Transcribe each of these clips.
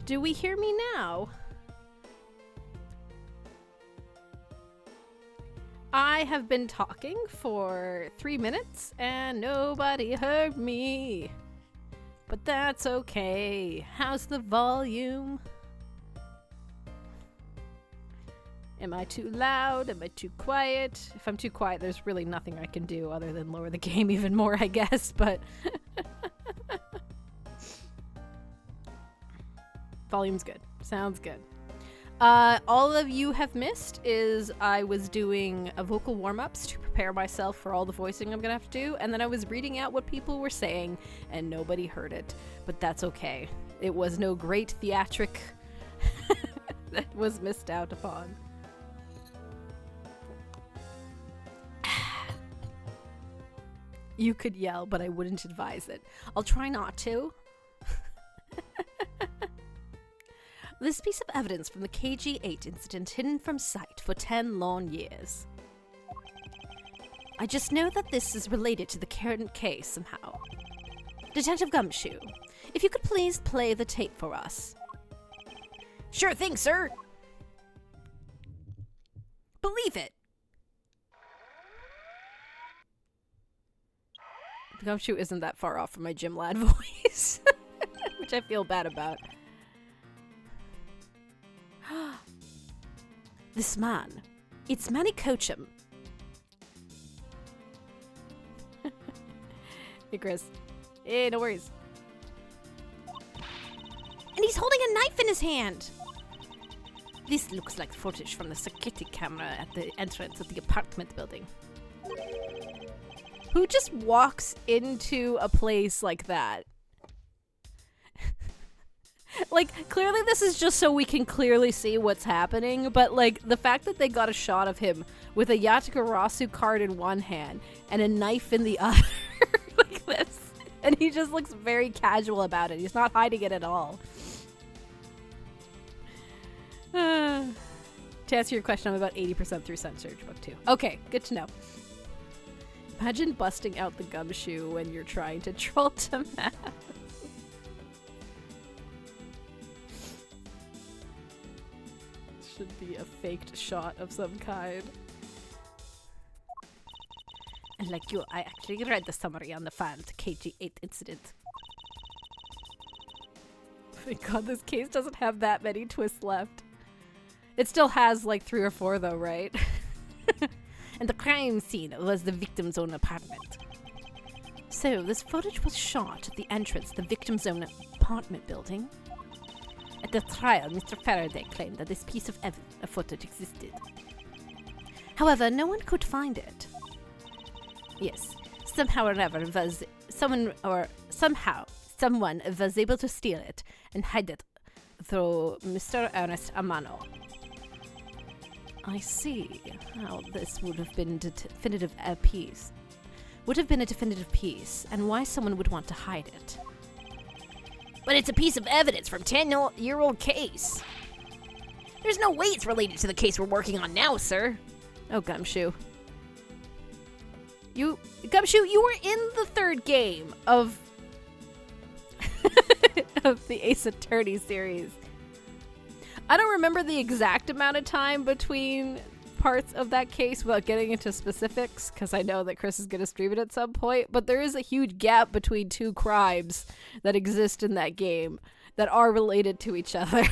Do we hear me now? I have been talking for 3 minutes and nobody heard me. But that's okay. How's the volume? Am I too loud? Am I too quiet? If I'm too quiet, there's really nothing I can do other than lower the game even more, I guess, but... Volume's good. Sounds good. All of you have missed is I was doing a vocal warm-ups to prepare myself for all the voicing I'm gonna have to do, and then I was reading out what people were saying, and nobody heard it. But that's okay. It was no great theatric that was missed out upon. You could yell, but I wouldn't advise it. I'll try not to. This piece of evidence from the KG-8 incident hidden from sight for 10 long years. I just know that this is related to the current case somehow. Detective Gumshoe, if you could please play the tape for us. Sure thing, sir. Believe it. Gumshoe isn't that far off from my gym lad voice, which I feel bad about. This man, it's Manny Coachum. Hey, Chris. Hey, no worries. And he's holding a knife in his hand. This looks like footage from the security camera at the entrance of the apartment building. Who just walks into a place like that? Like, clearly this is just so we can clearly see what's happening, but, like, the fact that they got a shot of him with a Yatakarasu card in one hand and a knife in the other, like this, and he just looks very casual about it. He's not hiding it at all. To answer your question, I'm about 80% through Censored Book 2. Okay, good to know. Imagine busting out the gumshoe when you're trying to troll to math. Should be a faked shot of some kind. And like you, I actually read the summary on the fan to KG-8 incident. Thank God this case doesn't have that many twists left. It still has like 3 or 4 though, right? And the crime scene was the victim's own apartment. So this footage was shot at the entrance to the victim's own apartment building. At the trial, Mr. Faraday claimed that this piece of footage existed. However, no one could find it. Yes, somehow or another someone was able to steal it and hide it through Mr. Ernest Amano. I see how this would have been a piece. Would have been a definitive piece, and why someone would want to hide it. But it's a piece of evidence from 10-year-old case. There's no way it's related to the case we're working on now, sir. Oh, Gumshoe. Gumshoe, you were in the 3rd game of of the Ace Attorney series. I don't remember the exact amount of time between parts of that case without getting into specifics, because I know that Chris is going to stream it at some point, but there is a huge gap between 2 crimes that exist in that game that are related to each other.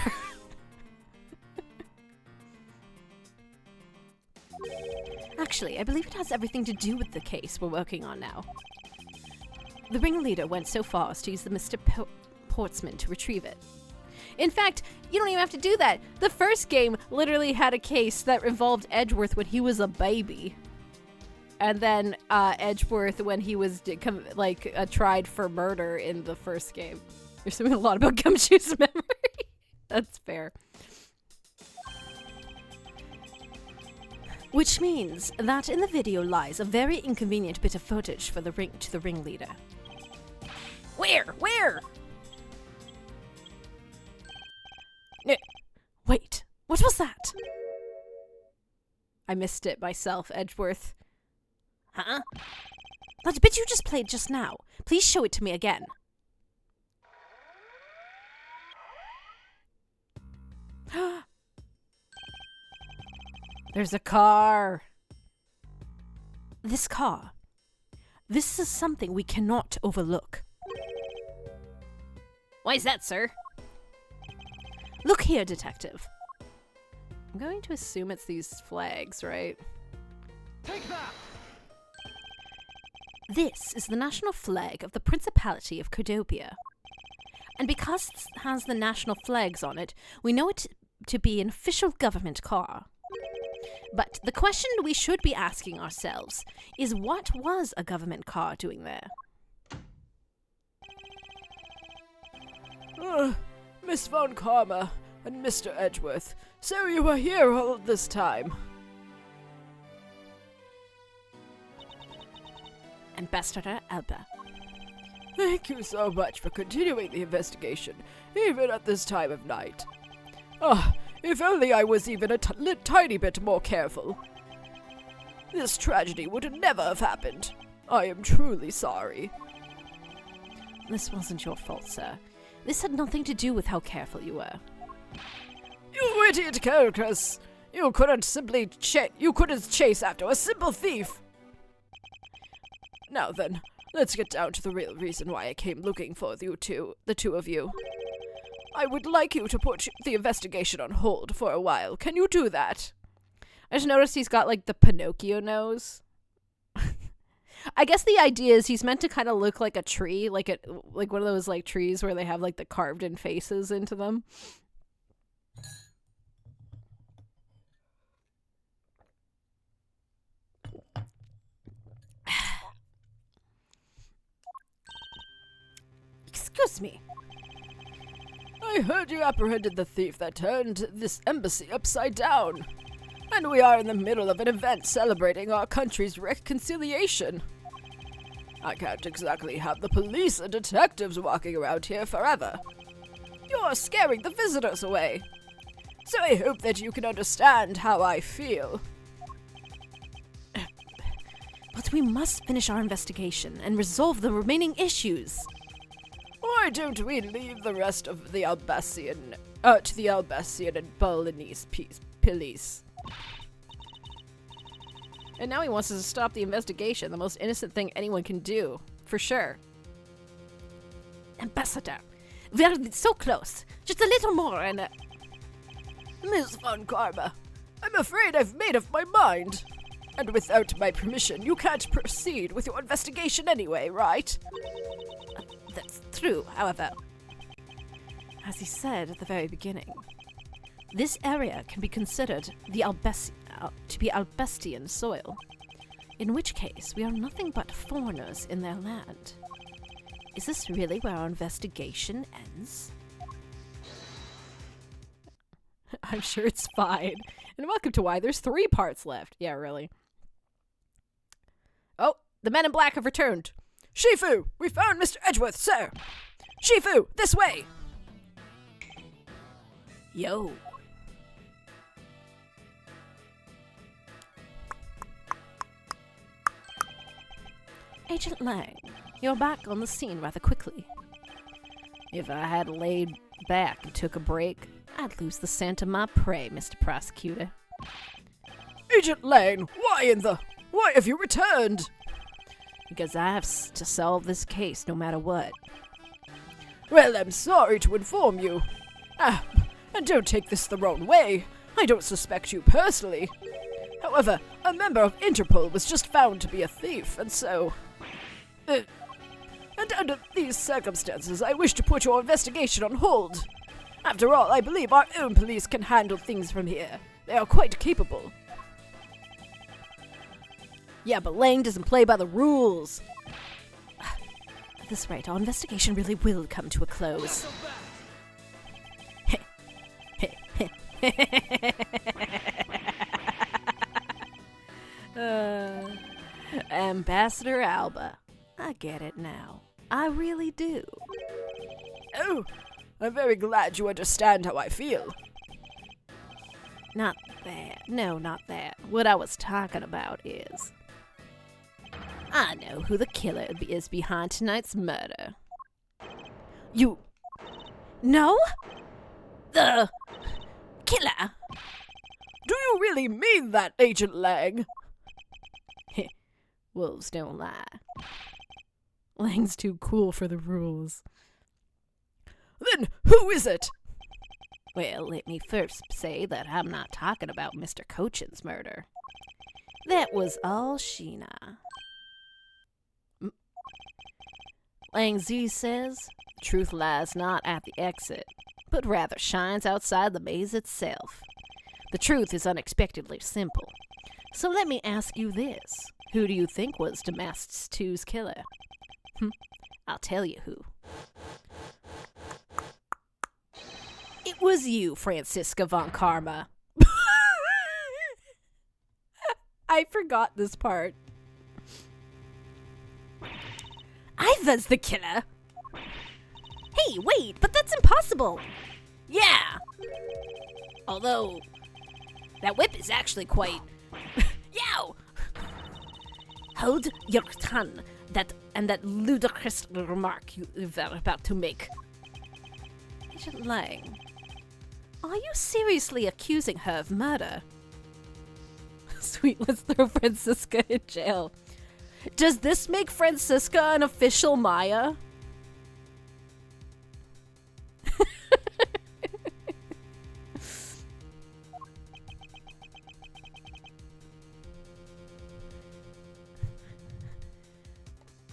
Actually, I believe it has everything to do with the case we're working on now. The ringleader went so far as to use the Mr. Portsman to retrieve it. In fact, you don't even have to do that. The first game literally had a case that involved Edgeworth when he was a baby. And then Edgeworth when he was tried for murder in the first game. You're assuming a lot about Gumshoe's memory. That's fair. Which means that in the video lies a very inconvenient bit of footage for the ringleader. Where? Wait, what was that? I missed it myself, Edgeworth. Huh? That bit you just played just now. Please show it to me again. There's a car. This car. This is something we cannot overlook. Why is that, sir? Look here, detective. I'm going to assume it's these flags, right? Take that! This is the national flag of the Principality of Cordopia. And because it has the national flags on it, we know it to be an official government car. But the question we should be asking ourselves is, what was a government car doing there? Miss Von Karma and Mr. Edgeworth, so you were here all this time. Ambassador Alba. Thank you so much for continuing the investigation, even at this time of night. If only I was even a tiny bit more careful. This tragedy would never have happened. I am truly sorry. This wasn't your fault, sir. This had nothing to do with how careful you were. You idiot characters! You couldn't chase after a simple thief! Now then, let's get down to the real reason why I came looking for the two of you. I would like you to put the investigation on hold for a while. Can you do that? I just noticed he's got, like, the Pinocchio nose. I guess the idea is he's meant to kind of look like a tree, like one of those, like, trees where they have, like, the carved-in faces into them. Excuse me. I heard you apprehended the thief that turned this embassy upside down. And we are in the middle of an event celebrating our country's reconciliation. I can't exactly have the police and detectives walking around here forever. You're scaring the visitors away. So I hope that you can understand how I feel. But we must finish our investigation and resolve the remaining issues. Why don't we leave the rest of the Albacian and Balinese police? And now he wants us to stop the investigation, the most innocent thing anyone can do. For sure. Ambassador, we are so close. Just a little more and... Miss Von Karma, I'm afraid I've made up my mind. And without my permission, you can't proceed with your investigation anyway, right? That's true, however. As he said at the very beginning, this area can be considered to be Albestian soil, in which case we are nothing but foreigners in their land. Is this really where our investigation ends? I'm sure it's fine. And welcome to why there's 3 parts left. Yeah, really. Oh, the men in black have returned. Shifu, we found Mr. Edgeworth, sir. Shifu, this way. Yo. Agent Lang, you're back on the scene rather quickly. If I had laid back and took a break, I'd lose the scent of my prey, Mr. Prosecutor. Agent Lang, why have you returned? Because I have to solve this case no matter what. Well, I'm sorry to inform you. And don't take this the wrong way. I don't suspect you personally. However, a member of Interpol was just found to be a thief, and so... and under these circumstances, I wish to put your investigation on hold. After all, I believe our own police can handle things from here. They are quite capable. Yeah, but Lang doesn't play by the rules. At this rate, our investigation really will come to a close. Ambassador Alba. I get it now. I really do. Oh, I'm very glad you understand how I feel. Not that. No, not that. What I was talking about is... I know who the killer is behind tonight's murder. You... No? killer? Do you really mean that, Agent Lang? Wolves don't lie. Lang's too cool for the rules. Then who is it? Well, let me first say that I'm not talking about Mr. Cochin's murder. That was all Sheena. Lang Zi says, truth lies not at the exit, but rather shines outside the maze itself. The truth is unexpectedly simple. So let me ask you this. Who do you think was Damascus 2's killer? I'll tell you who. It was you, Franziska von Karma. I forgot this part. I was the killer. Hey, wait, but that's impossible. Yeah. Although, that whip is actually quite... Yow! Hold your tongue, that ludicrous remark you were about to make. Agent Lang, are you seriously accusing her of murder? Sweet, let's throw Franziska in jail. Does this make Franziska an official Maya?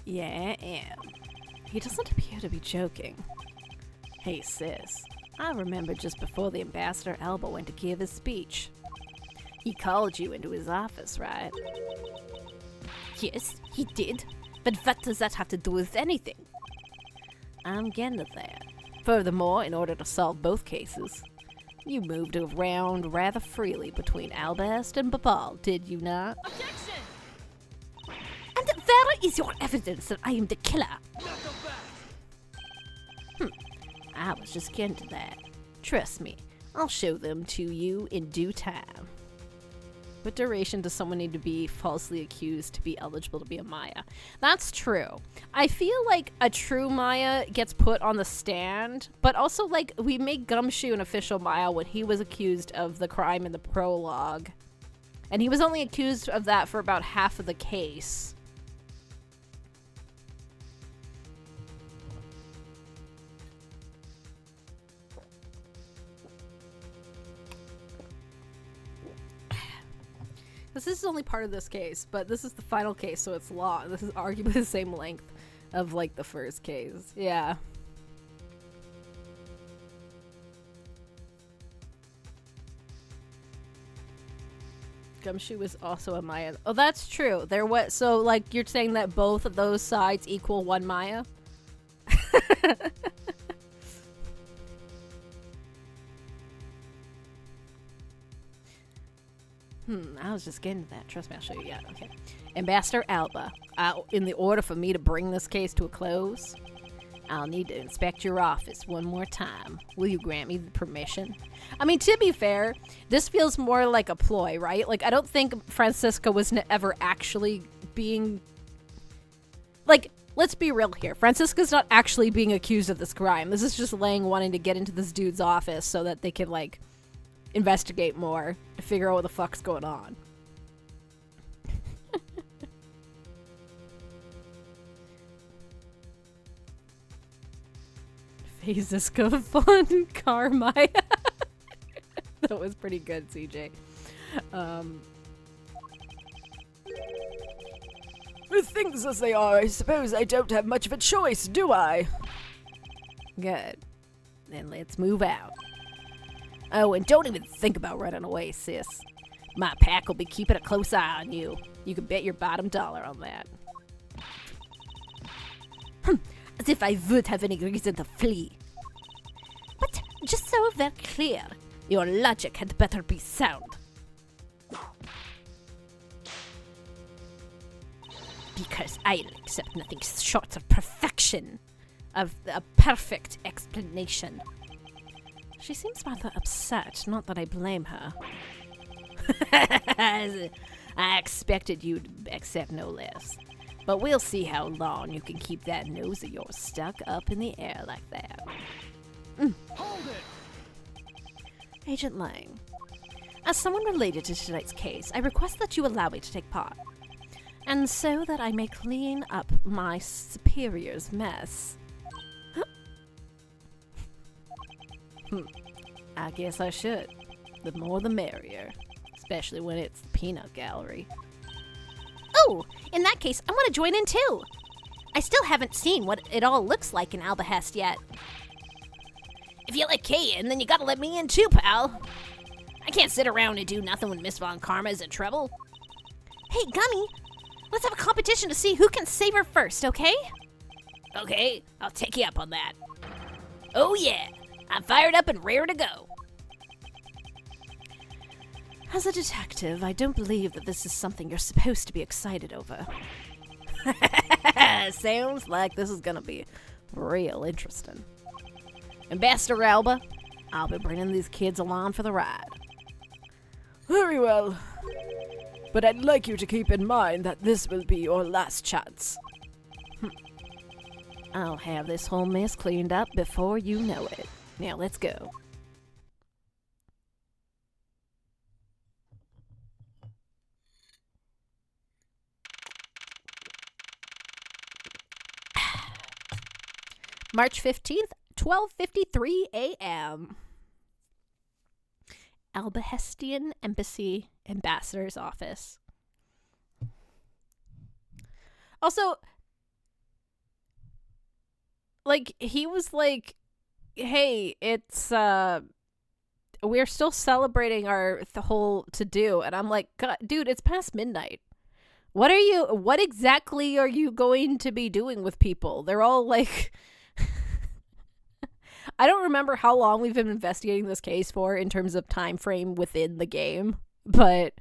Yeah, I am. He doesn't appear to be joking. Hey, sis. I remember just before the Ambassador Alba went to give his speech. He called you into his office, right? Yes, he did. But what does that have to do with anything? I'm getting to that. Furthermore, in order to solve both cases, you moved around rather freely between Albast and Babal, did you not? Objection! And where is your evidence that I am the killer? I was just getting to that. Trust me, I'll show them to you in due time. What duration does someone need to be falsely accused to be eligible to be a Maya? That's true. I feel like a true Maya gets put on the stand, but also like we made Gumshoe an official Maya when he was accused of the crime in the prologue. And he was only accused of that for about half of the case. This is only part of this case, but this is the final case, so it's long. This is arguably the same length of, like, the first case. Yeah. Gumshoe was also a Maya. Oh, that's true. There was, so, like, you're saying that both of those sides equal one Maya? I was just getting to that. Trust me, I'll show you. Yeah, okay. Ambassador Alba, in the order for me to bring this case to a close, I'll need to inspect your office one more time. Will you grant me the permission? I mean, to be fair, this feels more like a ploy, right? Like, I don't think Franziska was ever actually being... Like, let's be real here. Franziska's not actually being accused of this crime. This is just Lang wanting to get into this dude's office so that they can, like, investigate more to figure out what the fuck's going on. Franziska von Carmine. That was pretty good, CJ. With things as they are, I suppose I don't have much of a choice, do I? Good. Then let's move out. Oh, and don't even think about running away, sis. My pack will be keeping a close eye on you. You can bet your bottom dollar on that. As if I would have any reason to flee. But just so we're clear, your logic had better be sound. Because I'll accept nothing short of perfection. Of a perfect explanation. She seems rather upset, not that I blame her. I expected you to accept no less. But we'll see how long you can keep that nose of yours stuck up in the air like that. Hold it! Agent Lang, as someone related to tonight's case, I request that you allow me to take part. And so that I may clean up my superior's mess. I guess I should. The more the merrier. Especially when it's the peanut gallery. Oh, in that case, I want to join in too. I still haven't seen what it all looks like in Albahest yet. If you let Kay in, then you gotta let me in too, pal. I can't sit around and do nothing when Miss Von Karma is in trouble. Hey, Gummy, let's have a competition to see who can save her first, okay? Okay, I'll take you up on that. Oh yeah, I'm fired up and raring to go. As a detective, I don't believe that this is something you're supposed to be excited over. Sounds like this is gonna be real interesting. Ambassador Alba, I'll be bringing these kids along for the ride. Very well. But I'd like you to keep in mind that this will be your last chance. I'll have this whole mess cleaned up before you know it. Now let's go. March 15th, 12:53 a.m. Albahestian Embassy Ambassador's Office. Also, like, he was like, hey, it's, we're still celebrating the whole to-do. And I'm like, God, dude, it's past midnight. What exactly are you going to be doing with people? They're all like... I don't remember how long we've been investigating this case for in terms of time frame within the game, but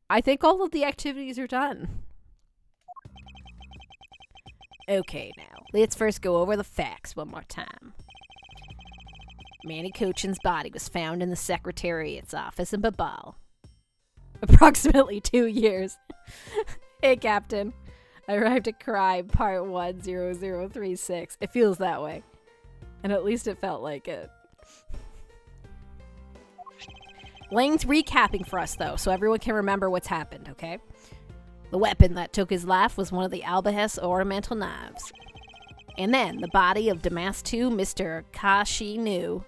I think all of the activities are done. Okay, now, let's first go over the facts one more time. Manny Cochin's body was found in the Secretariat's office in Babal. Approximately 2 years. Hey, Captain. I arrived at crime, part 10036. It feels that way. And at least it felt like it. Lang's recapping for us, though, so everyone can remember what's happened, okay? The weapon that took his life was one of the Albahest ornamental knives. And then, the body of Damas II, Mr. Kashi Nu,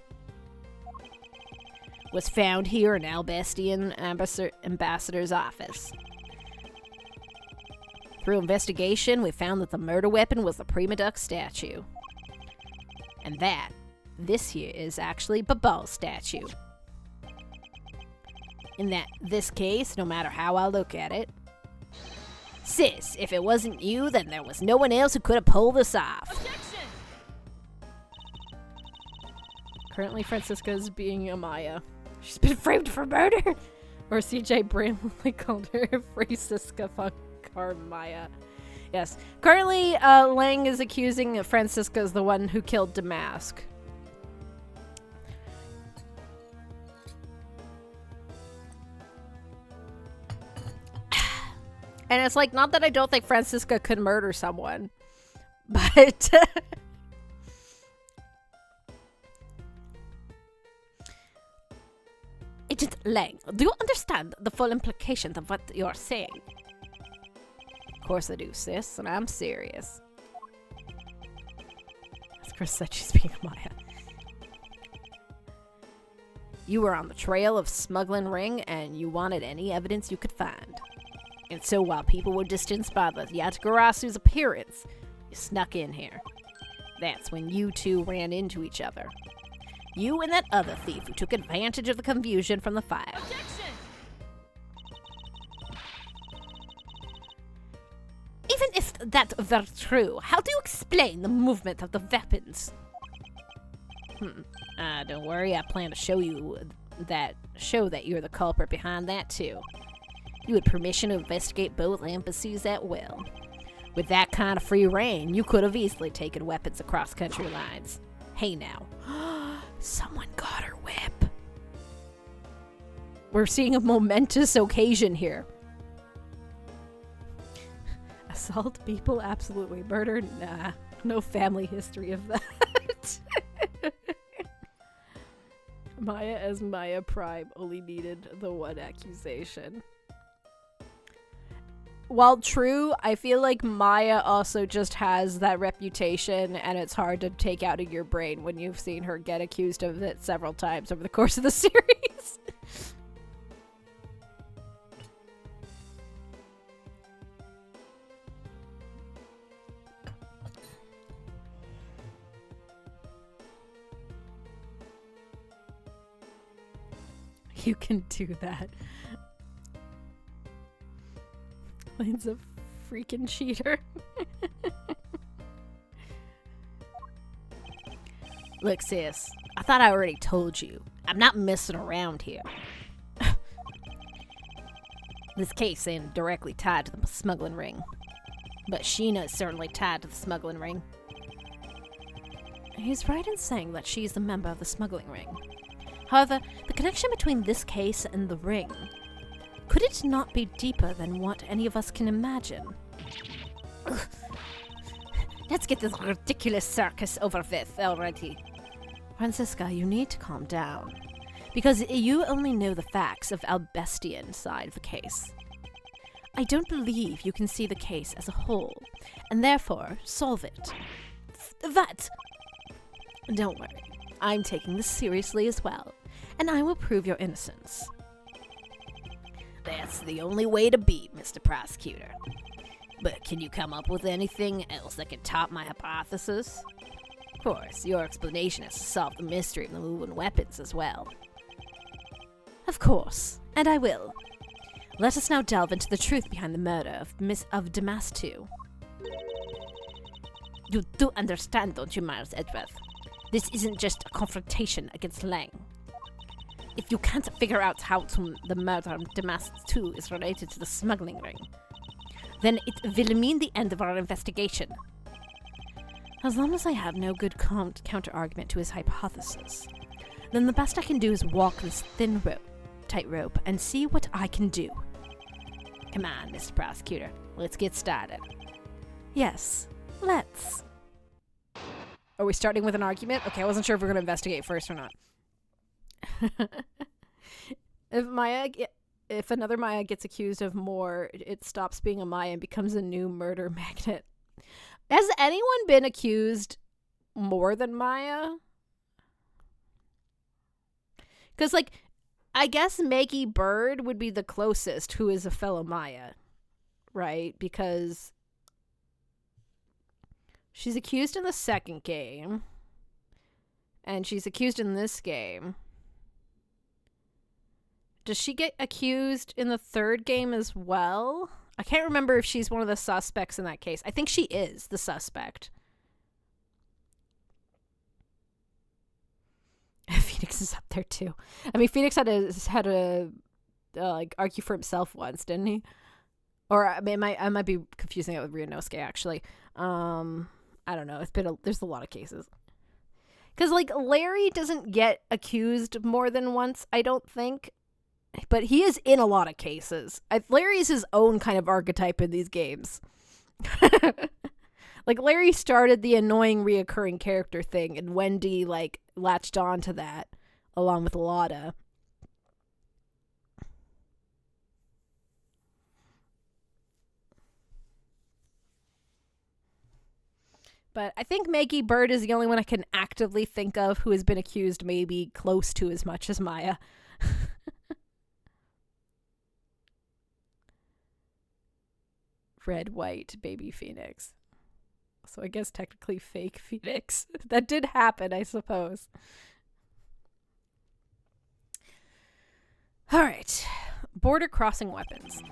was found here in Albastian Ambassador's office. Through investigation, we found that the murder weapon was the Prima Duck statue. And this here is actually Babal's statue. In this case, no matter how I look at it, sis, if it wasn't you, then there was no one else who could have pulled this off. Objection! Currently, Francisca's being Amaya. She's been framed for murder! Or CJ Bramley called her Francisca Maya. Yes. Currently, Lang is accusing Francisca as the one who killed Damask. And it's like, not that I don't think Francisca could murder someone, but... Agent Lang, do you understand the full implications of what you're saying? Of course I do, sis, and I'm serious. As Chris said, she's being a Maya. You were on the trail of smuggling ring, and you wanted any evidence you could find. And so while people were distanced by the Yatagarasu's appearance, you snuck in here. That's when you two ran into each other. You and that other thief who took advantage of the confusion from the fire. Objection! Even if that were true, how do you explain the movement of the weapons? Don't worry, I plan to show that you're the culprit behind that too. You had permission to investigate both embassies at will. With that kind of free reign, you could have easily taken weapons across country lines. Hey now. Someone got her whip. We're seeing a momentous occasion here. Assault people? Absolutely. Murder? Nah. No family history of that. Maya as Maya Prime only needed the one accusation. While true, I feel like Maya also just has that reputation, and it's hard to take out of your brain when you've seen her get accused of it several times over the course of the series. You can do that. Lane's a freaking cheater. Look, sis, I thought I already told you. I'm not messing around here. This case ain't directly tied to the smuggling ring, but Sheena is certainly tied to the smuggling ring. He's right in saying that she's a member of the smuggling ring. However, the connection between this case and the ring, could it not be deeper than what any of us can imagine? Ugh. Let's get this ridiculous circus over with already. Francisca, you need to calm down. Because you only know the facts of Albestian's side of the case. I don't believe you can see the case as a whole, and therefore solve it. That! Don't worry. I'm taking this seriously as well, and I will prove your innocence. That's the only way to be, Mr. Prosecutor. But can you come up with anything else that could top my hypothesis? Of course, your explanation is to solve the mystery of the moving weapons as well. Of course, and I will. Let us now delve into the truth behind the murder of Damas 2. You do understand, don't you, Miles Edgeworth? This isn't just a confrontation against Lang. If you can't figure out how the murder of Damas 2 is related to the smuggling ring, then it will mean the end of our investigation. As long as I have no good counter-argument to his hypothesis, then the best I can do is walk this tightrope and see what I can do. Come on, Mr. Prosecutor, let's get started. Yes, let's. Are we starting with an argument? Okay, I wasn't sure if we we're going to investigate first or not. If another Maya gets accused of more, it stops being a Maya and becomes a new murder magnet. Has anyone been accused more than Maya? Because, like, I guess Maggie Bird would be the closest, who is a fellow Maya, right? Because she's accused in the second game, and she's accused in this game. Does she get accused in the third game as well? I can't remember if she's one of the suspects in that case. I think she is the suspect. Phoenix is up there too. I mean, Phoenix had to like argue for himself once, didn't he? Or I might be confusing it with Ryunosuke actually. I don't know. There's a lot of cases. Cuz like Larry doesn't get accused more than once, I don't think. But he is in a lot of cases. Larry's his own kind of archetype in these games. Like, Larry started the annoying reoccurring character thing, and Wendy, like, latched on to that, along with Lotta. But I think Maggie Bird is the only one I can actively think of who has been accused maybe close to as much as Maya. Red, white, baby Phoenix. So I guess technically fake Phoenix. That did happen, I suppose. All right. Border crossing weapons.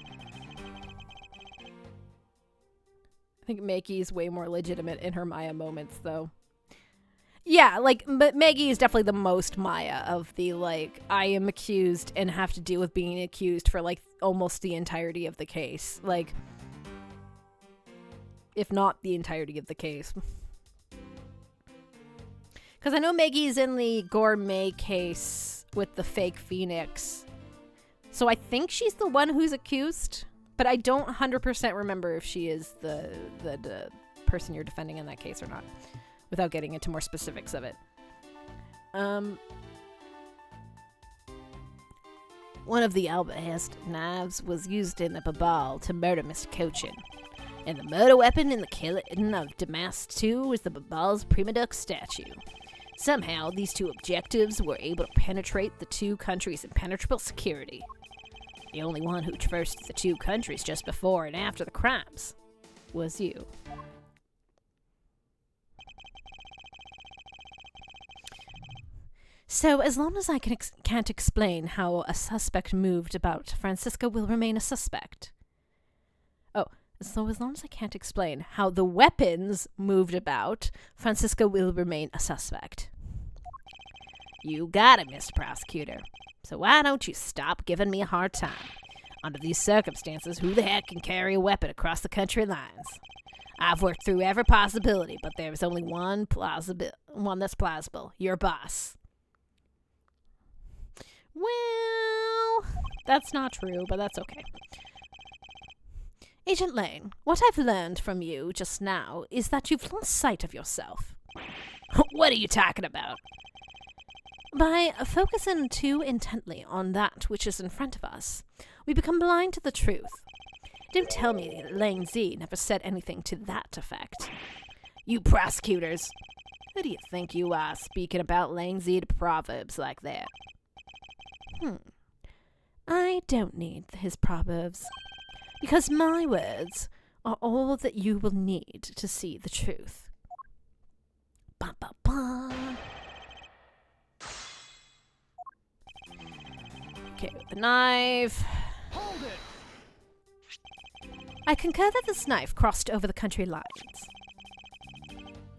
I think Maggie's way more legitimate in her Maya moments, though. Yeah, like, but Maggie is definitely the most Maya of the, like, I am accused and have to deal with being accused for, like, almost the entirety of the case. Like, if not the entirety of the case. Because I know Maggie's in the gourmet case with the fake Phoenix. So I think she's the one who's accused. But I don't 100% remember if she is the person you're defending in that case or not. Without getting into more specifics of it. One of the Albahest knives was used in the Babal to murder Mr. Cochin. And the murder weapon in the killing of Damas II was the Babal's Primaduck statue. Somehow, these two objectives were able to penetrate the two countries' impenetrable security. The only one who traversed the two countries just before and after the crimes was you. So, as long as I can't explain how a suspect moved about, Francisca will remain a suspect. Oh, so as long as I can't explain how the weapons moved about, Francisca will remain a suspect. You got it, Mr. Prosecutor. So why don't you stop giving me a hard time? Under these circumstances, who the heck can carry a weapon across the country lines? I've worked through every possibility, but there's only one that's plausible. Your boss. Well, that's not true, but that's okay. Agent Lane, what I've learned from you just now is that you've lost sight of yourself. What are you talking about? By focusing too intently on that which is in front of us, we become blind to the truth. Don't tell me that Lang Z never said anything to that effect. You prosecutors. Who do you think you are speaking about Lang Z to proverbs like that? I don't need his proverbs, because my words are all that you will need to see the truth. Ba ba ba. Okay, with the knife. Hold it! I concur that this knife crossed over the country lines.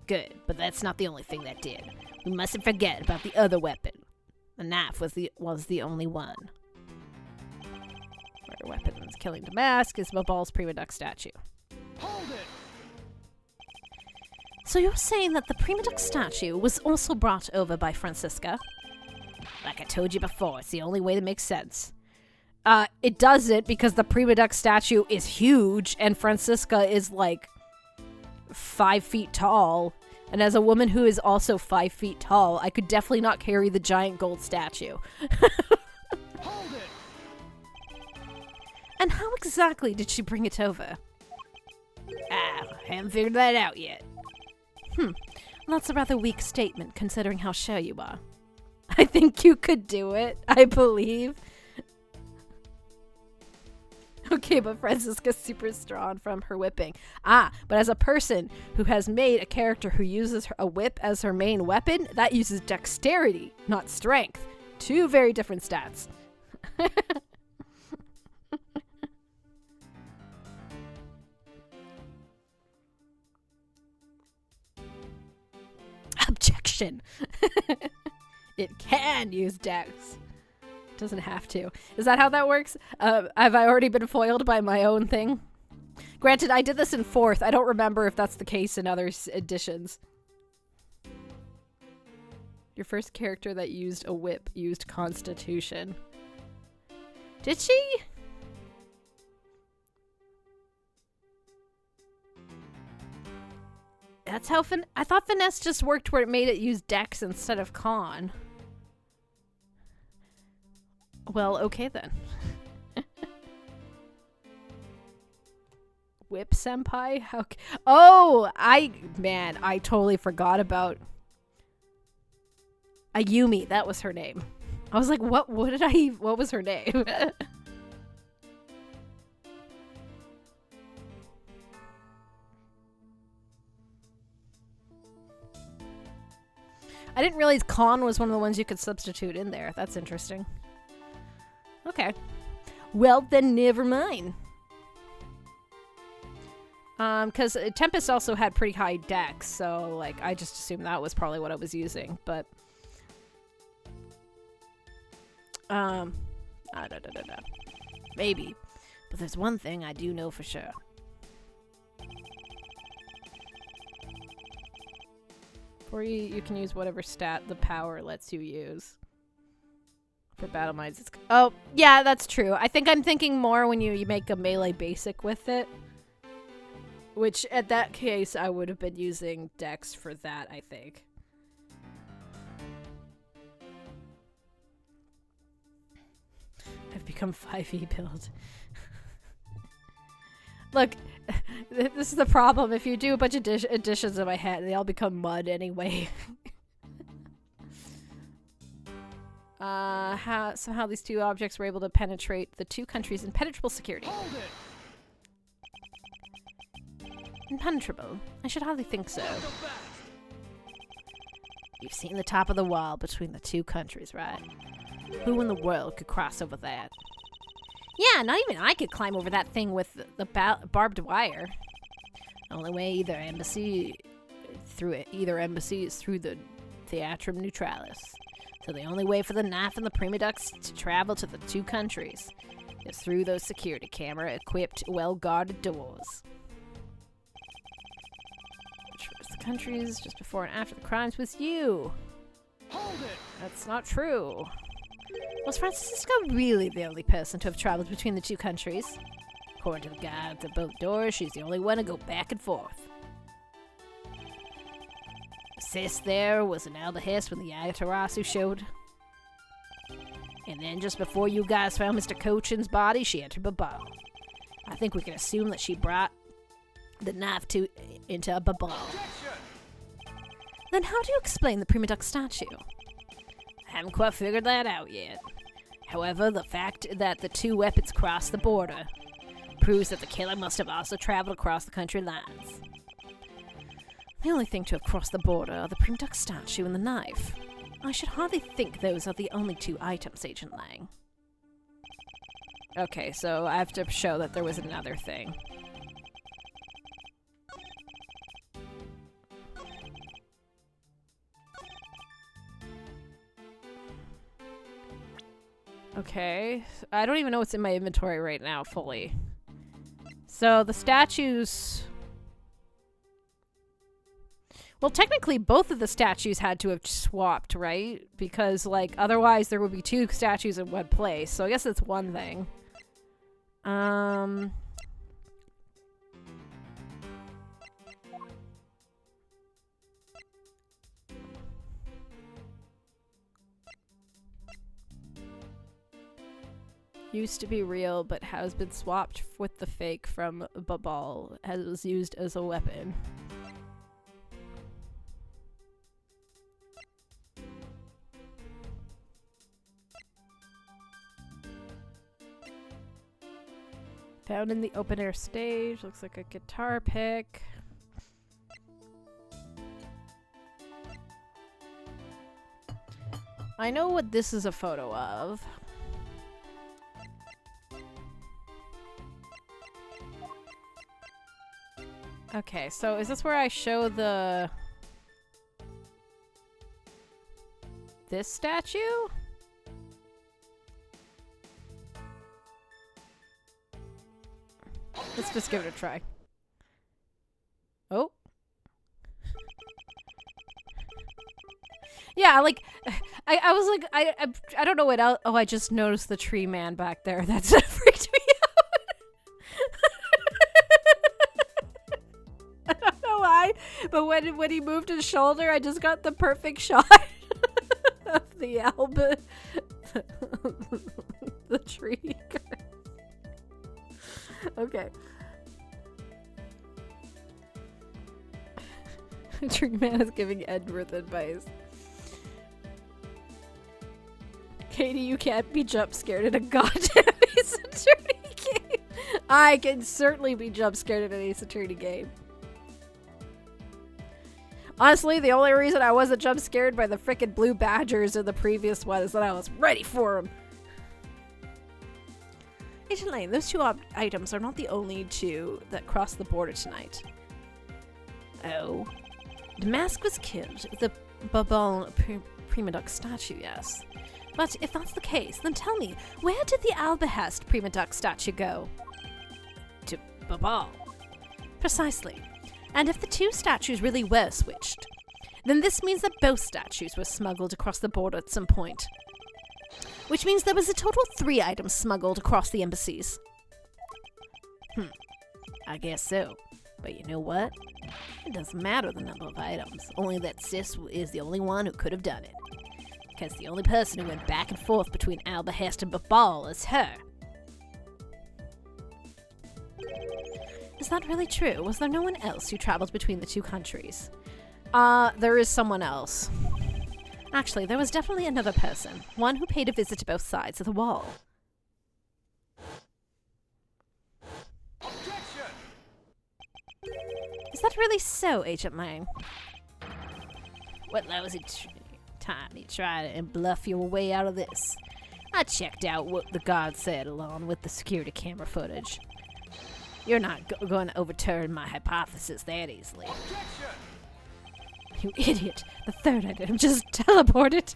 Good, but that's not the only thing that did. We mustn't forget about the other weapon. The knife was the only one. Murder weapons killing Damask is Babal's Primaduck statue. Hold it! So you're saying that the Primaduck statue was also brought over by Francisca? Like I told you before, it's the only way that makes sense. It doesn't, because the Primaduck statue is huge and Francisca is like 5 feet tall. And as a woman who is also 5 feet tall, I could definitely not carry the giant gold statue. Hold it! And how exactly did she bring it over? Haven't figured that out yet. That's a rather weak statement, considering how sure you are. I think you could do it, I believe. Okay, but Francisca's super strong from her whipping. But as a person who has made a character who uses a whip as her main weapon, that uses dexterity, not strength. Two very different stats. Objection. It can use dex. Doesn't have to. Is that how that works? Have I already been foiled by my own thing? Granted, I did this in 4th. I don't remember if that's the case in other editions. Your first character that used a whip used Constitution. Did she? That's how I thought Finesse just worked where it made it use Dex instead of Con. Well, okay then. Whip Senpai? How oh, I totally forgot about Ayumi. That was her name. I was like, what was her name? I didn't realize Con was one of the ones you could substitute in there. That's interesting. Okay. Well, then never mind. Because Tempest also had pretty high dex, so, like, I just assumed that was probably what I was using, but... Maybe. But there's one thing I do know for sure. Or you can use whatever stat the power lets you use. For battle mines, it's... Oh, yeah, that's true. I think I'm thinking more when you make a melee basic with it. Which, at that case, I would have been using Dex for that, I think. I've become 5e build. Look, this is the problem. If you do a bunch of additions in my head, they all become mud anyway. Somehow these two objects were able to penetrate the two countries' impenetrable security. Hold it. Impenetrable? I should hardly think so. Go fast. You've seen the top of the wall between the two countries, right? Who in the world could cross over that? Yeah, not even I could climb over that thing with The barbed wire. Only way either embassy is through the Theatrum Neutralis. So the only way for the knife and the Primadux to travel to the two countries is through those security camera-equipped, well-guarded doors. Which was the countries just before and after the crimes was you. Hold it. That's not true. Was Francisco really the only person to have traveled between the two countries? According to the guy at the boat door, she's the only one to go back and forth. Sis there was an Albahest when the Amaterasu showed. And then just before you guys found Mr. Cochin's body, she entered Babal. I think we can assume that she brought the knife into Babal. Then how do you explain the Prima Duck statue? I haven't quite figured that out yet. However, the fact that the two weapons crossed the border proves that the killer must have also traveled across the country lines. The only thing to have crossed the border are the Prima Duck statue and the knife. I should hardly think those are the only two items, Agent Lang. Okay, so I have to show that there was another thing. Okay, I don't even know what's in my inventory right now fully. So the statues... Well, technically both of the statues had to have swapped, right? Because, like, otherwise there would be two statues in one place. So I guess that's one thing. Used to be real, but has been swapped with the fake from Babal, as was used as a weapon. Found in the open air stage, looks like a guitar pick. I know what this is a photo of. Okay, so is this where I show this statue? Let's just give it a try. Oh. Yeah, like, I was like, I don't know what else. Oh, I just noticed the tree man back there. That's freaked me out. I don't know why, but when he moved his shoulder, I just got the perfect shot of the Alba, the tree. Okay. Tree man is giving Edward advice. Katie, you can't be jump scared in a goddamn Ace Attorney game. I can certainly be jump scared in an Ace Attorney game. Honestly, the only reason I wasn't jump scared by the frickin' blue badgers in the previous one is that I was ready for them. Agent Lane, those two items are not the only two that crossed the border tonight. Oh. The mask was killed. The Babal Prima Duck statue, yes. But if that's the case, then tell me, where did the Albahest Prima Duck statue go? To Babal. Precisely. And if the two statues really were switched, then this means that both statues were smuggled across the border at some point. Which means there was a total of 3 items smuggled across the embassies. I guess so. But you know what? It doesn't matter the number of items, only that Sis is the only one who could have done it. Because the only person who went back and forth between Albahest and Babal is her. Is that really true? Was there no one else who traveled between the two countries? There is someone else. Actually, there was definitely another person. One who paid a visit to both sides of the wall. Objection! Is that really so, Agent Lang? What lousy time you try and bluff your way out of this? I checked out what the guard said along with the security camera footage. You're not going to overturn my hypothesis that easily. Objection! You idiot! The third item just teleported.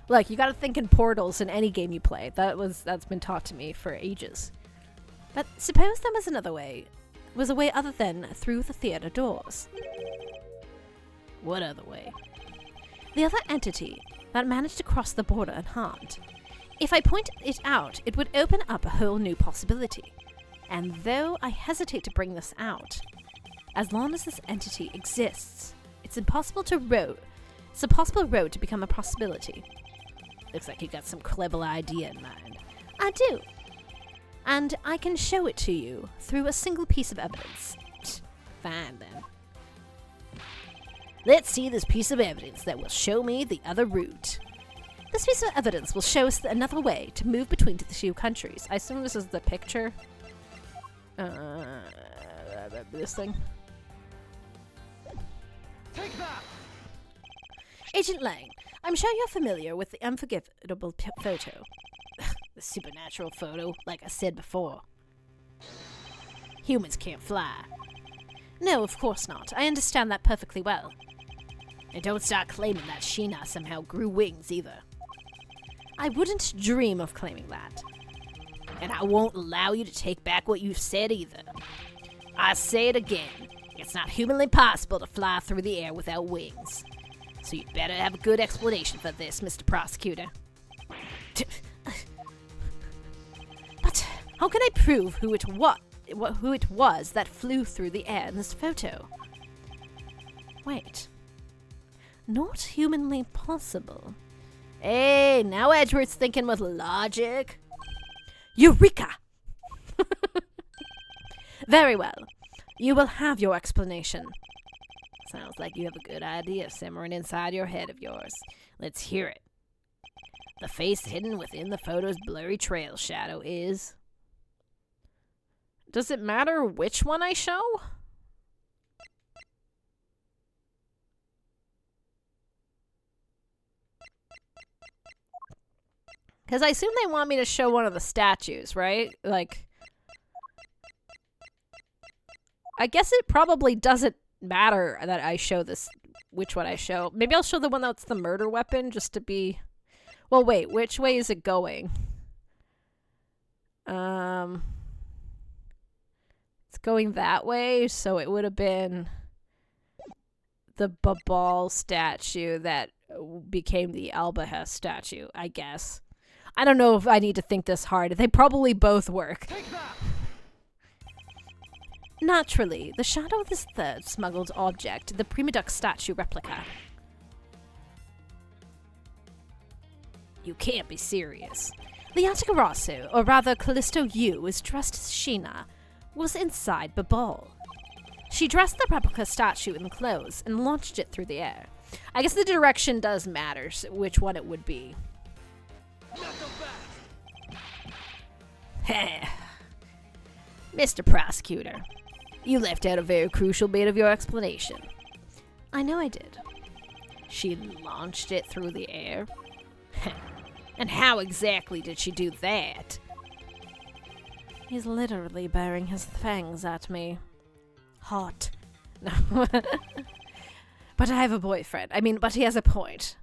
Look, you gotta think in portals in any game you play. That's been taught to me for ages. But suppose there was another way. Was a way other than through the theater doors. What other way? The other entity that managed to cross the border unharmed. If I point it out, it would open up a whole new possibility. And though I hesitate to bring this out, as long as this entity exists, it's a possible road to become a possibility. Looks like you got some clever idea in mind. I do. And I can show it to you through a single piece of evidence. Fine then. Let's see this piece of evidence that will show me the other route. This piece of evidence will show us another way to move between the two countries. I assume this is the picture. This thing. Take that! Agent Lang, I'm sure you're familiar with the unforgettable photo. The supernatural photo, like I said before. Humans can't fly. No, of course not. I understand that perfectly well. And don't start claiming that Sheena somehow grew wings either. I wouldn't dream of claiming that. And I won't allow you to take back what you've said either. I say it again. It's not humanly possible to fly through the air without wings. So you better have a good explanation for this, Mr. Prosecutor. But how can I prove who it was that flew through the air in this photo? Wait. Not humanly possible. Hey, now Edward's thinking with logic. Eureka! Very well. You will have your explanation. Sounds like you have a good idea simmering inside your head of yours. Let's hear it. The face hidden within the photo's blurry trail shadow is... Does it matter which one I show? Because I assume they want me to show one of the statues, right? Like, I guess it probably doesn't matter that I show this, which one I show. Maybe I'll show the one that's the murder weapon, just to be... Well, wait, which way is it going? It's going that way, so it would have been the Babal statue that became the Albahest statue, I guess. I don't know if I need to think this hard. They probably both work. Take that! Naturally, the shadow of this third smuggled object, the Primaduck statue replica. You can't be serious. The Atagarasu, or rather Callisto U, is dressed as Sheena, was inside Babal. She dressed the replica statue in clothes and launched it through the air. I guess the direction does matter, which one it would be. Not so fast! Mr. Prosecutor, you left out a very crucial bit of your explanation. I know I did. She launched it through the air? And how exactly did she do that? He's literally baring his fangs at me. Hot. No. But I have a boyfriend. But he has a point.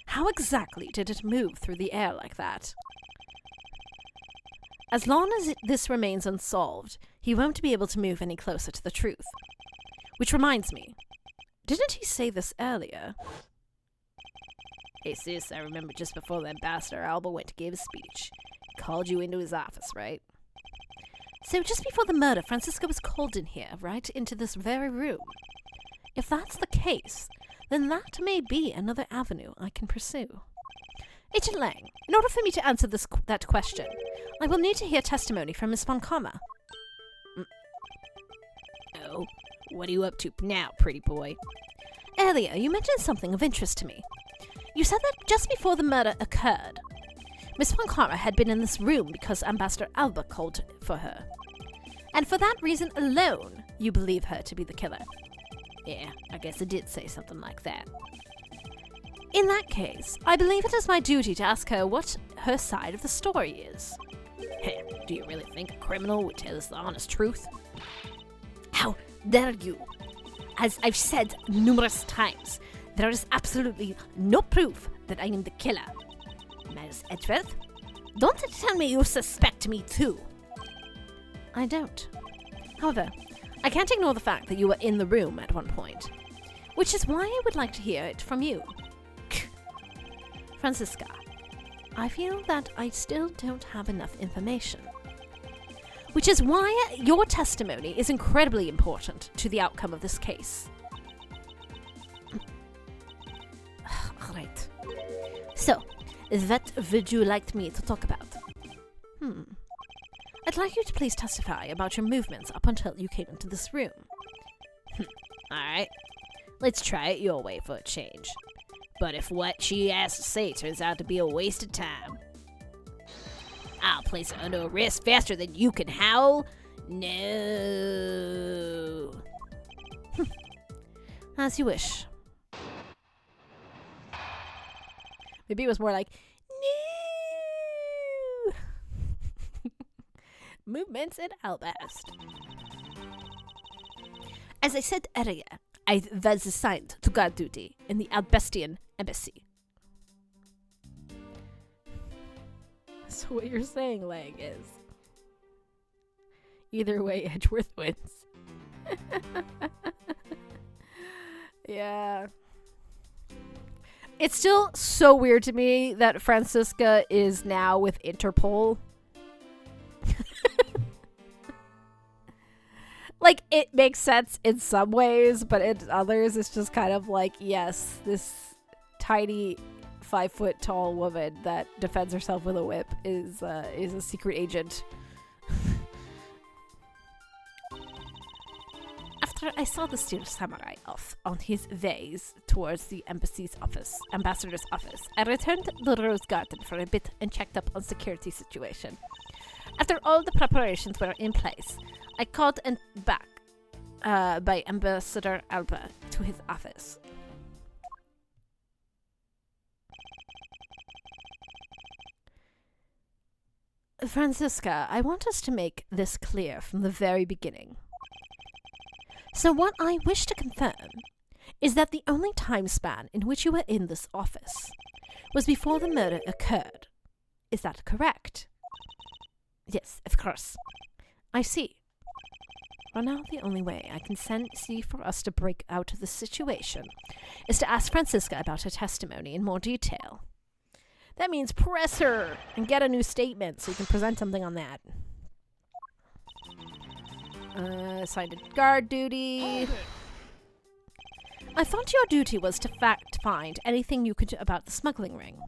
How exactly did it move through the air like that? As long as this remains unsolved, he won't be able to move any closer to the truth. Which reminds me, didn't he say this earlier? Hey sis, I remember just before the Ambassador Alba went to give his speech. He called you into his office, right? So just before the murder, Francisco was called in here, right? Into this very room. If that's the case, then that may be another avenue I can pursue. Agent Lang, in order for me to answer that question, I will need to hear testimony from Miss Von Karma. Oh, what are you up to now, pretty boy? Earlier, you mentioned something of interest to me. You said that just before the murder occurred, Miss Von Karma had been in this room because Ambassador Alba called for her. And for that reason alone, you believe her to be the killer. Yeah, I guess I did say something like that. In that case, I believe it is my duty to ask her what her side of the story is. Hey, do you really think a criminal would tell us the honest truth? How dare you? As I've said numerous times, there is absolutely no proof that I am the killer. Miles Edgeworth, don't tell me you suspect me too. I don't. However, I can't ignore the fact that you were in the room at one point, which is why I would like to hear it from you. Francisca, I feel that I still don't have enough information. Which is why your testimony is incredibly important to the outcome of this case. Alright. So, what would you like me to talk about? I'd like you to please testify about your movements up until you came into this room. Alright, let's try it your way for a change. But if what she has to say turns out to be a waste of time, I'll place her under arrest faster than you can howl. No. As you wish. Maybe it was more like, no. Movements in Albast. As I said earlier, I was assigned to guard duty in the Albastian embassy. So what you're saying, Lang, is either way, Edgeworth wins. Yeah. It's still so weird to me that Francisca is now with Interpol. Like, it makes sense in some ways, but in others, it's just kind of like, yes, this tiny 5-foot tall woman that defends herself with a whip is a secret agent. After I saw the steel samurai off on his ways towards the ambassador's office, I returned to the Rose Garden for a bit and checked up on security situation. After all the preparations were in place, I called and back by Ambassador Alba to his office. Francisca, I want us to make this clear from the very beginning. So what I wish to confirm is that the only time span in which you were in this office was before the murder occurred. Is that correct? Yes, of course. I see. Well, now the only way I can see for us to break out of this situation is to ask Francisca about her testimony in more detail. That means press her and get a new statement so you can present something on that. Assigned to guard duty. I thought your duty was to find anything you could about the smuggling ring.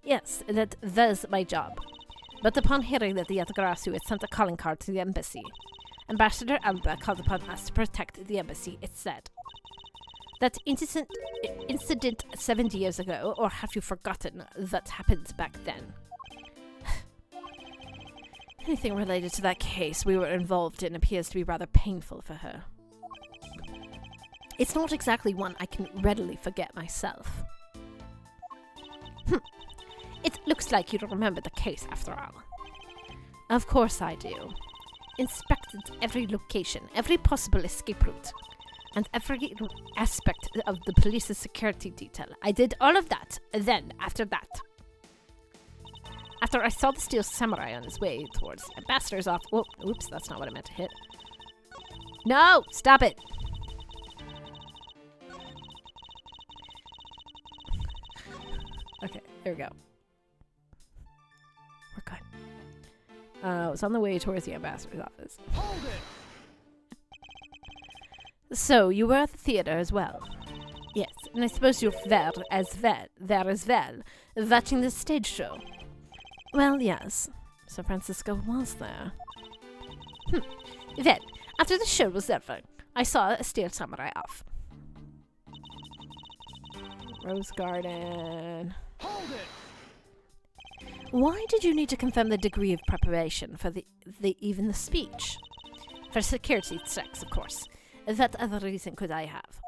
Yes, that was my job. But upon hearing that the Yatagrasu had sent a calling card to the embassy, Ambassador Alba called upon us to protect the embassy, it said. That incident 70 years ago, or have you forgotten that happened back then? Anything related to that case we were involved in appears to be rather painful for her. It's not exactly one I can readily forget myself. It looks like you remember the case after all. Of course I do. Inspected every location, every possible escape route, and every aspect of the police's security detail. I did all of that, then, after I saw the steel samurai on his way towards the ambassador's office. Whoa, oops, that's not what I meant to hit. No, stop it. Okay, there we go. We're good. It was on the way towards the ambassador's office. Hold it! So, you were at the theater as well? Yes, And I suppose you're there as well, watching the stage show. Well, yes. Sir Francisco was there. Well, after the show was over, I saw a steel samurai off. Rose Garden. Hold it! Why did you need to confirm the degree of preparation for even the speech? For security checks, of course. What other reason could I have?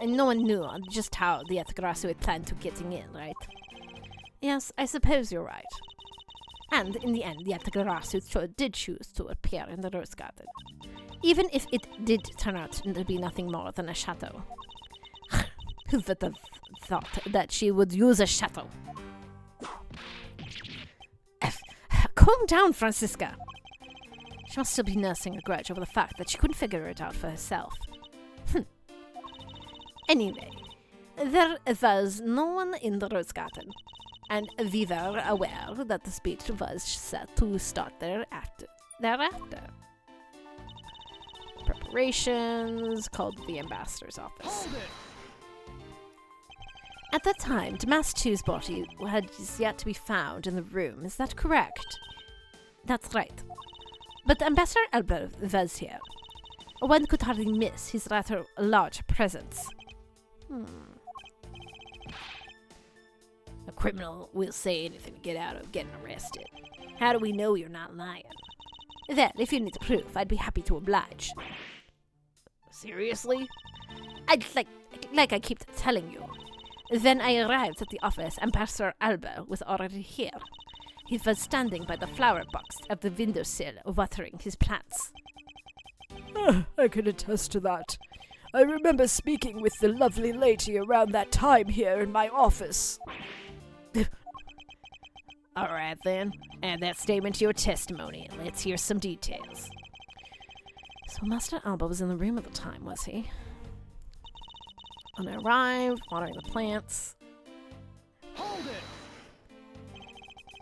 And no one knew just how the Yatagrasu had planned to getting in, right? Yes, I suppose you're right. And in the end, the Yatagrasu did choose to appear in the Rose Garden. Even if it did turn out to be nothing more than a chateau. Who would have thought that she would use a chateau? Calm down, Francisca. She must still be nursing a grudge over the fact that she couldn't figure it out for herself. Anyway, there was no one in the Rose Garden, and we were aware that the speech was set to start thereafter. Preparations called the ambassador's office. Hold it! At that time, Damas 2's body had yet to be found in the room. Is that correct? That's right. But Ambassador Alba was here. One could hardly miss his rather large presence. A criminal will say anything to get out of getting arrested. How do we know you're not lying? Well, if you need the proof, I'd be happy to oblige. Seriously? I'd like I keep telling you. When I arrived at the office, Ambassador Alba was already here. He was standing by the flower box of the windowsill, watering his plants. I can attest to that. I remember speaking with the lovely lady around that time here in my office. All right, then. Add that statement to your testimony, and let's hear some details. So Master Alba was in the room at the time, was he? When I arrived, watering the plants. Hold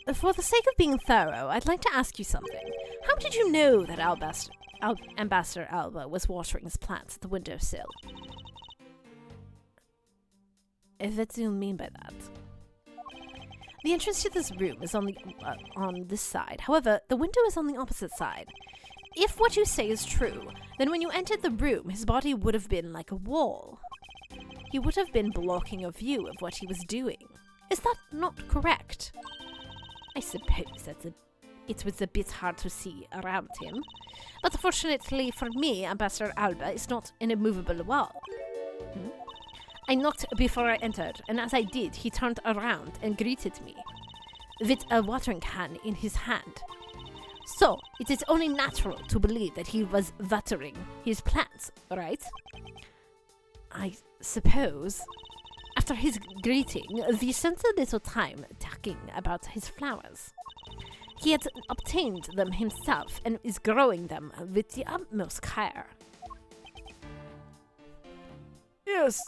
it! For the sake of being thorough, I'd like to ask you something. How did you know that Ambassador Alba was watering his plants at the windowsill? What do you mean by that? The entrance to this room is on this side. However, the window is on the opposite side. If what you say is true, then when you entered the room, his body would have been like a wall. He would have been blocking a view of what he was doing. Is that not correct? I suppose it was a bit hard to see around him. But fortunately for me, Ambassador Alba is not an immovable wall. I knocked before I entered, and as I did, he turned around and greeted me, with a watering can in his hand. So, it is only natural to believe that he was watering his plants, right? I suppose. After his greeting, we spent a little time talking about his flowers. He had obtained them himself and is growing them with the utmost care. Yes,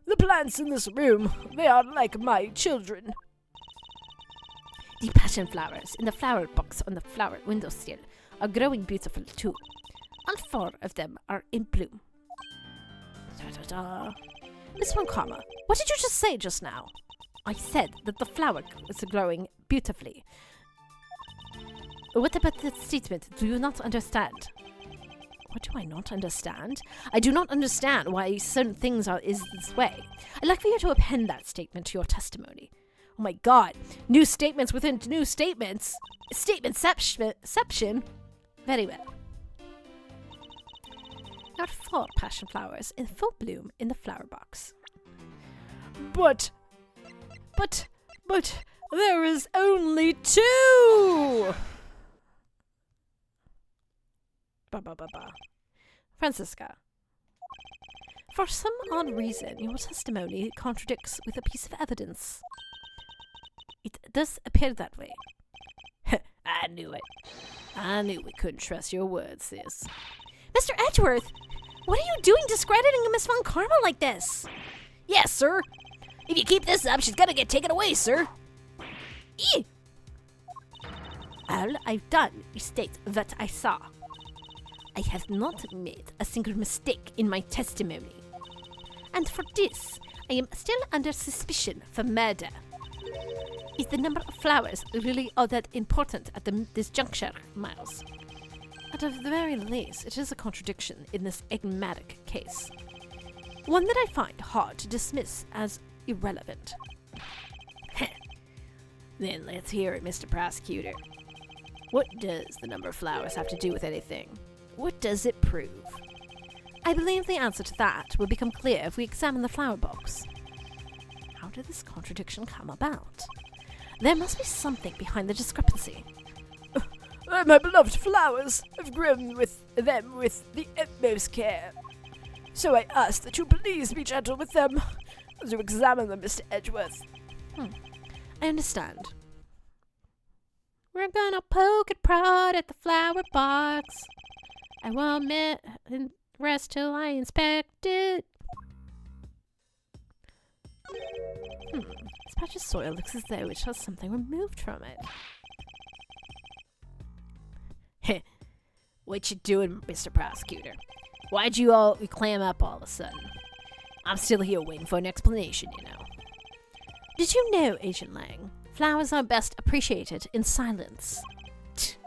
the plants in this room, they are like my children. The passion flowers in the flower box on the flower windowsill are growing beautiful too. All 4 of them are in bloom. Miss Von Karma, what did you just say just now? I said that the flower was growing beautifully. What about that statement? Do you not understand? What do I not understand? I do not understand why certain things is this way. I'd like for you to append that statement to your testimony. Oh my god, new statements within new statements. Statementception. Very well. There are 4 passion flowers in full bloom in the flower box. But there is only 2! Francisca. For some odd reason, your testimony contradicts with a piece of evidence. It does appear that way. I knew it. I knew we couldn't trust your words, sis. Mr. Edgeworth, what are you doing discrediting Miss Von Karma like this? Yes, sir. If you keep this up, she's gonna get taken away, sir. Eee! All I've done is state what I saw. I have not made a single mistake in my testimony. And for this, I am still under suspicion for murder. Is the number of flowers really all that important at this juncture, Miles? At the very least, it is a contradiction in this enigmatic case. One that I find hard to dismiss as irrelevant. Then let's hear it, Mr. Prosecutor. What does the number of flowers have to do with anything? What does it prove? I believe the answer to that will become clear if we examine the flower box. How did this contradiction come about? There must be something behind the discrepancy. My beloved flowers have grown with them with the utmost care. So I ask that you please be gentle with them as you examine them, Mr. Edgeworth. I understand. We're gonna poke and prod at the flower box. I won't rest till I inspect it. This patch of soil looks as though it has something removed from it. What you doing, Mr. Prosecutor? Why'd you all clam up all of a sudden? I'm still here waiting for an explanation, you know. Did you know, Agent Lang, flowers are best appreciated in silence? It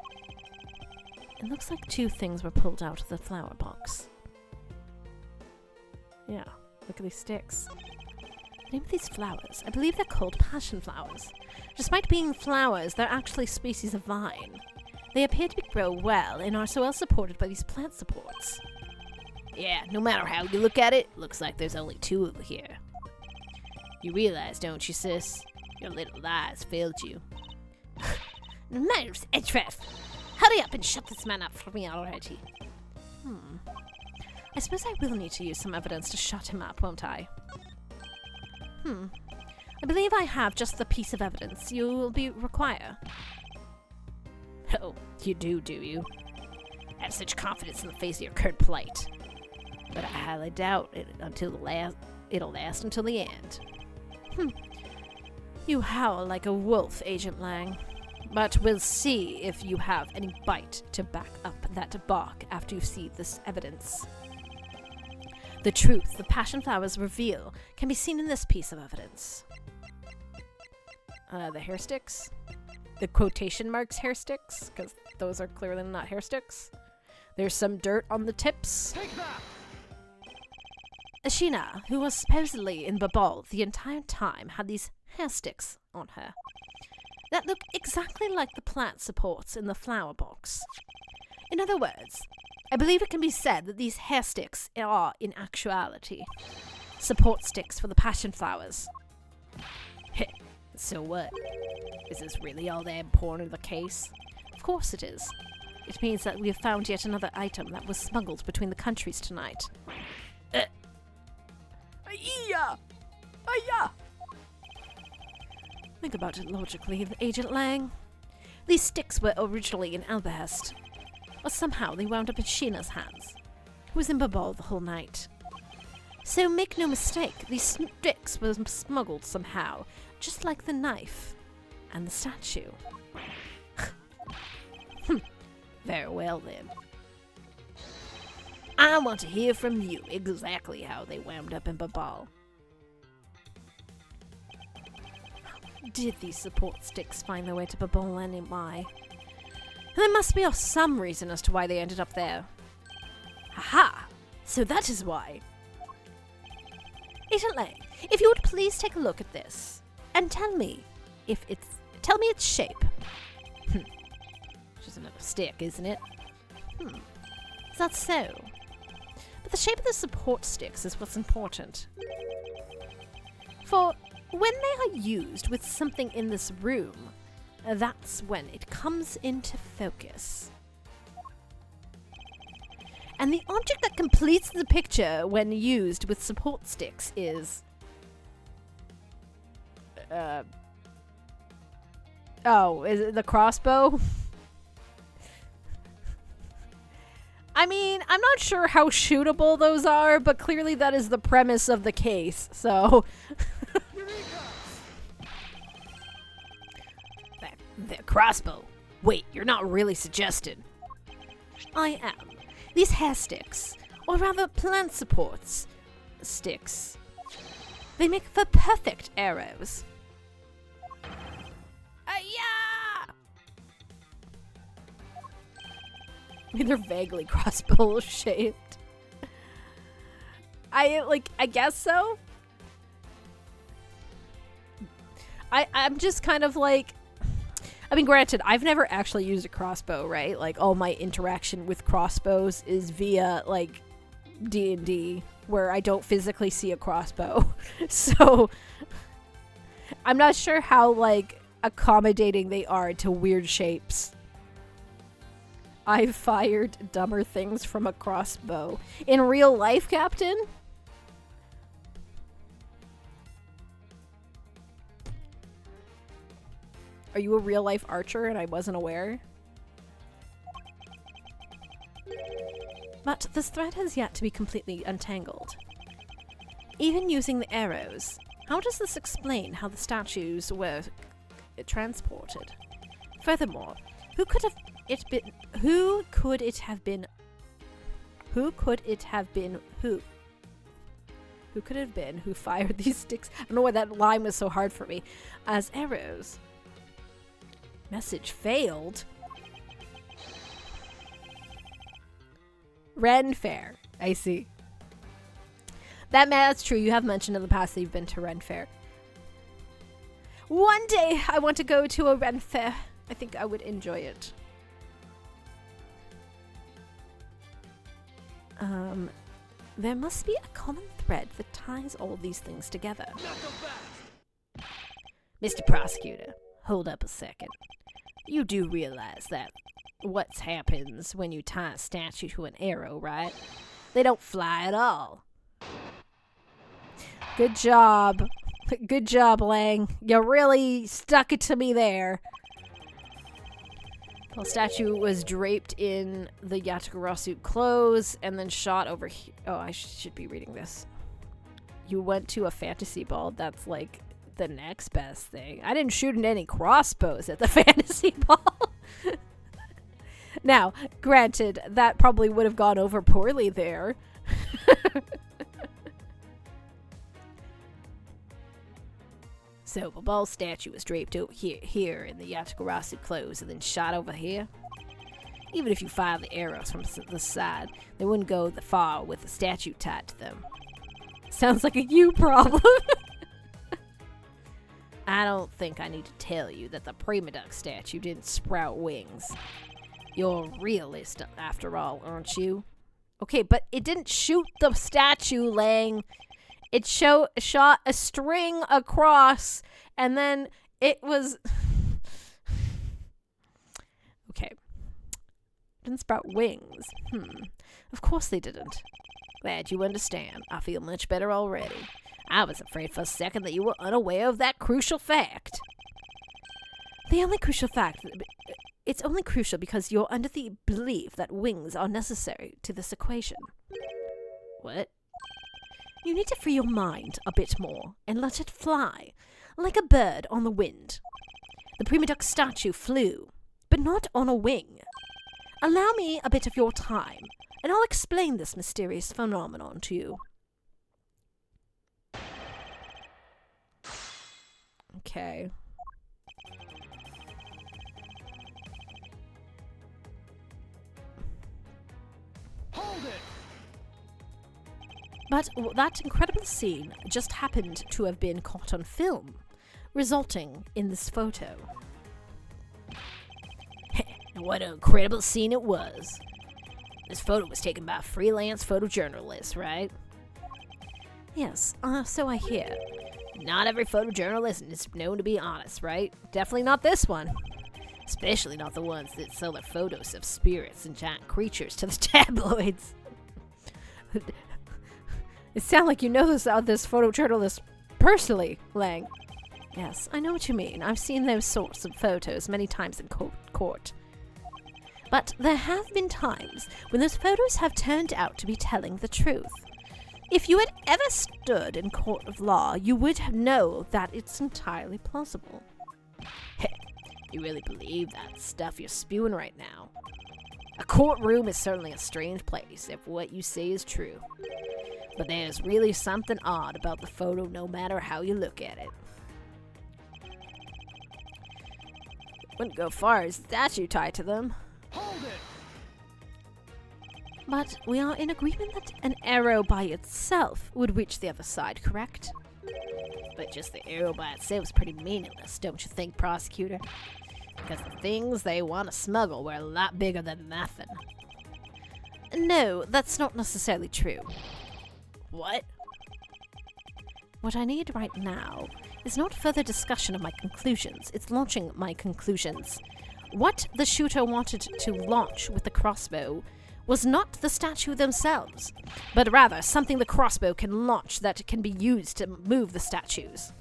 looks like two things were pulled out of the flower box. Yeah, look at these sticks. The name of these flowers, I believe they're called passion flowers. Despite being flowers, they're actually species of vine. They appear to grow well and are so well supported by these plant supports. Yeah, no matter how you look at it, looks like there's only two here. You realize, don't you, sis? Your little lies failed you. Miles Edgeworth, hurry up and shut this man up for me already. I suppose I will need to use some evidence to shut him up, won't I? I believe I have just the piece of evidence you will require. Oh, you do you? Have such confidence in the face of your current plight. But I highly doubt it it'll last until the end. You howl like a wolf, Agent Lang. But we'll see if you have any bite to back up that bark after you see this evidence. The truth the passion flowers reveal can be seen in this piece of evidence. The hair sticks? The quotation marks hair sticks, because those are clearly not hair sticks. There's some dirt on the tips. Take that! Ashina, who was supposedly in Babal the entire time, had these hair sticks on her that look exactly like the plant supports in the flower box. In other words, I believe it can be said that these hair sticks are, in actuality, support sticks for the passion flowers. So what? Is this really all that important in the case? Of course it is. It means that we have found yet another item that was smuggled between the countries tonight. Iya! Aya! Think about it logically, Agent Lang. These sticks were originally in Albehest, but somehow they wound up in Sheena's hands, who was in Babal the whole night. So make no mistake, these sticks were smuggled somehow, just like the knife and the statue. Very well then. I want to hear from you exactly how they wound up in Babal. How did these support sticks find their way to Babal and why? There must be some reason as to why they ended up there. Aha! So that is why. Agent Lang, if you would please take a look at this and tell me its shape. Just another stick, isn't it? Is that so? But the shape of the support sticks is what's important. For when they are used with something in this room, that's when it comes into focus. And the object that completes the picture when used with support sticks is... Oh, is it the crossbow? I mean, I'm not sure how shootable those are, but clearly that is the premise of the case, so... The crossbow. Wait, you're not really suggesting. I am. These hair sticks, or rather plant supports, sticks, They make the perfect arrows. Yeah! I mean, they're vaguely crossbow shaped. I guess so. I'm just kind of like, I mean, granted, I've never actually used a crossbow, right? Like, all my interaction with crossbows is via, like, D&D, where I don't physically see a crossbow. So, I'm not sure how, like, accommodating they are to weird shapes. I've fired dumber things from a crossbow. In real life, Captain? Are you a real life archer and I wasn't aware? But this thread has yet to be completely untangled. Even using the arrows, how does this explain how the statues were transported? Furthermore, who could it have been who fired these sticks? I don't know why that line was so hard for me. As arrows. Message failed. Ren Fair. I see. That's true. You have mentioned in the past that you've been to Ren Fair. One day I want to go to a Ren Fair. I think I would enjoy it. There must be a common thread that ties all these things together. Mr. Prosecutor, hold up a second. You do realize that what happens when you tie a statue to an arrow, right? They don't fly at all. Good job. Good job, Lang. You really stuck it to me there. The statue was draped in the Yatagarasu clothes and then shot over here. Oh, I should be reading this. You went to a fantasy ball. That's like the next best thing. I didn't shoot any crossbows at the fantasy ball. Now, granted, that probably would have gone over poorly there. So, the ball statue was draped over here in the Yatagarasu clothes and then shot over here. Even if you fired the arrows from the side, they wouldn't go that far with the statue tied to them. Sounds like a you problem. I don't think I need to tell you that the Prima Duck statue didn't sprout wings. You're a realist, after all, aren't you? Okay, but it didn't shoot the statue, Lang. It shot a string across, and then it was... Okay. Didn't sprout wings. Of course they didn't. Glad you understand. I feel much better already. I was afraid for a second that you were unaware of that crucial fact. The only crucial fact... It's only crucial because you're under the belief that wings are necessary to this equation. What? You need to free your mind a bit more and let it fly, like a bird on the wind. The Prima Duck statue flew, but not on a wing. Allow me a bit of your time, and I'll explain this mysterious phenomenon to you. Okay. Hold it! But that incredible scene just happened to have been caught on film, resulting in this photo. What an incredible scene it was. This photo was taken by a freelance photojournalist, right? Yes, so I hear. Not every photojournalist is known to be honest, right? Definitely not this one. Especially not the ones that sell their photos of spirits and giant creatures to the tabloids. It sounds like you know this photojournalist personally, Lang. Yes, I know what you mean. I've seen those sorts of photos many times in court. But there have been times when those photos have turned out to be telling the truth. If you had ever stood in court of law, you would know that it's entirely plausible. You really believe that stuff you're spewing right now? A courtroom is certainly a strange place if what you say is true. But there's really something odd about the photo no matter how you look at it. Wouldn't go far as statue tied to them. Hold it! But we are in agreement that an arrow by itself would reach the other side, correct? But just the arrow by itself is pretty meaningless, don't you think, prosecutor? Because the things they want to smuggle were a lot bigger than nothing. No, that's not necessarily true. What? What I need right now is not further discussion of my conclusions, it's launching my conclusions. What the shooter wanted to launch with the crossbow was not the statue themselves, but rather something the crossbow can launch that can be used to move the statues.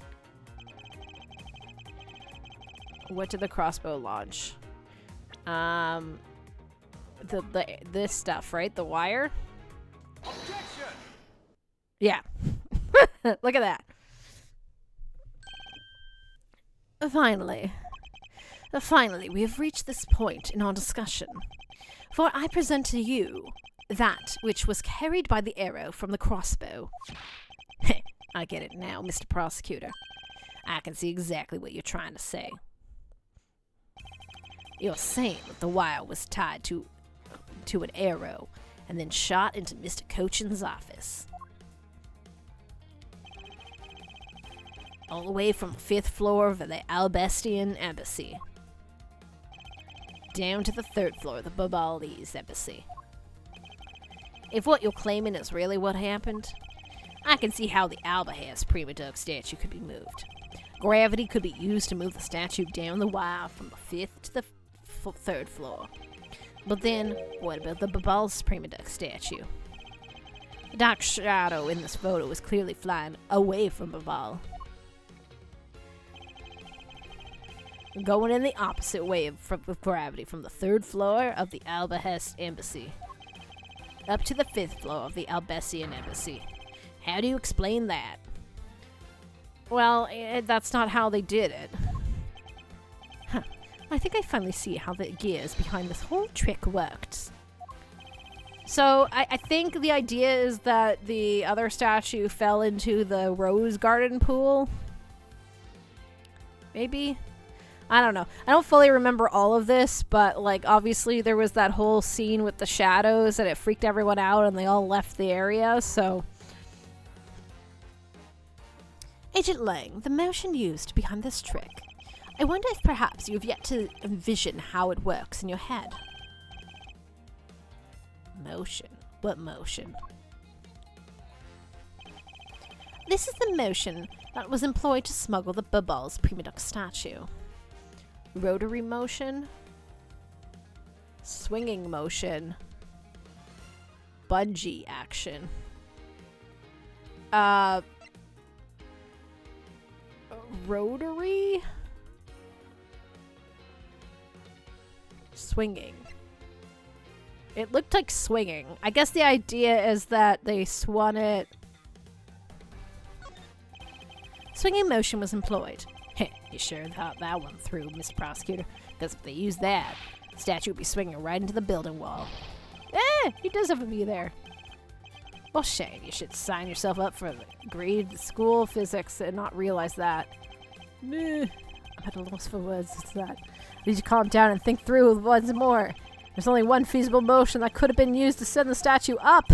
What did the crossbow launch? This stuff, right? The wire? Objection! Yeah. Look at that. Finally, we have reached this point in our discussion. For I present to you that which was carried by the arrow from the crossbow. I get it now, Mr. Prosecutor. I can see exactly what you're trying to say. You're saying that the wire was tied to an arrow and then shot into Mr. Cochin's office. All the way from the 5th floor of the Albestian Embassy down to the 3rd floor of the Babalese Embassy. If what you're claiming is really what happened, I can see how the Albahas Prima Duck statue could be moved. Gravity could be used to move the statue down the wire from the 5th to the 3rd floor. But then, what about the Babal's Prima Duck statue? The dark shadow in this photo is clearly flying away from Babal. Going in the opposite way of gravity from the 3rd floor of the Albahest Embassy up to the 5th floor of the Albessian Embassy. How do you explain that? Well, that's not how they did it. Huh. I think I finally see how the gears behind this whole trick worked. So, I think the idea is that the other statue fell into the rose garden pool. Maybe? I don't know. I don't fully remember all of this, but, like, obviously there was that whole scene with the shadows and it freaked everyone out and they all left the area, so... Agent Lang, the motion used behind this trick. I wonder if perhaps you've yet to envision how it works in your head. Motion? What motion? This is the motion that was employed to smuggle the Babal's Prima Duck statue. Rotary motion? Swinging motion? Bungee action? Rotary? Swinging. It looked like swinging. I guess the idea is that they swung it. Swinging motion was employed. You sure thought that one through, Miss Prosecutor? Because if they used that, the statue would be swinging right into the building wall. He does have to be there. Well, shame. You should sign yourself up for the grade school physics and not realize that. I'm at a loss for words. It's that. I need to calm down and think through once more. There's only one feasible motion that could have been used to send the statue up.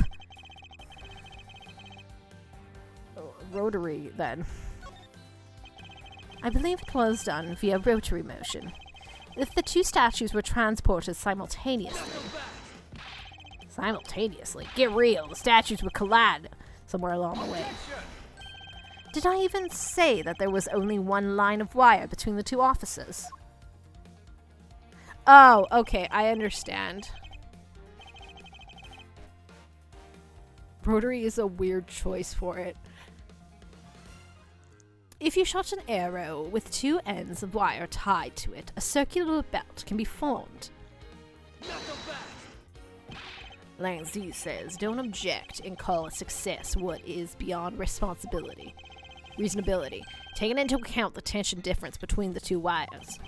Rotary, then. I believe it was done via rotary motion. If the two statues were transported simultaneously. Simultaneously? Get real. The statues would collide somewhere along the way. Did I even say that there was only one line of wire between the two offices? Oh, okay. I understand. Rotary is a weird choice for it. If you shot an arrow with two ends of wire tied to it, a circular belt can be formed. Lang Z says, don't object and call a success what is beyond reasonability, taking into account the tension difference between the two wires.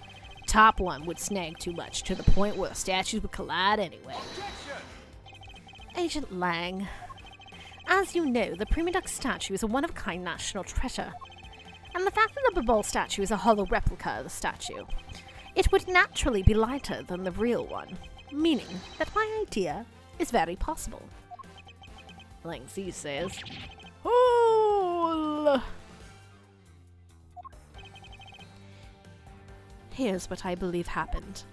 Top one would snag too much to the point where the statues would collide anyway. Agent Lang, As you know, the Prima Duck statue is a one-of-a-kind national treasure. And the fact that the Bubble statue is a hollow replica of the statue, it would naturally be lighter than the real one, meaning that my idea is very possible. Lang Z says, Oh! here's what I believe happened.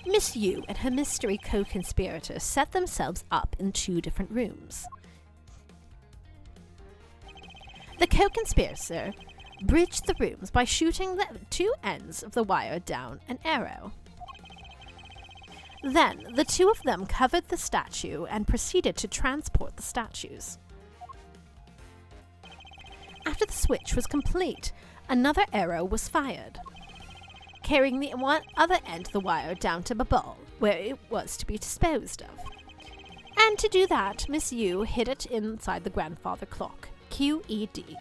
Miss Yu and her mystery co-conspirators set themselves up in 2 different rooms. The co-conspirator bridged the rooms by shooting the 2 ends of the wire down an arrow. Then, the 2 of them covered the statue and proceeded to transport the statues. After the switch was complete, another arrow was fired, carrying the other end of the wire down to Babal, where it was to be disposed of. And to do that, Miss Yu hid it inside the grandfather clock, QED.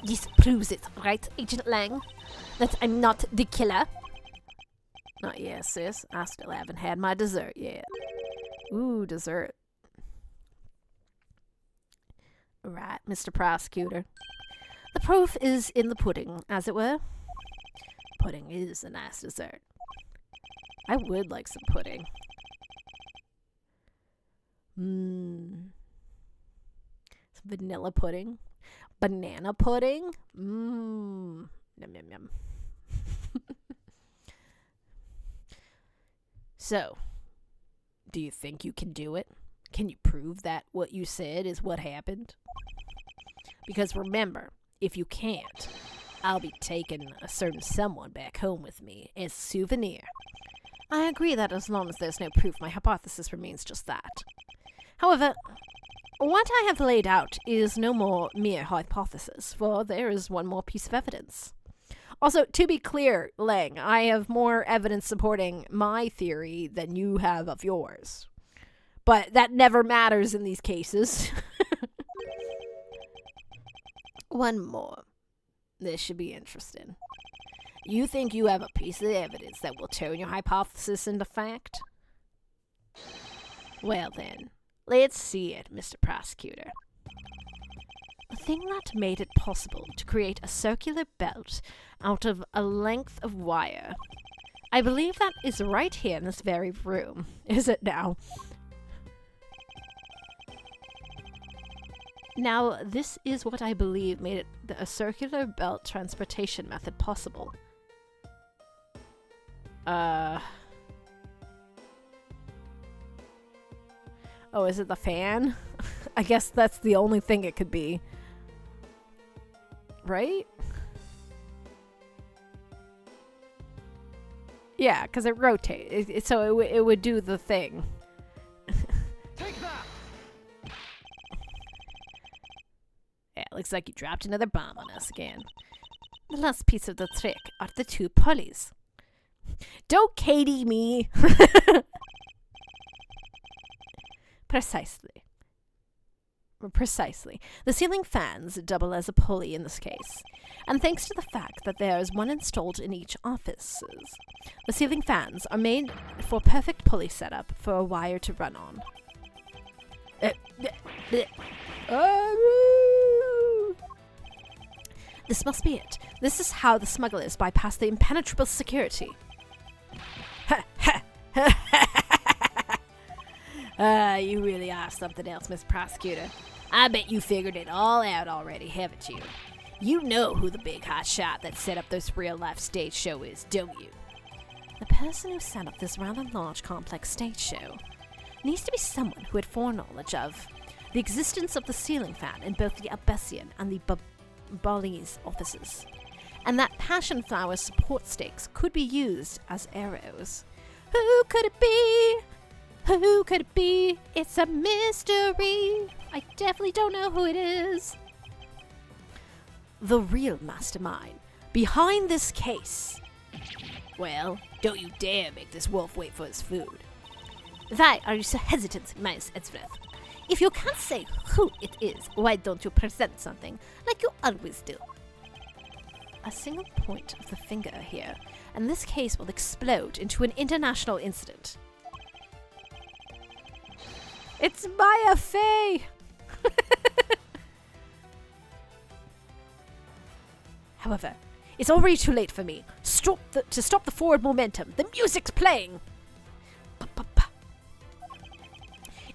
This proves it, right, Agent Lang? That I'm not the killer? Not yet, sis. I still haven't had my dessert yet. Ooh, dessert. Right, Mr. Prosecutor. The proof is in the pudding, as it were. Pudding is a nice dessert. I would like some pudding. Some vanilla pudding. Banana pudding. Yum, yum, yum. So, do you think you can do it? Can you prove that what you said is what happened? Because remember, if you can't, I'll be taking a certain someone back home with me as a souvenir. I agree that as long as there's no proof, my hypothesis remains just that. However, what I have laid out is no more mere hypothesis, for there is one more piece of evidence. Also, to be clear, Lang, I have more evidence supporting my theory than you have of yours. But that never matters in these cases. One more. This should be interesting. You think you have a piece of evidence that will turn your hypothesis into fact? Well then, let's see it, Mr. Prosecutor. The thing that made it possible to create a circular belt out of a length of wire. I believe that is right here in this very room. Is it now? Now, this is what I believe made it a circular belt transportation method possible. Oh, is it the fan? I guess that's the only thing it could be. Right? Yeah, because it rotates. So it would do the thing. Take that! Yeah, looks like you dropped another bomb on us again. The last piece of the trick are the 2 pulleys. Don't Katie me! Precisely. The ceiling fans double as a pulley in this case. And thanks to the fact that there is one installed in each office, the ceiling fans are made for perfect pulley setup for a wire to run on. This must be it. This is how the smugglers bypass the impenetrable security. You really are something else, Mr. Prosecutor. I bet you figured it all out already, haven't you? You know who the big hot shot that set up this real-life stage show is, don't you? The person who set up this rather large complex stage show needs to be someone who had foreknowledge of the existence of the ceiling fan in both the Albessian and the Bali's offices, and that passion flower support stakes could be used as arrows. Who could it be? Who could it be? It's a mystery. I definitely don't know who it is. The real mastermind behind this case. Well, don't you dare make this wolf wait for his food. Why are you so hesitant, Miss Edsworth? If you can't say who it is, why don't you present something like you always do? a single point of the finger here, and this case will explode into an international incident. It's Maya Fey! However, it's already too late for me. To stop the forward momentum. The music's playing! Pa-pa-pa.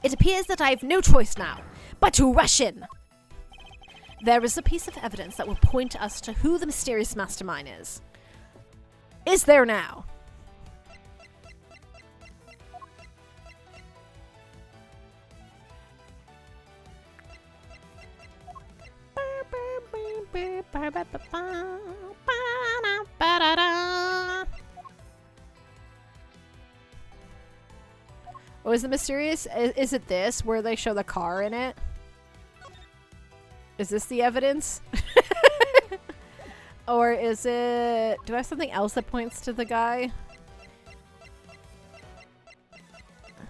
It appears that I have no choice now, but to rush in. There is a piece of evidence that will point us to who the mysterious mastermind is. Is there now? What was the mysterious? Is it this where they show the car in it? Is this the evidence? Or is it... Do I have something else that points to the guy?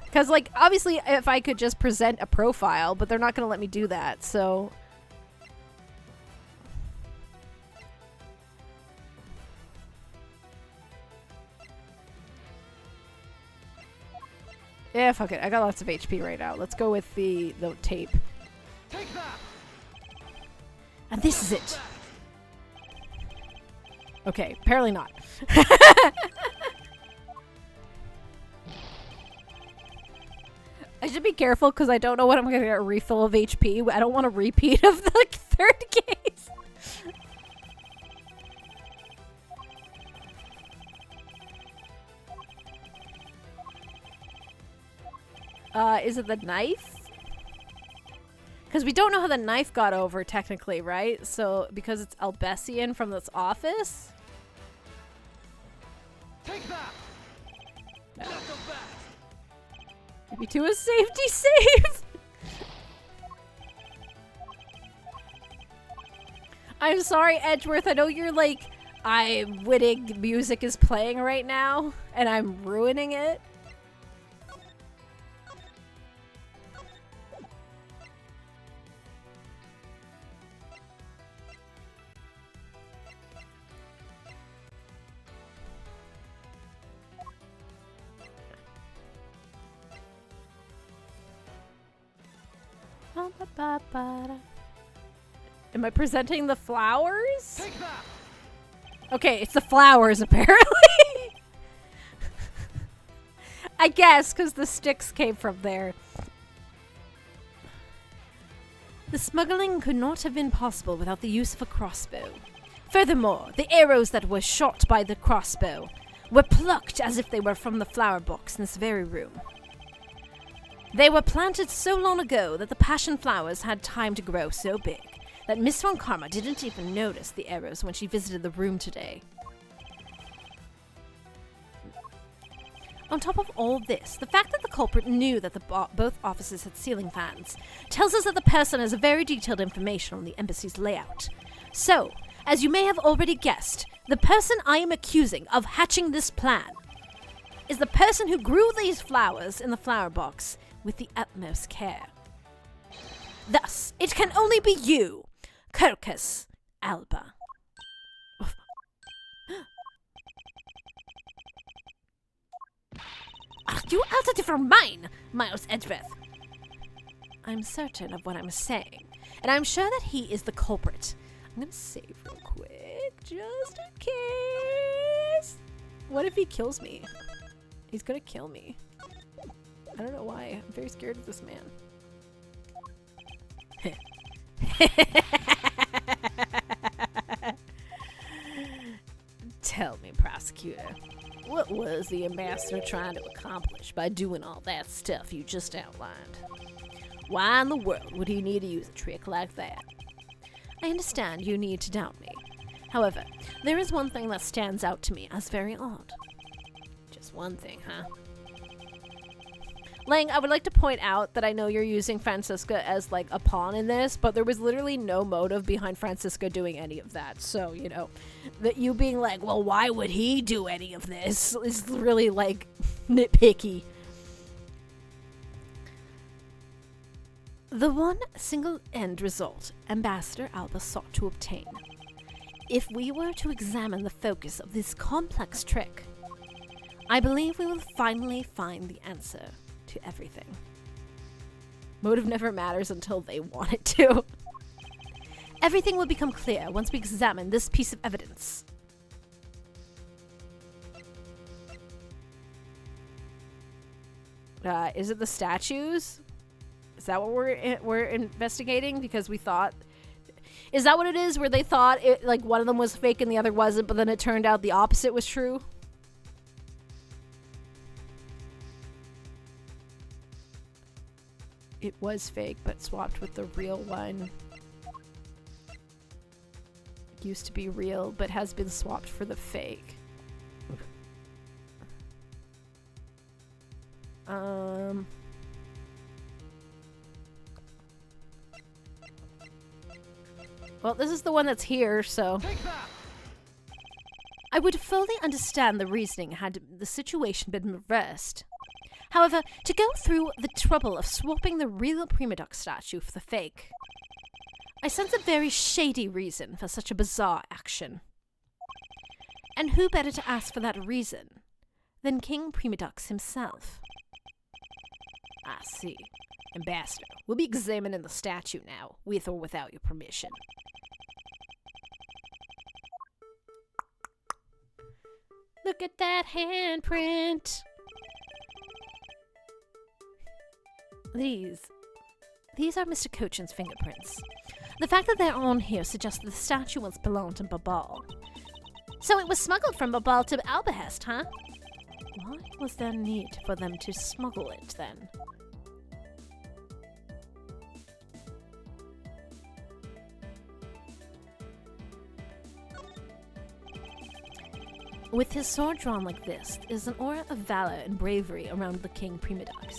Because, like, obviously if I could just present a profile, but they're not going to let me do that, so... Yeah, fuck it. I got lots of HP right now. Let's go with the tape. Take that! And this is it. Okay, apparently not. I should be careful because I don't know when I'm going to get a refill of HP. I don't want a repeat of the third case. Is it the knife? Because we don't know how the knife got over, technically, right? So, because it's Albessian from this office? Take that! Not so fast! Maybe to a safety save? I'm sorry, Edgeworth. I know you're like, I'm winning music is playing right now, and I'm ruining it. Am I presenting the flowers? Take that! Okay, it's the flowers, apparently. I guess, because the sticks came from there. The smuggling could not have been possible without the use of a crossbow. Furthermore, the arrows that were shot by the crossbow were plucked as if they were from the flower box in this very room. They were planted so long ago that the passion flowers had time to grow so big that Miss Von Karma didn't even notice the arrows when she visited the room today. On top of all this, the fact that the culprit knew that both offices had ceiling fans tells us that the person has very detailed information on the embassy's layout. So, as you may have already guessed, the person I am accusing of hatching this plan is the person who grew these flowers in the flower box with the utmost care. Thus, it can only be you, Kirkus Alba. Are you out of your mind, Miles Edgeworth? I'm certain of what I'm saying, and I'm sure that he is the culprit. I'm gonna save real quick, just in case. What if he kills me? He's gonna kill me. I don't know why. I'm very scared of this man. Tell me, prosecutor, what was the ambassador trying to accomplish by doing all that stuff you just outlined? Why in the world would he need to use a trick like that? I understand you need to doubt me. However, there is one thing that stands out to me as very odd. Just one thing, huh? Lang, I would like to point out that I know you're using Francisca as like a pawn in this, but there was literally no motive behind Francisca doing any of that. So, you know, that you being like, well, why would he do any of this is really like nitpicky. The one single end result Ambassador Alba sought to obtain If we were to examine the focus of this complex trick, I believe we will finally find the answer to everything. Motive never matters until they want it to. Everything will become clear once we examine this piece of evidence. Is it the statues? Is that what we're investigating? Because we thought... Is that what it is, where they thought it, like one of them was fake and the other wasn't, but then it turned out the opposite was true? It was fake, but swapped with the real one. Used to be real, but has been swapped for the fake. Well, this is the one that's here, so... I would fully understand the reasoning had the situation been reversed. However, to go through the trouble of swapping the real Prima Duck statue for the fake, I sense a very shady reason for such a bizarre action. And who better to ask for that reason than King Prima Duck himself? I see. Ambassador, we'll be examining the statue now, with or without your permission. Look at that handprint. These are Mr. Cochin's fingerprints. The fact that they're on here suggests that the statue once belonged to Babal. So it was smuggled from Babal to Albahest, huh? Why was there need for them to smuggle it then? With his sword drawn like this, is an aura of valor and bravery around the King Prima Duck.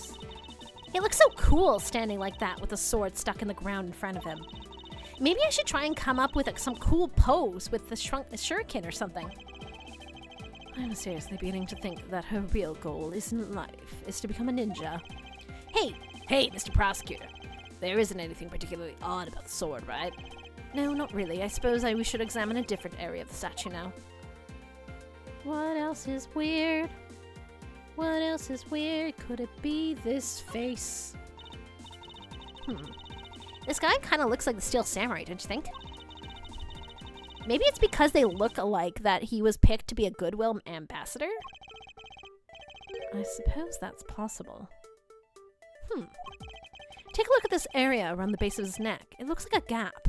He looks so cool standing like that with a sword stuck in the ground in front of him. Maybe I should try and come up with some cool pose with the shuriken or something. I'm seriously beginning to think that her real goal in life is to become a ninja. Hey, Mr. Prosecutor. There isn't anything particularly odd about the sword, right? No, not really. I suppose we should examine a different area of the statue now. What else is weird? What else is weird? Could it be this face? This guy kind of looks like the Steel Samurai, don't you think? Maybe it's because they look alike that he was picked to be a Goodwill ambassador? I suppose that's possible. Take a look at this area around the base of his neck. It looks like a gap.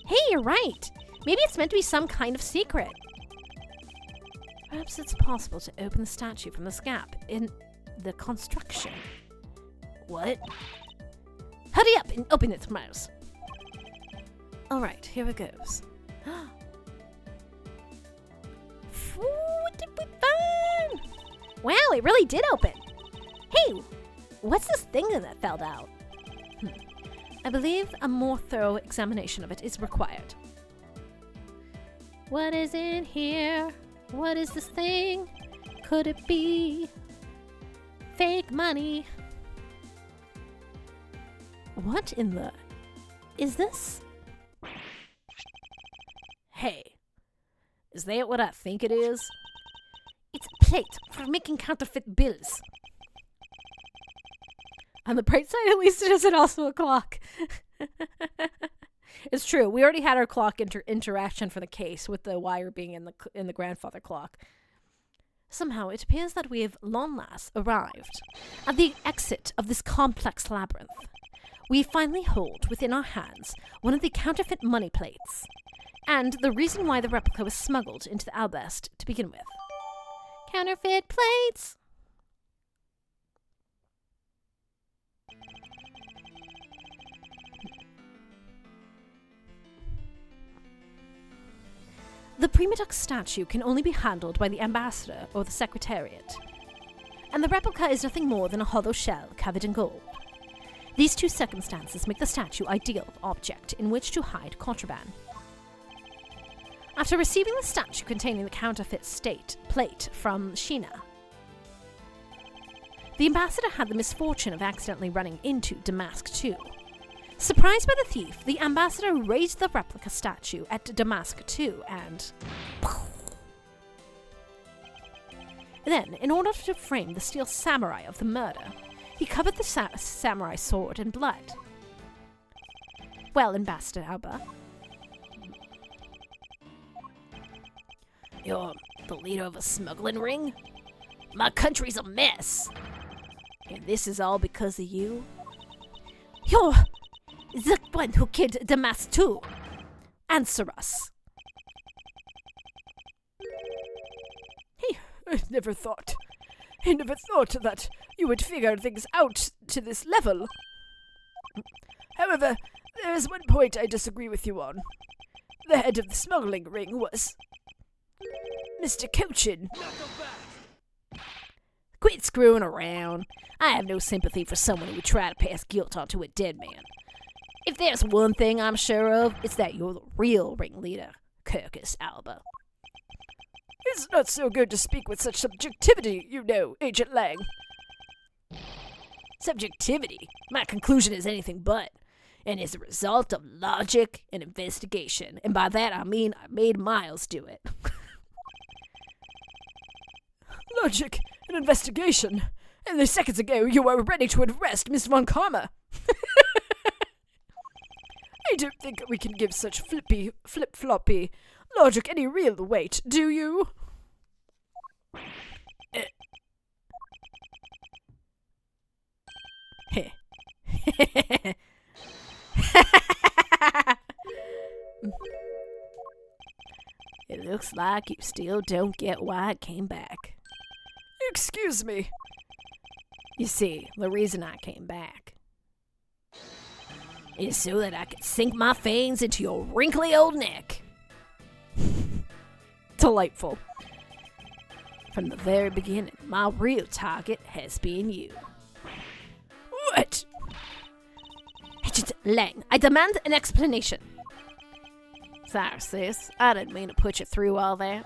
Hey, you're right! Maybe it's meant to be some kind of secret. Perhaps it's possible to open the statue from this gap in the construction. What? Hurry up and open it, Mouse. Alright, here it goes. What did we find? Wow, it really did open. Hey, what's this thing that fell out? I believe a more thorough examination of it is required. What is in here? What is this thing? Could it be fake money? What in the... is this? Hey, is that what I think it is? It's a plate for making counterfeit bills. On the bright side, at least it isn't also a clock. It's true. We already had our clock interaction for the case, with the wire being in the grandfather clock. Somehow, it appears that we have long last arrived at the exit of this complex labyrinth. We finally hold within our hands one of the counterfeit money plates, and the reason why the replica was smuggled into the Albahest to begin with. Counterfeit plates! The Prima Duck statue can only be handled by the ambassador or the secretariat, and the replica is nothing more than a hollow shell covered in gold. These two circumstances make the statue ideal object in which to hide contraband. After receiving the statue containing the counterfeit plate from Sheena, the ambassador had the misfortune of accidentally running into Damask too. Surprised by the thief, the ambassador raised the replica statue at Damask II and... Then, in order to frame the steel samurai of the murder, he covered the samurai sword in blood. Well, Ambassador Alba, You're the leader of a smuggling ring? My country's a mess. and this is all because of you? You're the one who killed Damask too. Answer us. I never thought that you would figure things out to this level. However, there is one point I disagree with you on. The head of the smuggling ring was Mr. Cochin. Quit screwing around. I have no sympathy for someone who would try to pass guilt onto a dead man. If there's one thing I'm sure of, it's that you're the real ringleader, Kirkus Alba. It's not so good to speak with such subjectivity, you know, Agent Lang. Subjectivity? My conclusion is anything but, and is a result of logic and investigation, and by that I mean I made Miles do it. Logic and investigation. And seconds ago you were ready to arrest Miss Von Karma. I don't think we can give such flip-floppy logic any real weight, do you? It looks like you still don't get why I came back. Excuse me. You see, the reason I came back is so that I could sink my fangs into your wrinkly old neck. Delightful. From the very beginning, my real target has been you. What? Agent Lang, I demand an explanation. Sorry, sis. I didn't mean to put you through all that.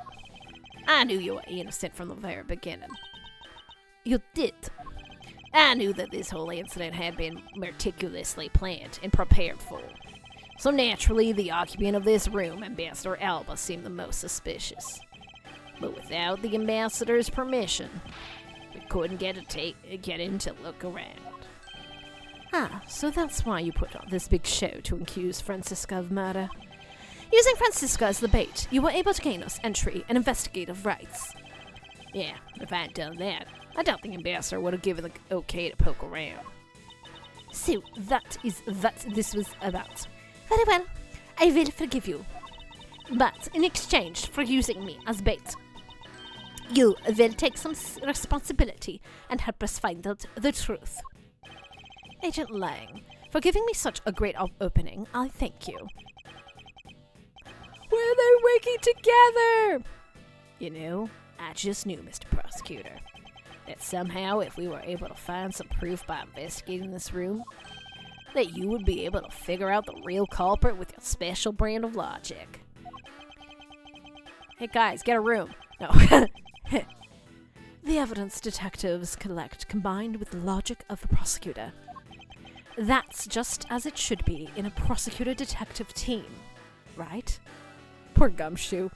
I knew you were innocent from the very beginning. You did. I knew that this whole incident had been meticulously planned and prepared for. So naturally, the occupant of this room, Ambassador Alba, seemed the most suspicious. But without the ambassador's permission, we couldn't get in to look around. Ah, so that's why you put on this big show to accuse Francisca of murder. Using Francisca as the bait, you were able to gain us entry and investigative rights. Yeah, if I had done that, I doubt the ambassador would have given the okay to poke around. So that is what this was about. Very well, I will forgive you. But in exchange for using me as bait, you will take some responsibility and help us find out the truth. Agent Lang, for giving me such a great opening, I thank you. Were they working together? You know, I just knew, Mr. Prosecutor, that somehow if we were able to find some proof by investigating this room, that you would be able to figure out the real culprit with your special brand of logic. Hey guys, get a room. No. The evidence detectives collect combined with the logic of the prosecutor. That's just as it should be in a prosecutor-detective team, right? Poor Gumshoe.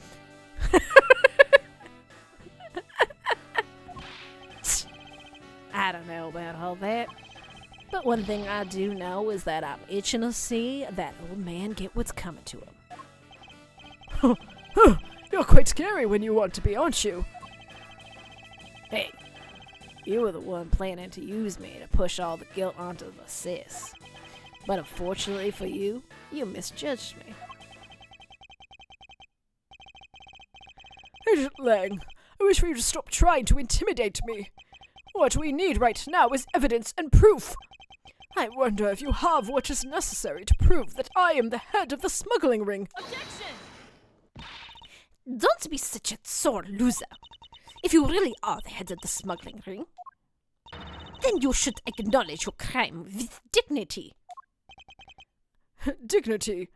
I don't know about all that. But one thing I do know is that I'm itching to see that old man get what's coming to him. You're quite scary when you want to be, aren't you? Hey, you were the one planning to use me to push all the guilt onto the sis. But unfortunately for you, you misjudged me. Agent Lang, I wish for you to stop trying to intimidate me. What we need right now is evidence and proof. I wonder if you have what is necessary to prove that I am the head of the smuggling ring. Don't be such a sore loser. If you really are the head of the smuggling ring, then you should acknowledge your crime with dignity. Dignity?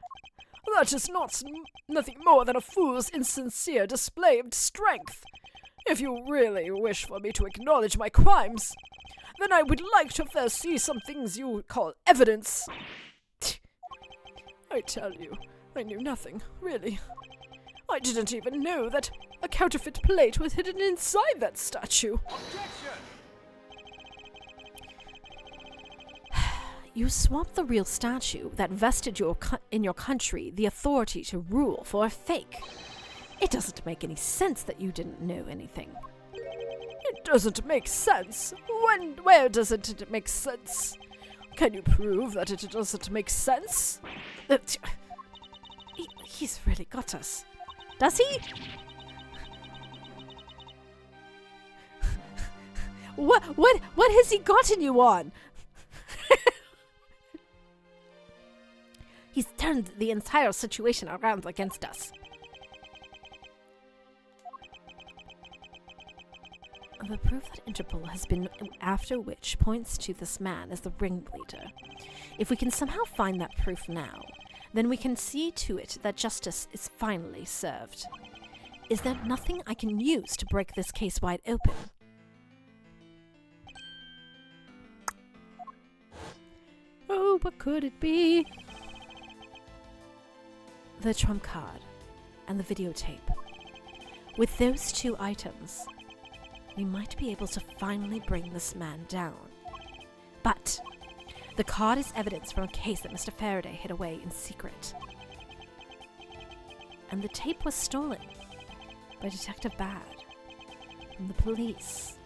That is nothing more than a fool's insincere display of strength. If you really wish for me to acknowledge my crimes, then I would like to first see some things you call evidence. I tell you, I knew nothing, really. I didn't even know that a counterfeit plate was hidden inside that statue. Objection! You swapped the real statue that vested in your country the authority to rule for a fake. It doesn't make any sense that you didn't know anything. It doesn't make sense. Where doesn't it make sense? Can you prove that it doesn't make sense? He's really got us. Does he? What has he gotten you on? He's turned the entire situation around against us. The proof that Interpol has been after which points to this man as the ringleader. If we can somehow find that proof now, then we can see to it that justice is finally served. Is there nothing I can use to break this case wide open? Oh, what could it be? The trump card and the videotape. With those two items, we might be able to finally bring this man down. But the card is evidence from a case that Mr. Faraday hid away in secret. And the tape was stolen by Detective Bad from the police.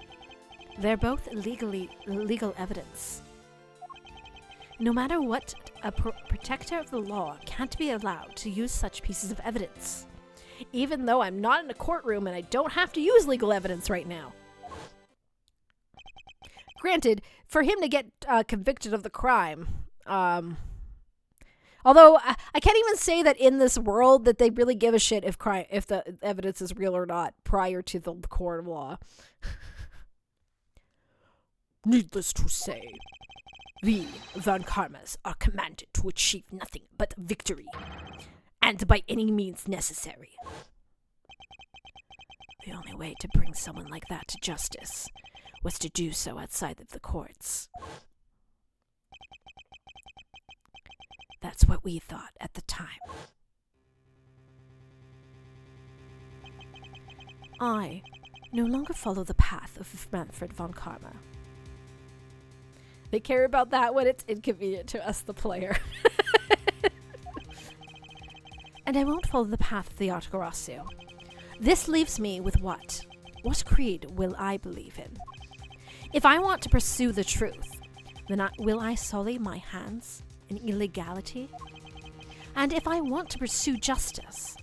They're both legal evidence. No matter what, a protector of the law can't be allowed to use such pieces of evidence. Even though I'm not in a courtroom and I don't have to use legal evidence right now. Granted, for him to get convicted of the crime, although I can't even say that in this world that they really give a shit if the evidence is real or not prior to the court of law. Needless to say, we, Von Karmas, are commanded to achieve nothing but victory, and by any means necessary. The only way to bring someone like that to justice was to do so outside of the courts. That's what we thought at the time. I no longer follow the path of Manfred von Karma. They care about that when it's inconvenient to us, the player. And I won't follow the path of the Art Horacio. This leaves me with what? What creed will I believe in? If I want to pursue the truth, then will I sully my hands in illegality? And if I want to pursue justice,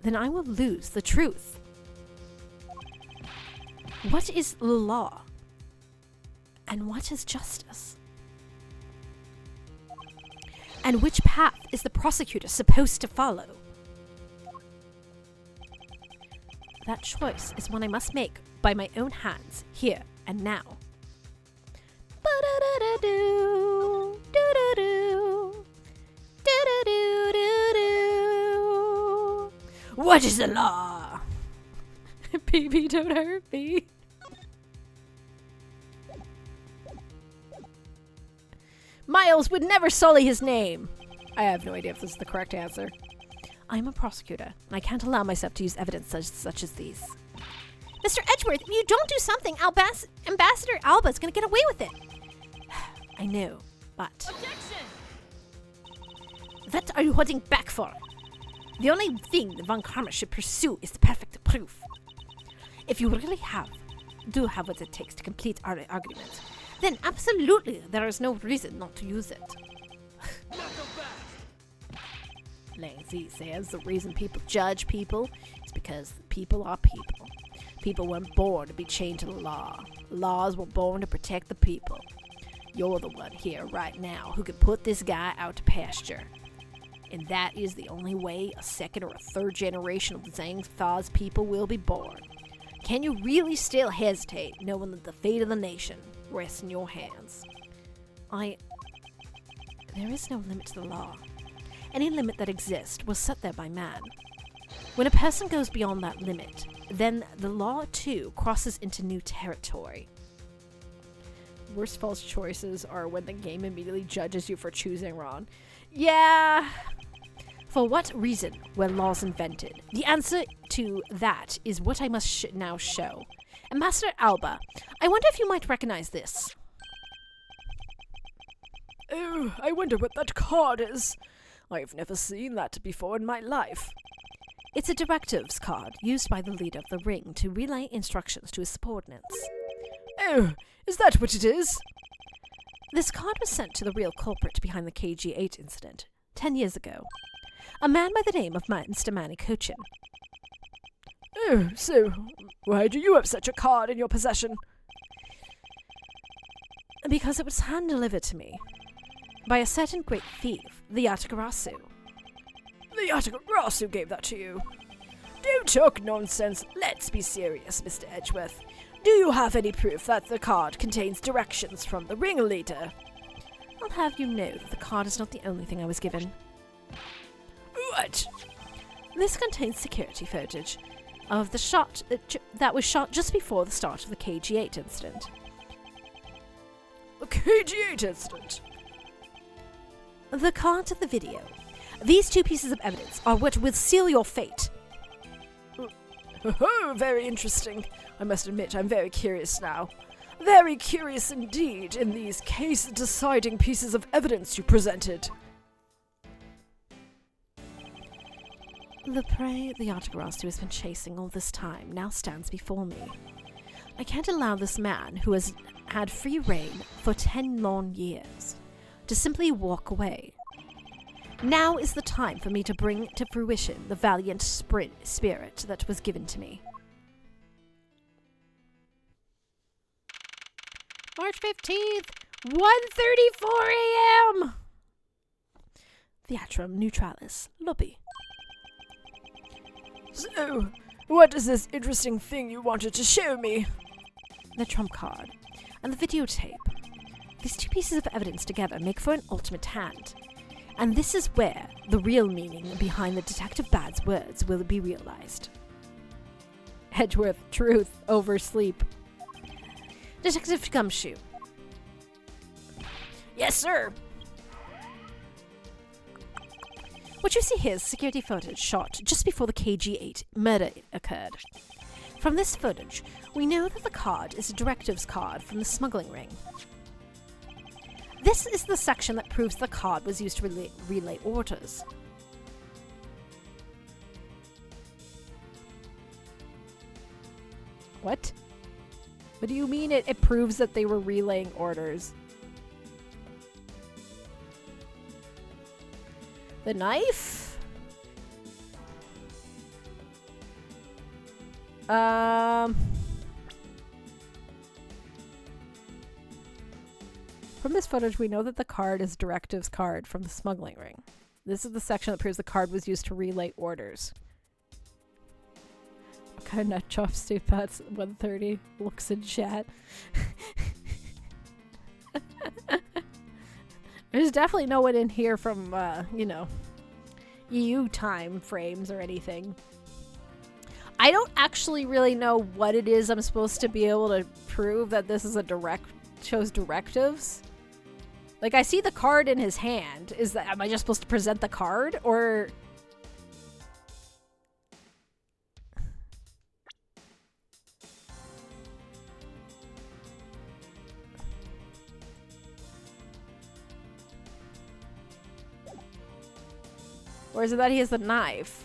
then I will lose the truth. What is the law? And what is justice? And which path is the prosecutor supposed to follow? That choice is one I must make by my own hands, here and now. Ba-da-da-da-doo, doo-doo-doo, doo-doo-doo-doo-doo. What is the law? Baby, don't hurt me. Miles would never sully his name. I have no idea if this is the correct answer. I'm a prosecutor, and I can't allow myself to use evidence such as these. Mr. Edgeworth, if you don't do something, Ambassador Alba's gonna get away with it. I know, but... Objection! What are you holding back for? The only thing the Von Karma should pursue is the perfect proof. If you really do have what it takes to complete our argument, then absolutely there is no reason not to use it. Lazy says the reason people judge people is because people are people. People weren't born to be chained to the law. Laws were born to protect the people. You're the one here right now who can put this guy out to pasture. And that is the only way a second or a third generation of Zhang Tha's people will be born. Can you really still hesitate knowing that the fate of the nation rests in your hands? There is no limit to the law. Any limit that exists was set there by man. When a person goes beyond that limit, then the law too crosses into new territory. Worst false choices are when the game immediately judges you for choosing wrong. Yeah, For what reason were laws invented? The answer to that is what I must now show. Ambassador Alba, I wonder if you might recognize this. Oh, I wonder what that card is. I've never seen that before in my life. It's a directives card used by the leader of the ring to relay instructions to his subordinates. Oh, is that what it is? This card was sent to the real culprit behind the KG8 incident 10 years ago. A man by the name of Mr. Manny Cochin. Oh, so why do you have such a card in your possession? Because it was hand-delivered to me by a certain great thief, the Yatagarasu. The Yatagarasu gave that to you. Don't talk nonsense. Let's be serious, Mr. Edgeworth. Do you have any proof that the card contains directions from the ringleader? I'll have you know that the card is not the only thing I was given. What? This contains security footage of the shot that was shot just before the start of the KG8 incident. The KG8 incident? The card to the video. These two pieces of evidence are what will seal your fate. Oh, very interesting. I must admit, I'm very curious now. Very curious indeed in these case-deciding pieces of evidence you presented. The prey the Yatagarasu has been chasing all this time now stands before me. I can't allow this man, who has had free reign for 10 long years, to simply walk away. Now is the time for me to bring to fruition the valiant spirit that was given to me. March 15th, 1:34 a.m. Theatrum Neutralis, lobby. So, what is this interesting thing you wanted to show me? The trump card and the videotape. These two pieces of evidence together make for an ultimate hand. And this is where the real meaning behind the Detective Bad's words will be realized. Edgeworth, truth over sleep. Detective Gumshoe. Yes, sir. What you see here is security footage shot just before the KG8 murder occurred. From this footage, we know that the card is a directives card from the smuggling ring. This is the section that proves the card was used to relay orders. What? What do you mean it proves that they were relaying orders? The knife? From this footage, we know that the card is directives card from the smuggling ring. This is the section that proves the card was used to relay orders. What kind of nut chop soup that's 1:30 looks in chat. There's definitely no one in here from, EU time frames or anything. I don't actually really know what it is I'm supposed to be able to prove that this is a shows directives. Like, I see the card in his hand. Am I just supposed to present the card, or... Or is it that he has the knife?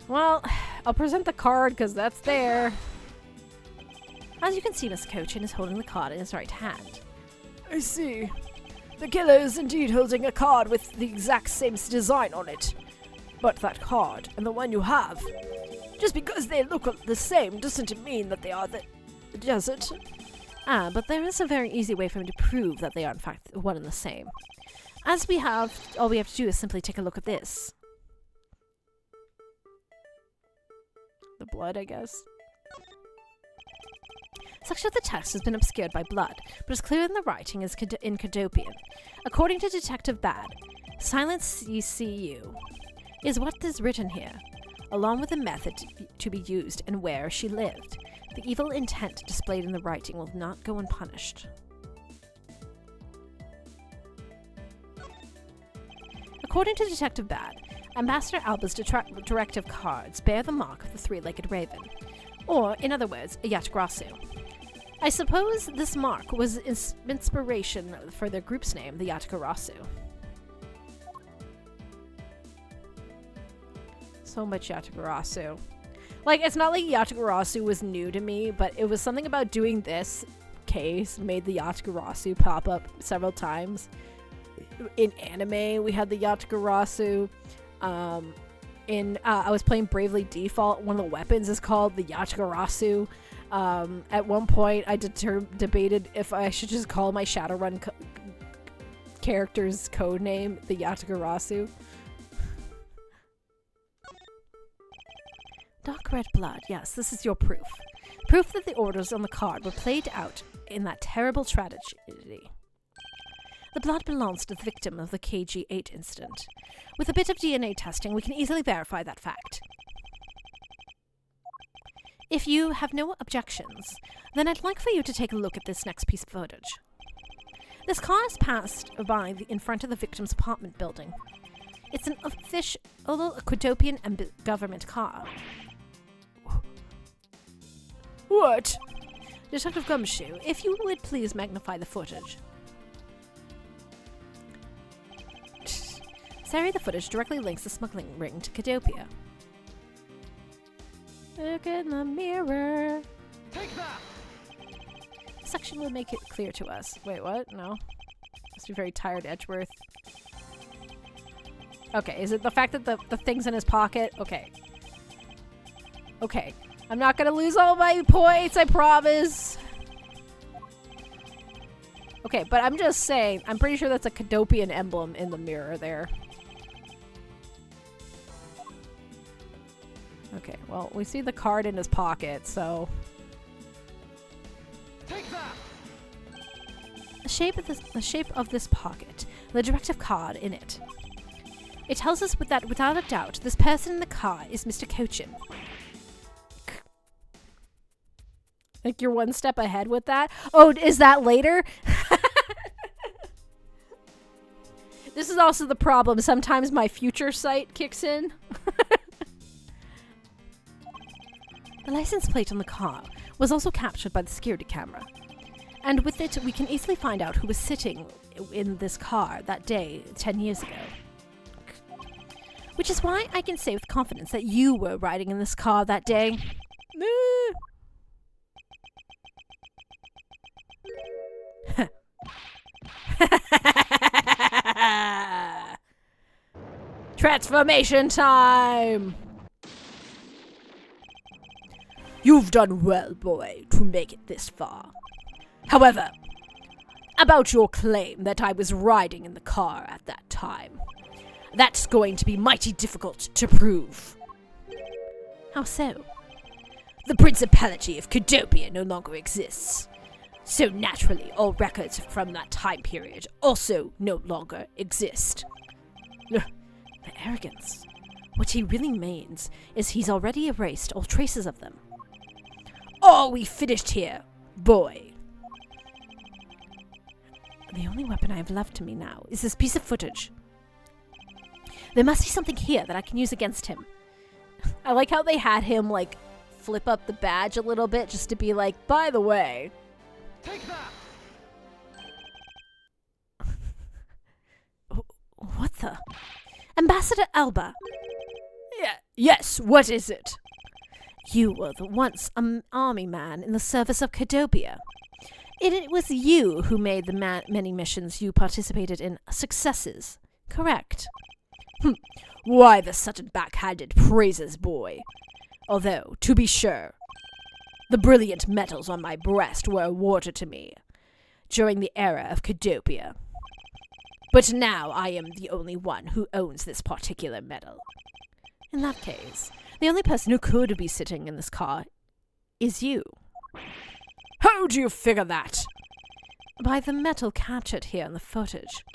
Well, I'll present the card because that's there. As you can see, Miss Cochin is holding the card in his right hand. I see. The killer is indeed holding a card with the exact same design on it. But that card, and the one you have, just because they look the same doesn't mean that they are does it? Ah, but there is a very easy way for me to prove that they are in fact one and the same. All we have to do is simply take a look at this. The blood, I guess. Section of the text has been obscured by blood, but it's clear in the writing is in Cadopian. According to Detective Bad, Silence CCU is what is written here, along with the method to be used and where she lived. The evil intent displayed in the writing will not go unpunished. According to Detective Bad, Ambassador Alba's directive cards bear the mark of the three-legged raven, or, in other words, a Yatagarasu. I suppose this mark was inspiration for their group's name, the Yatagarasu. So much Yatagarasu. Like, it's not like Yatagarasu was new to me, but it was something about doing this case made the Yatagarasu pop up several times. In anime, we had the Yatagarasu. I was playing Bravely Default. One of the weapons is called the Yatagarasu. At one point, I debated if I should just call my Shadowrun character's code name the Yatagarasu. Dark red blood. Yes, this is your proof. Proof that the orders on the card were played out in that terrible tragedy. The blood belongs to the victim of the KG-8 incident. With a bit of DNA testing, we can easily verify that fact. If you have no objections, then I'd like for you to take a look at this next piece of footage. This car has passed by in front of the victim's apartment building. It's an official Quadopian government car. What? Detective Gumshoe, if you would please magnify the footage. Sorry, the footage directly links the smuggling ring to Quadopia. Look in the mirror. Take that! This section will make it clear to us. Wait, what? No. Must be very tired, Edgeworth. Okay, is it the fact that the thing's in his pocket? Okay. Okay. I'm not gonna lose all my points, I promise. Okay, but I'm just saying, I'm pretty sure that's a Quadopian emblem in the mirror there. Okay, well, we see the card in his pocket, so... Take that! The shape of this pocket, the directive card in it. It tells us that, without a doubt, this person in the car is Mr. Cochin. Like, you're one step ahead with that? Oh, is that later? This is also the problem. Sometimes my future sight kicks in. The license plate on the car was also captured by the security camera. And with it, we can easily find out who was sitting in this car that day 10 years ago. Which is why I can say with confidence that you were riding in this car that day. Transformation time! You've done well, boy, to make it this far. However, about your claim that I was riding in the car at that time, that's going to be mighty difficult to prove. How so? The Principality of Quadopia no longer exists. So naturally, all records from that time period also no longer exist. The arrogance. What he really means is he's already erased all traces of them. Are we finished here, boy? The only weapon I have left to me now is this piece of footage. There must be something here that I can use against him. I like how they had him, like, flip up the badge a little bit just to be like, by the way. Take that! What the? Ambassador Alba! Yes, what is it? You were the once army man in the service of Quadopia. It was you who made the many missions you participated in successes, correct? Why the sudden backhanded praises, boy? Although, to be sure, the brilliant medals on my breast were awarded to me during the era of Quadopia. But now I am the only one who owns this particular medal. In that case, the only person who could be sitting in this car is you. How do you figure that? By the medal captured here in the footage.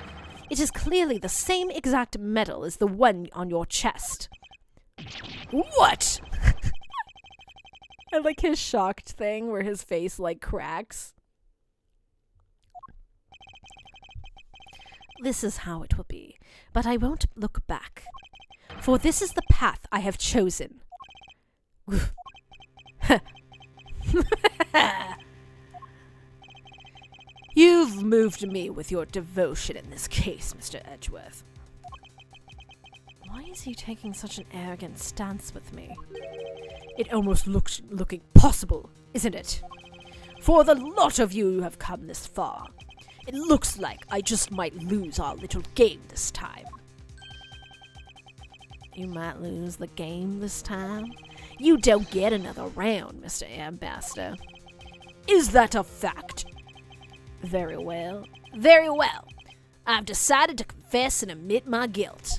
It is clearly the same exact medal as the one on your chest. What? I like his shocked thing where his face, like, cracks. This is how it will be. But I won't look back, for this is the path I have chosen. You've moved me with your devotion in this case, Mr. Edgeworth. Why is he taking such an arrogant stance with me? It almost looks impossible, isn't it? For the lot of you who have come this far, it looks like I just might lose our little game this time. You might lose the game this time? You don't get another round, Mr. Ambassador. Is that a fact? Very well. Very well. I've decided to confess and admit my guilt.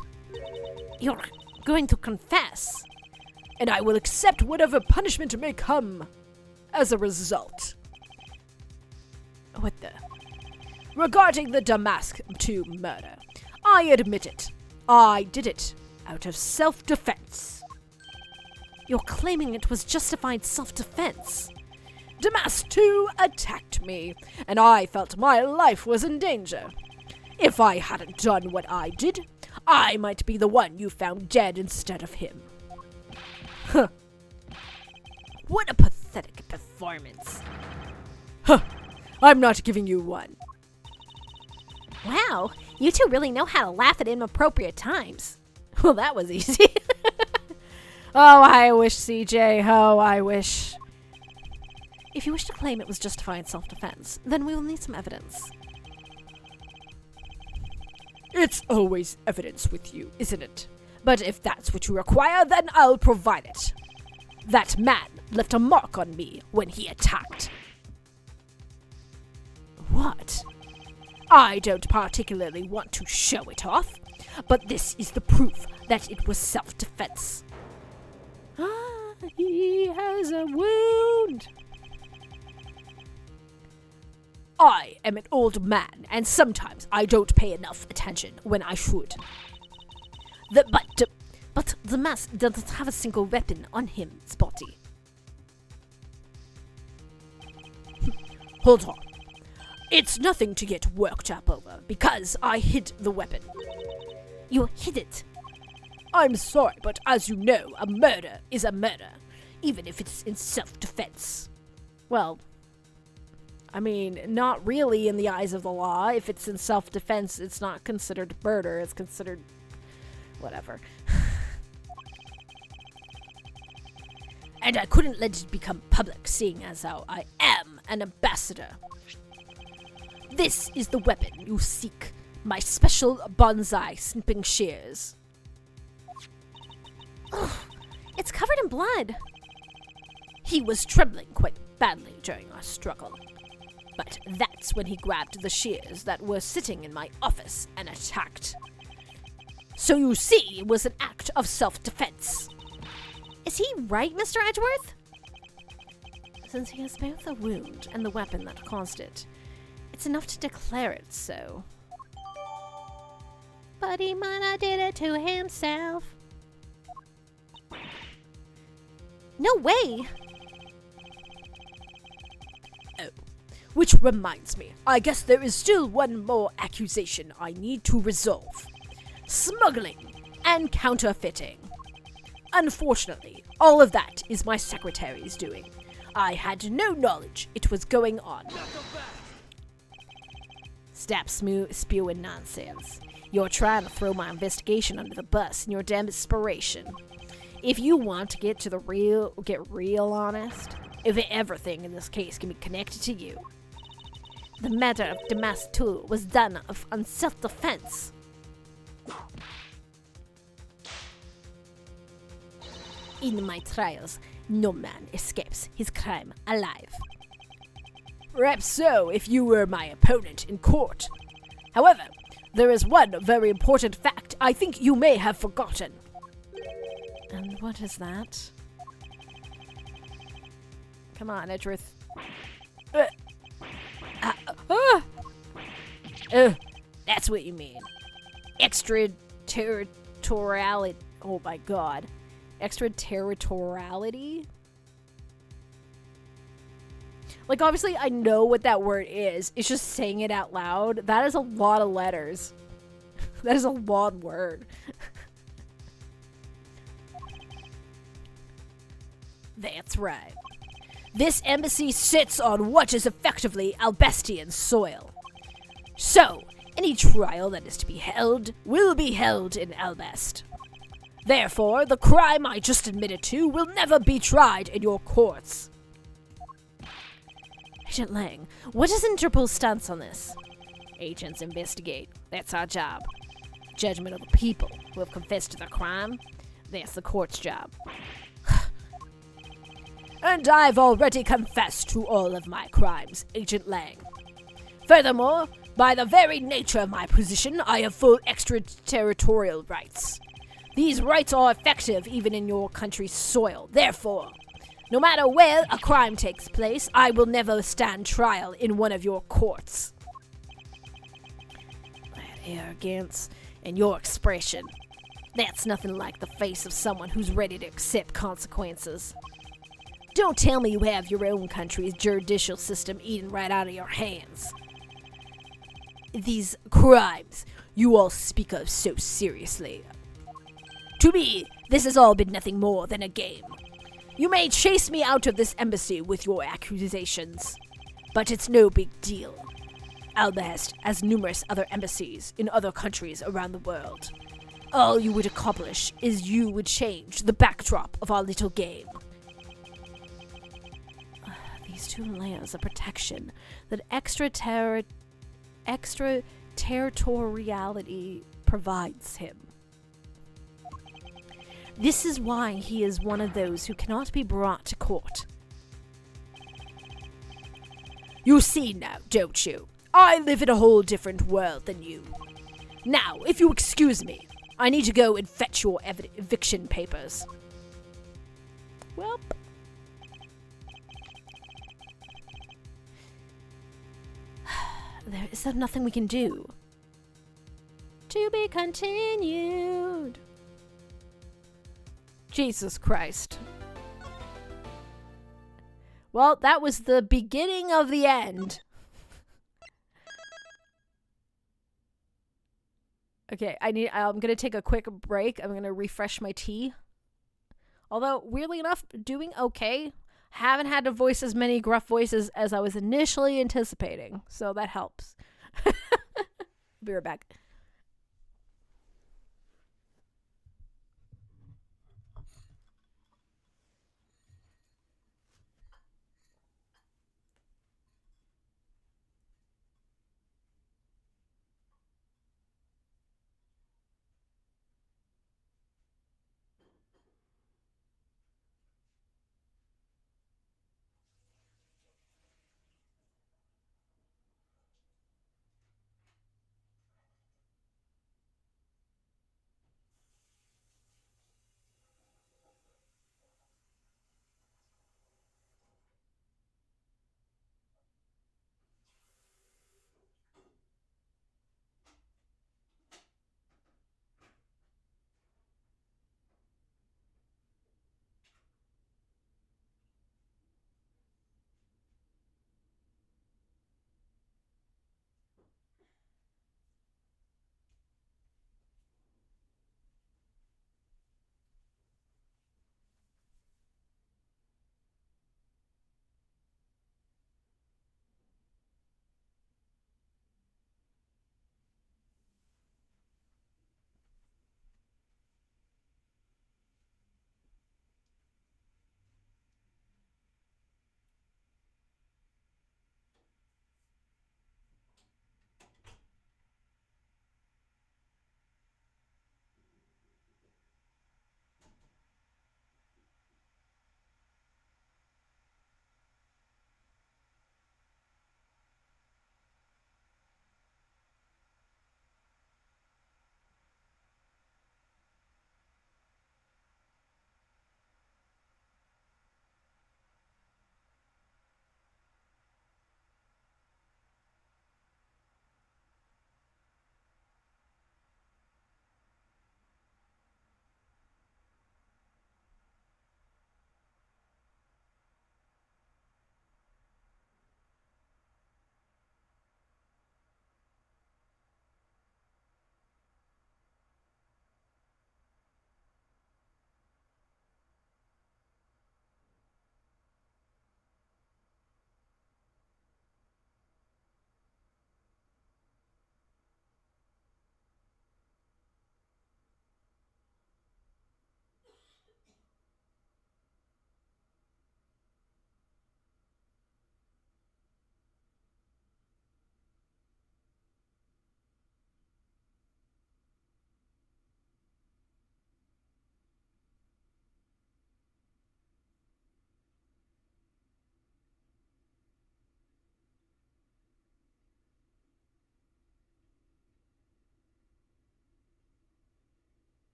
You're going to confess? And I will accept whatever punishment may come as a result. What the? Regarding the Damask 2 murder, I admit it. I did it out of self-defense. You're claiming it was justified self-defense? Damask 2 attacked me, and I felt my life was in danger. If I hadn't done what I did, I might be the one you found dead instead of him. Huh. What a pathetic performance. Huh. I'm not giving you one. Wow, you two really know how to laugh at inappropriate times. Well, that was easy. Oh, I wish, CJ. Oh, I wish. If you wish to claim it was justified self-defense, then we will need some evidence. It's always evidence with you, isn't it? But if that's what you require, then I'll provide it. That man left a mark on me when he attacked. What? I don't particularly want to show it off, but this is the proof that it was self-defense. Ah, he has a wound. I am an old man, and sometimes I don't pay enough attention when I should. But the mask doesn't have a single weapon on him, Spotty. Hold on. It's nothing to get worked up over, because I hid the weapon. You hid it. I'm sorry, but as you know, a murder is a murder, even if it's in self-defense. Well, I mean, not really in the eyes of the law. If it's in self-defense, it's not considered murder. It's considered whatever. And I couldn't let it become public, seeing as how I am an ambassador. This is the weapon you seek, my special bonsai snipping shears. Ugh, it's covered in blood. He was trembling quite badly during our struggle. But that's when he grabbed the shears that were sitting in my office and attacked. So you see, it was an act of self-defense. Is he right, Mr. Edgeworth? Since he has both the wound and the weapon that caused it, it's enough to declare it so. But he might have did it to himself. No way! Oh, which reminds me, I guess there is still one more accusation I need to resolve. Smuggling and counterfeiting. Unfortunately, all of that is my secretary's doing. I had no knowledge it was going on. Stop spewing nonsense. You're trying to throw my investigation under the bus in your desperation. If you want to get real honest, if everything in this case can be connected to you, the matter of Damask 2 was done on self-defense. In my trials, no man escapes his crime alive. Perhaps so if you were my opponent in court. However, there is one very important fact I think you may have forgotten. And what is that? Come on, Edgeworth. That's what you mean. Extraterritoriality. Oh my god. Extraterritoriality? Like, obviously, I know what that word is. It's just saying it out loud. That is a lot of letters. That is a long word. That's right. This embassy sits on what is effectively Albestian soil. So, any trial that is to be held will be held in Albest. Therefore, the crime I just admitted to will never be tried in your courts. Agent Lang, what is Interpol's stance on this? Agents investigate. That's our job. Judgment of the people who have confessed to their crime. That's the court's job. And I've already confessed to all of my crimes, Agent Lang. Furthermore, by the very nature of my position, I have full extraterritorial rights. These rights are effective even in your country's soil. Therefore, no matter where a crime takes place, I will never stand trial in one of your courts. That arrogance and your expression, that's nothing like the face of someone who's ready to accept consequences. Don't tell me you have your own country's judicial system eaten right out of your hands. These crimes you all speak of so seriously. To me, this has all been nothing more than a game. You may chase me out of this embassy with your accusations, but it's no big deal. Albest has numerous other embassies in other countries around the world. All you would accomplish is you would change the backdrop of our little game. These two layers of protection that extraterritoriality provides him. This is why he is one of those who cannot be brought to court. You see now, don't you? I live in a whole different world than you. Now, if you excuse me, I need to go and fetch your eviction papers. Well, is there nothing we can do? To be continued. Jesus Christ. Well, that was the beginning of the end. Okay, I'm gonna take a quick break. I'm gonna refresh my tea. Although, weirdly enough, doing okay. Haven't had to voice as many gruff voices as I was initially anticipating, so that helps. Be right back.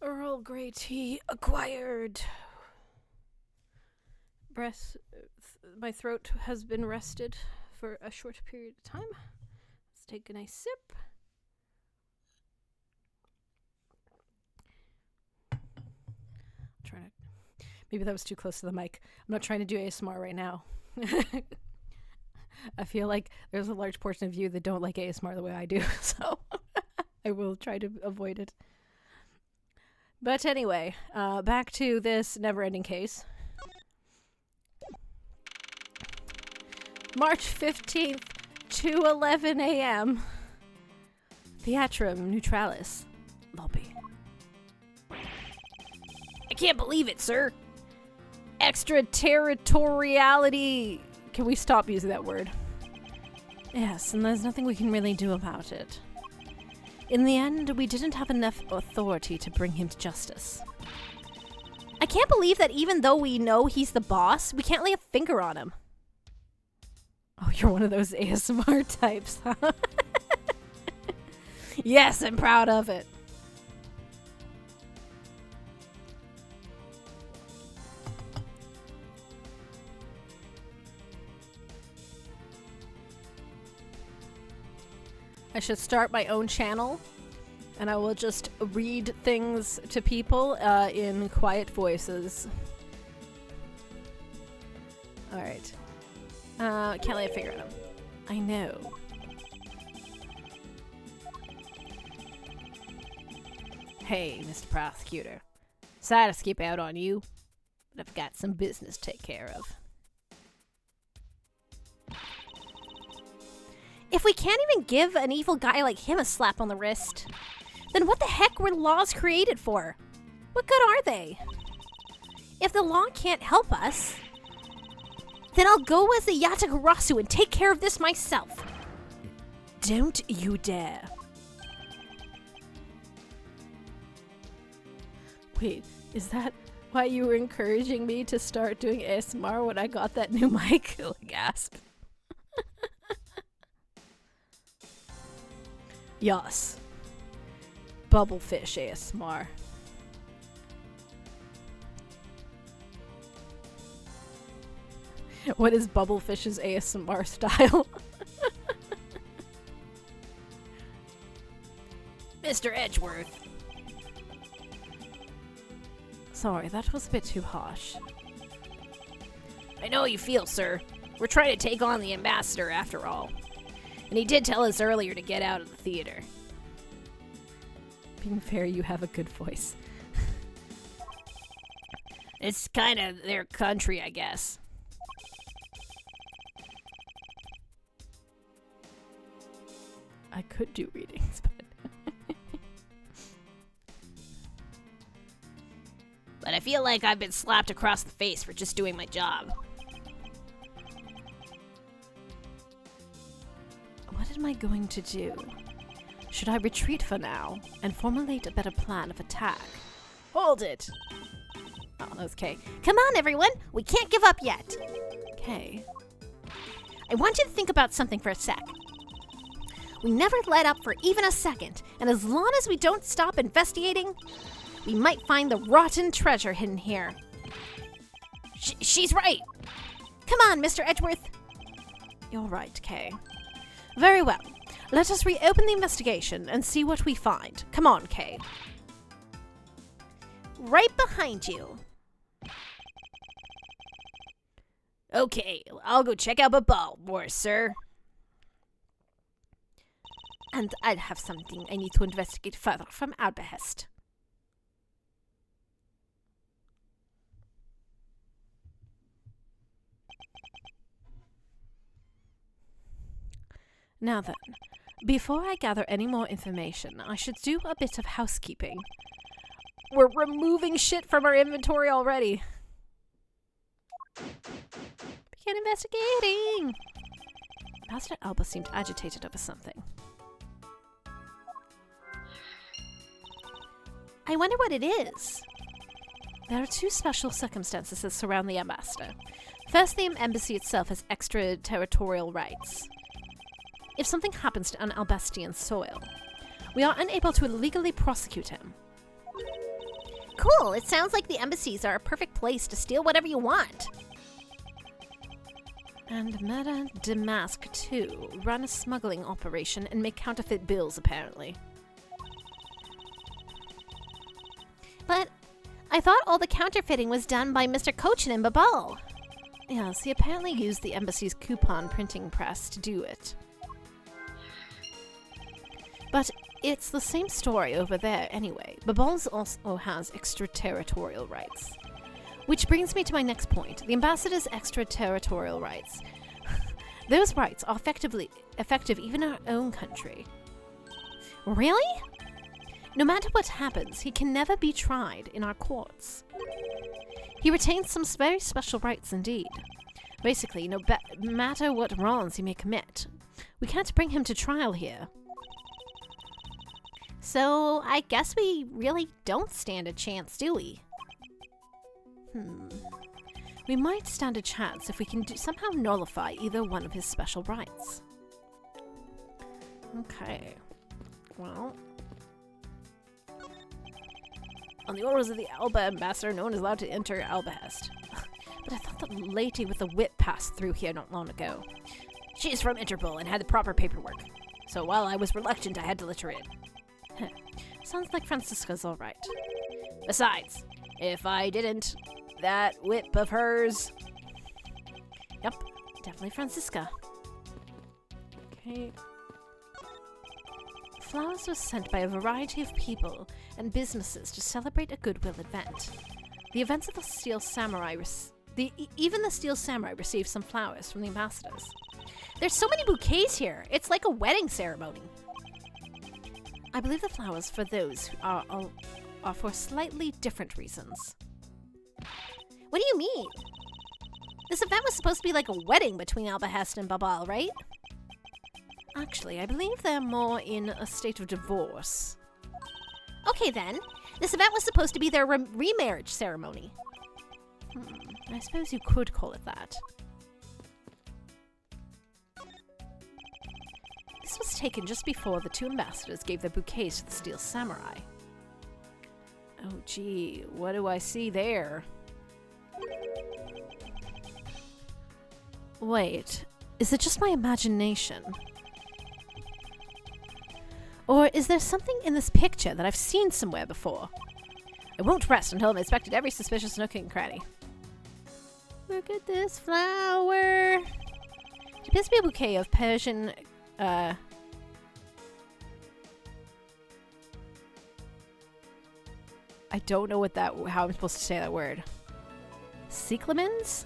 Earl Grey tea acquired. My throat has been rested for a short period of time. Let's take a nice sip. Maybe that was too close to the mic. I'm not trying to do ASMR right now. I feel like there's a large portion of you that don't like ASMR the way I do, so I will try to avoid it. But anyway, back to this never-ending case. March 15th, 2:11 a.m. Theatrum Neutralis lobby. I can't believe it, sir. Extraterritoriality. Can we stop using that word? Yes, and there's nothing we can really do about it. In the end, we didn't have enough authority to bring him to justice. I can't believe that even though we know he's the boss, we can't lay a finger on him. Oh, you're one of those ASMR types, huh? Yes, I'm proud of it. I should start my own channel, and I will just read things to people in quiet voices. Alright. Can't lay a finger on him. I know. Hey, Mr. Prosecutor. Sorry to skip out on you, but I've got some business to take care of. If we can't even give an evil guy like him a slap on the wrist, then what the heck were laws created for? What good are they? If the law can't help us, then I'll go as the Yatagarasu and take care of this myself. Don't you dare. Wait, is that why you were encouraging me to start doing ASMR when I got that new mic? Gasp. Yes. Bubblefish ASMR. What is Bubblefish's ASMR style? Mr. Edgeworth. Sorry, that was a bit too harsh. I know how you feel, sir. We're trying to take on the ambassador after all. And he did tell us earlier to get out of the theater. Being fair, you have a good voice. It's kind of their country, I guess. I could do readings, but... But I feel like I've been slapped across the face for just doing my job. What am I going to do? Should I retreat for now and formulate a better plan of attack? Hold it! Oh, that was Kay. Come on, everyone! We can't give up yet! Kay? I want you to think about something for a sec. We never let up for even a second, and as long as we don't stop investigating, we might find the rotten treasure hidden here. She's right! Come on, Mr. Edgeworth! You're right, Kay. Very well. Let us reopen the investigation and see what we find. Come on, Kay. Right behind you. Okay, I'll go check out Baltimore, sir. And I'll have something I need to investigate further from our behest. Now then, before I gather any more information, I should do a bit of housekeeping. We're removing shit from our inventory already. Begin investigating! Master Alba seemed agitated over something. I wonder what it is. There are two special circumstances that surround the ambassador. First, the embassy itself has extraterritorial rights. If something happens to an Albastian soil, we are unable to legally prosecute him. Cool. It sounds like the embassies are a perfect place to steal whatever you want. And Meta Damask, too. Run a smuggling operation and make counterfeit bills, apparently. But I thought all the counterfeiting was done by Mr. Cochin and Babal. Yes, he apparently used the embassy's coupon printing press to do it. But it's the same story over there anyway. Babal's also has extraterritorial rights. Which brings me to my next point. The ambassador's extraterritorial rights. Those rights are effective even in our own country. Really? No matter what happens, he can never be tried in our courts. He retains some very special rights indeed. Basically, no matter what wrongs he may commit, we can't bring him to trial here. So I guess we really don't stand a chance, do we? We might stand a chance if we can somehow nullify either one of his special rights. Okay. Well. On the orders of the Alba ambassador, no one is allowed to enter Albahest. But I thought the lady with the whip passed through here not long ago. She's from Interpol and had the proper paperwork. So while I was reluctant, I had to let her in. Sounds like Francisca's alright. Besides, if I didn't, that whip of hers... Yep, definitely Francisca. Okay. Flowers were sent by a variety of people and businesses to celebrate a goodwill event. The events of the Steel Samurai... even the Steel Samurai received some flowers from the ambassadors. There's so many bouquets here. It's like a wedding ceremony. I believe the flowers for those are for slightly different reasons. What do you mean? This event was supposed to be like a wedding between Albahest and Babal, right? Actually, I believe they're more in a state of divorce. Okay then. This event was supposed to be their remarriage ceremony. I suppose you could call it that. This was taken just before the two ambassadors gave their bouquets to the Steel Samurai. Oh gee, what do I see there? Wait, is it just my imagination? Or is there something in this picture that I've seen somewhere before? I won't rest until I've inspected every suspicious nook and cranny. Look at this flower! It appears to be a bouquet of Persian, I don't know how I'm supposed to say that word. Cyclamens?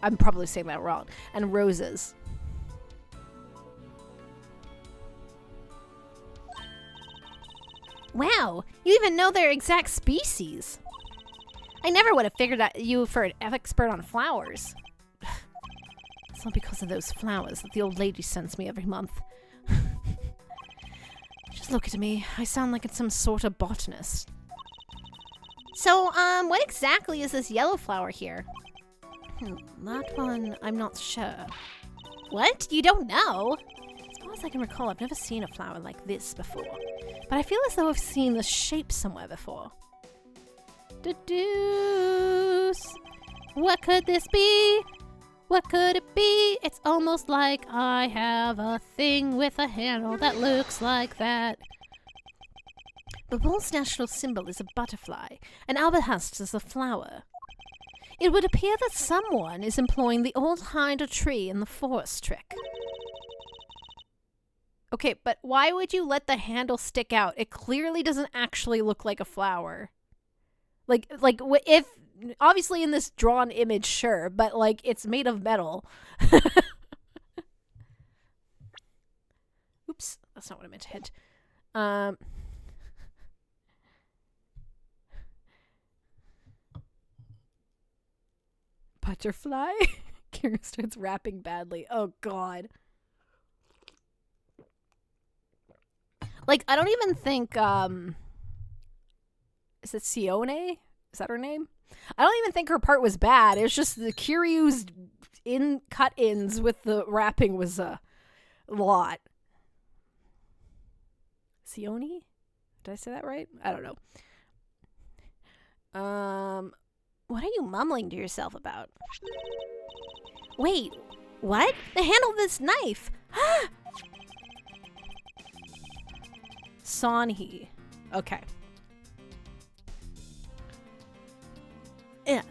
I'm probably saying that wrong. And roses. Wow, you even know their exact species. I never would have figured out you for an expert on flowers. It's not because of those flowers that the old lady sends me every month. Just look at me. I sound like it's some sort of botanist. So, what exactly is this yellow flower here? That one, I'm not sure. What? You don't know? As far as I can recall, I've never seen a flower like this before. But I feel as though I've seen the shape somewhere before. Deduce. What could this be? What could it be? It's almost like I have a thing with a handle that looks like that. Babal's national symbol is a butterfly, and Albahest is a flower. It would appear that someone is employing the old hinder tree in the forest trick. Okay, but why would you let the handle stick out? It clearly doesn't actually look like a flower. Like if obviously in this drawn image, sure, but like it's made of metal. Oops, that's not what I meant to hit. Butterfly? Kira starts rapping badly. Oh god. Like, I don't even think, is it Sione? Is that her name? I don't even think her part was bad. It was just the Kiryu's cut-ins with the rapping was a lot. Sione? Did I say that right? I don't know. What are you mumbling to yourself about? Wait, what? The handle of this knife! Sonhee. Okay. Yeah.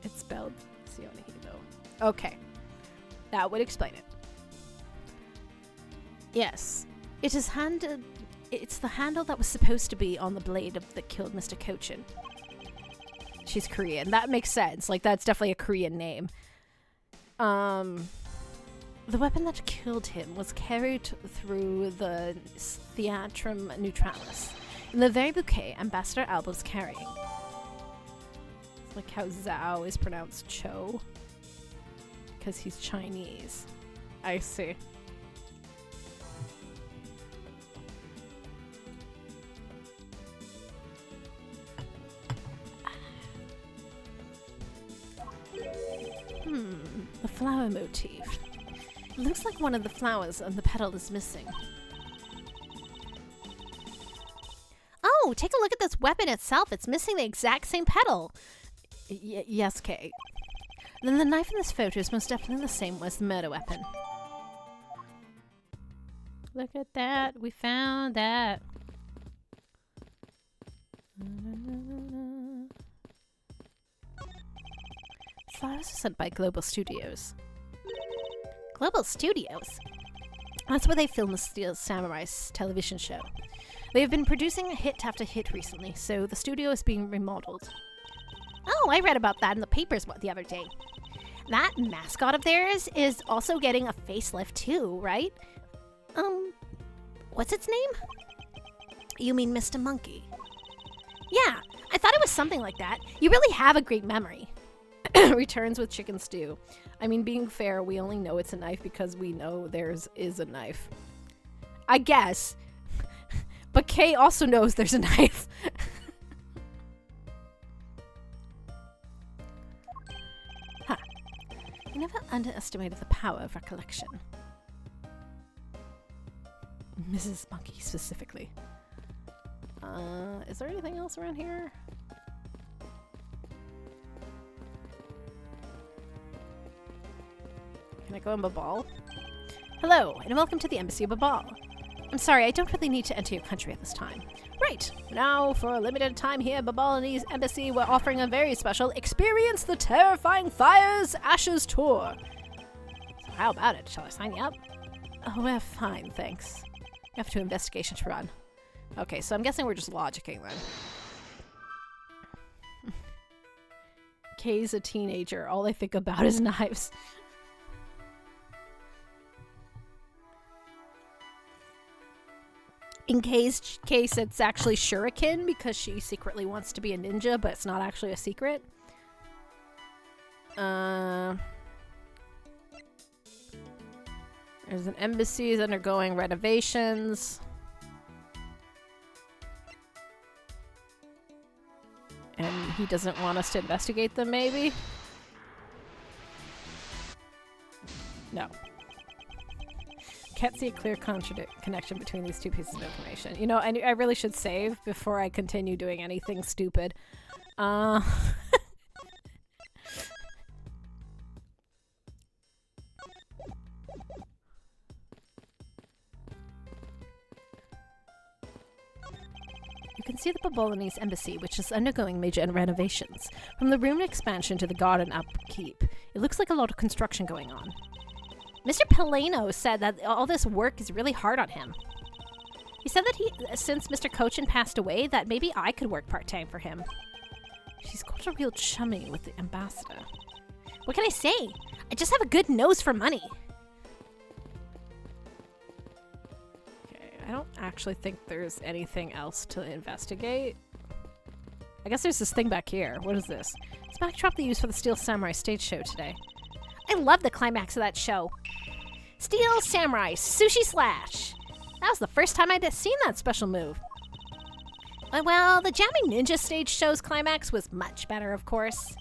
It's spelled Sonhee though. Okay. That would explain it. Yes. It is handed. It's the handle that was supposed to be on the blade that killed Mr. Kochin. She's Korean. That makes sense. Like, that's definitely a Korean name. The weapon that killed him was carried through the Theatrum Neutralis in the very bouquet Ambassador Alba's carrying. It's like how Zhao is pronounced Cho. Because he's Chinese. I see. The flower motif. It looks like one of the flowers on the petal is missing. Oh, take a look at this weapon itself. It's missing the exact same petal. Yes, Kate. Then the knife in this photo is most definitely the same as the murder weapon. Look at that. We found that. Flowers are sent by Global Studios. Global Studios? That's where they filmed the Steel Samurai's television show. They have been producing hit after hit recently, so the studio is being remodeled. Oh, I read about that in the papers the other day. That mascot of theirs is also getting a facelift too, right? What's its name? You mean Mr. Monkey? Yeah, I thought it was something like that. You really have a great memory. Returns with chicken stew. I mean, being fair, we only know it's a knife because we know theirs is a knife. I guess. But Kay also knows there's a knife. Huh. I never underestimated the power of recollection. Mrs. Monkey specifically. Is there anything else around here? Can I go in Babal? Hello, and welcome to the Embassy of Babal. I'm sorry, I don't really need to enter your country at this time. Right, now for a limited time here at Babalinese Embassy, we're offering a very special Experience the Terrifying Fires Ashes tour. So how about it? Shall I sign you up? Oh, we're fine, thanks. We have 2 investigations to run. Okay, so I'm guessing we're just logicking then. Kay's a teenager. All I think about is knives. In Kay's case, it's actually shuriken because she secretly wants to be a ninja, but it's not actually a secret. There's an embassy is undergoing renovations. And he doesn't want us to investigate them, maybe? No. Can't see a clear connection between these 2 pieces of information. You know, I really should save before I continue doing anything stupid. You can see the Babalinese embassy, which is undergoing major renovations. From the room expansion to the garden upkeep, it looks like a lot of construction going on. Mr. Peleno said that all this work is really hard on him. He said that since Mr. Kochin passed away, that maybe I could work part-time for him. She's got a real chummy with the ambassador. What can I say? I just have a good nose for money. Okay, I don't actually think there's anything else to investigate. I guess there's this thing back here. What is this? It's a backdrop they used for the Steel Samurai stage show today. I love the climax of that show. Steel Samurai Sushi Slash. That was the first time I'd seen that special move. Well, the Jamming Ninja stage show's climax was much better, of course.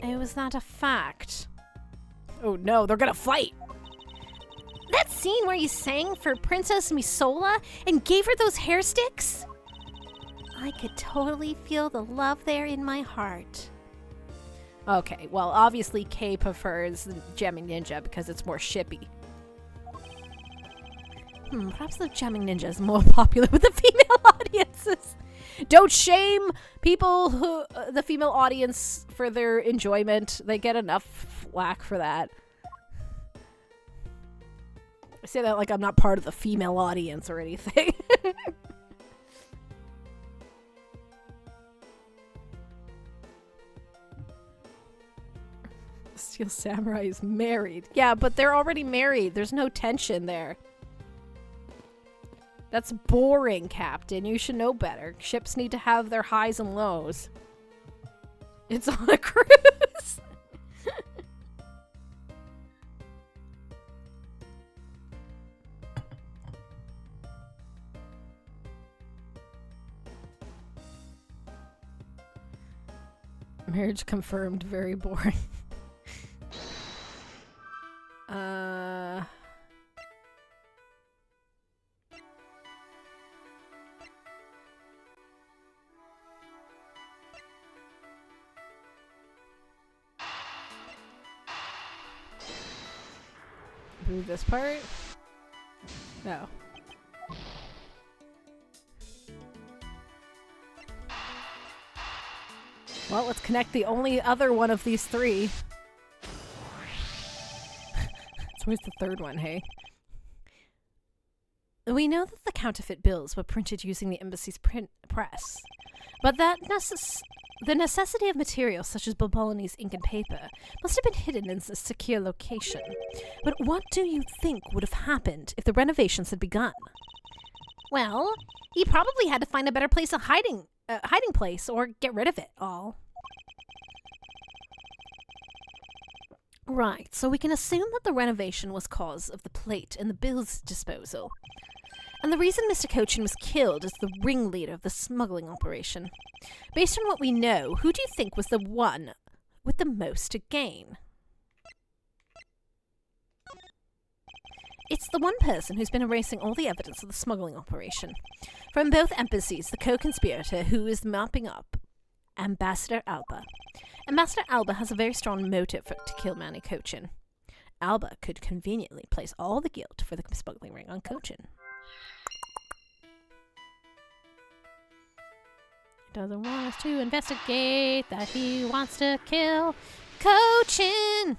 Was that a fact? Oh no, they're gonna fight! That scene where he sang for Princess Misola and gave her those hair sticks? I could totally feel the love there in my heart. Okay, well, obviously Kay prefers Jamming Ninja because it's more shippy. Perhaps the Jamming Ninja is more popular with the female audiences. Don't shame people who the female audience for their enjoyment. They get enough flack for that. I say that like I'm not part of the female audience or anything. Steel Samurai is married. Yeah, but they're already married. There's no tension there. That's boring, Captain. You should know better. Ships need to have their highs and lows. It's on a cruise. Marriage confirmed. Very boring. Do this part? No. Well, let's connect the only other one of these three. So where's the third one, hey? We know that the counterfeit bills were printed using the embassy's press, but that the necessity of materials such as Bobolini's ink and paper must have been hidden in a secure location. But what do you think would have happened if the renovations had begun? Well, he probably had to find a better place of hiding place or get rid of it all. Right, so we can assume that the renovation was cause of the plate and the bills disposal. And the reason Mr. Cochin was killed is the ringleader of the smuggling operation. Based on what we know, who do you think was the one with the most to gain? It's the one person who's been erasing all the evidence of the smuggling operation. From both embassies, the co-conspirator who is mopping up Ambassador Alba. Ambassador Alba has a very strong motive to kill Manny Cochin. Alba could conveniently place all the guilt for the smuggling ring on Cochin. He doesn't want us to investigate that he wants to kill Cochin.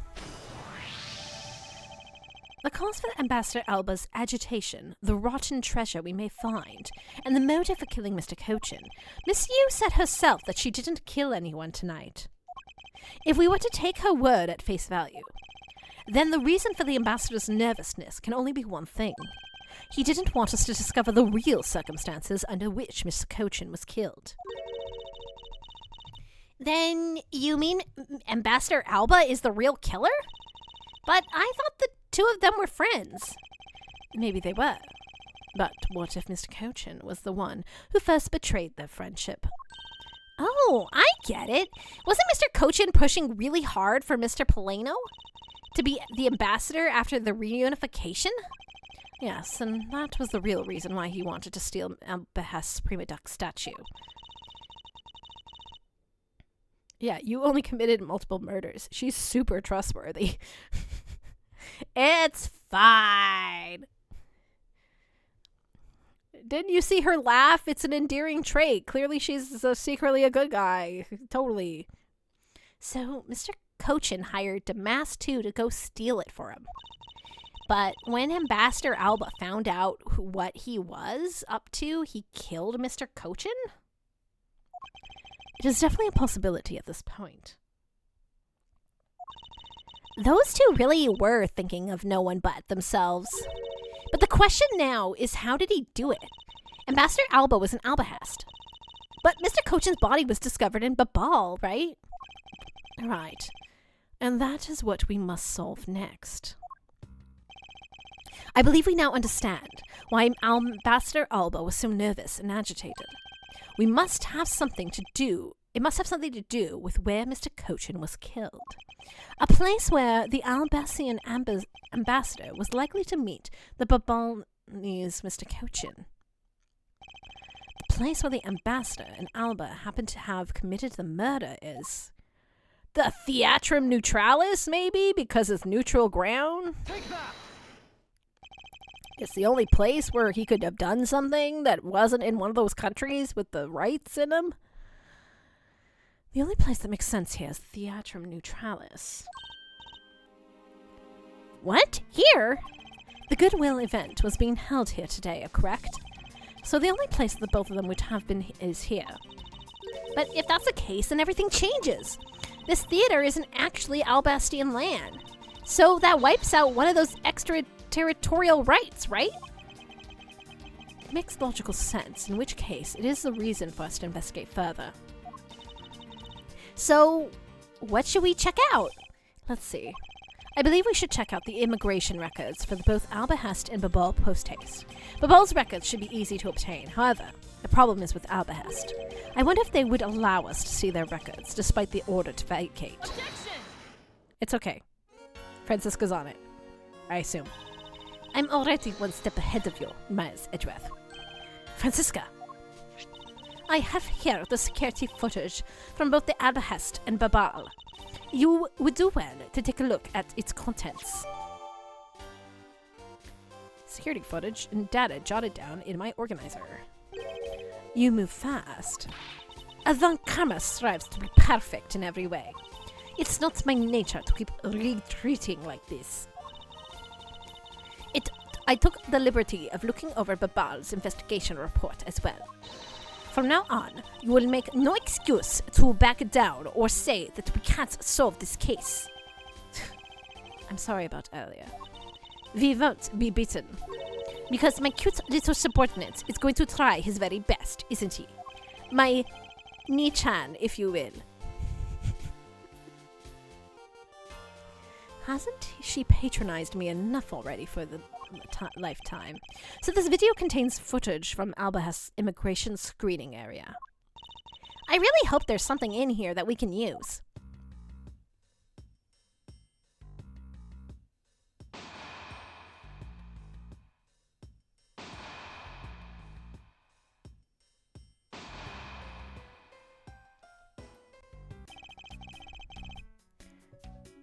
The cause for Ambassador Alba's agitation, the rotten treasure we may find, and the motive for killing Mr. Cochin, Miss Yu said herself that she didn't kill anyone tonight. If we were to take her word at face value, then the reason for the ambassador's nervousness can only be one thing. He didn't want us to discover the real circumstances under which Mr. Cochin was killed. Then you mean Ambassador Alba is the real killer? But I thought the two of them were friends. Maybe they were. But what if Mr. Cochin was the one who first betrayed their friendship? Oh, I get it. Wasn't Mr. Cochin pushing really hard for Mr. Polano to be the ambassador after the reunification? Yes, and that was the real reason why he wanted to steal Behest's Prima Duck statue. Yeah, you only committed multiple murders. She's super trustworthy. It's fine. Didn't you see her laugh? It's an endearing trait. Clearly she's secretly a good guy. Totally. So, Mr. Cochin hired Damas 2 to go steal it for him. But when Ambassador Alba found out what he was up to, he killed Mr. Cochin? It is definitely a possibility at this point. Those two really were thinking of no one but themselves. But the question now is, how did he do it? Ambassador Alba was in Albahast. But Mr. Cochin's body was discovered in Babal, right? Right. And that is what we must solve next. I believe we now understand why Ambassador Alba was so nervous and agitated. We must have something to do. It must have something to do with where Mr. Cochin was killed. A place where the Albacian ambassador was likely to meet the Babalnese Mr. Cochin. The place where the ambassador and Alba happen to have committed the murder is the Theatrum Neutralis, maybe, because it's neutral ground. Take that! It's the only place where he could have done something that wasn't in one of those countries with the rights in them. The only place that makes sense here is Theatrum Neutralis. What? Here? The Goodwill event was being held here today, correct? So the only place that both of them would have been is here. But if that's the case, then everything changes. This theater isn't actually Albastian land. So that wipes out one of those extraterritorial rights, right? It makes logical sense, in which case it is the reason for us to investigate further. So, what should we check out? Let's see. I believe we should check out the immigration records for both Albahest and Babal post-haste. Babal's records should be easy to obtain. However, the problem is with Albahest. I wonder if they would allow us to see their records, despite the order to vacate. Objection! It's okay. Francisca's on it. I assume. I'm already one step ahead of you, Miles Edgeworth. Francisca! I have here the security footage from both the Albahest and Babal. You would do well to take a look at its contents. Security footage and data jotted down in my organizer. You move fast. Avant Karma strives to be perfect in every way. It's not my nature to keep retreating like this. I took the liberty of looking over Babal's investigation report as well. From now on, you will make no excuse to back down or say that we can't solve this case. I'm sorry about earlier. We won't be beaten. Because my cute little subordinate is going to try his very best, isn't he? My Ni-chan, if you will. Hasn't she patronized me enough already for the lifetime? So this video contains footage from Albahest's immigration screening area. I really hope there's something in here that we can use.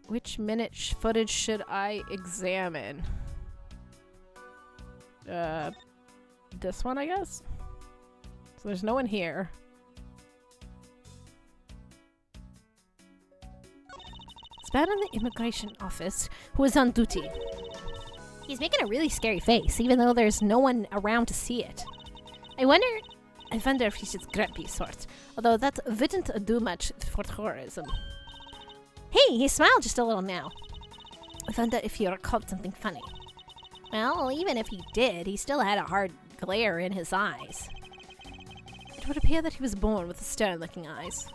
Which minute footage should I examine? This one, I guess? So there's no one here. It's bad on the immigration office who is on duty. He's making a really scary face, even though there's no one around to see it. I wonder if he's just grumpy sort. Although that wouldn't do much for tourism. Hey, he smiled just a little now. I wonder if he recalled something funny. Well, even if he did, he still had a hard glare in his eyes. It would appear that he was born with stern-looking eyes.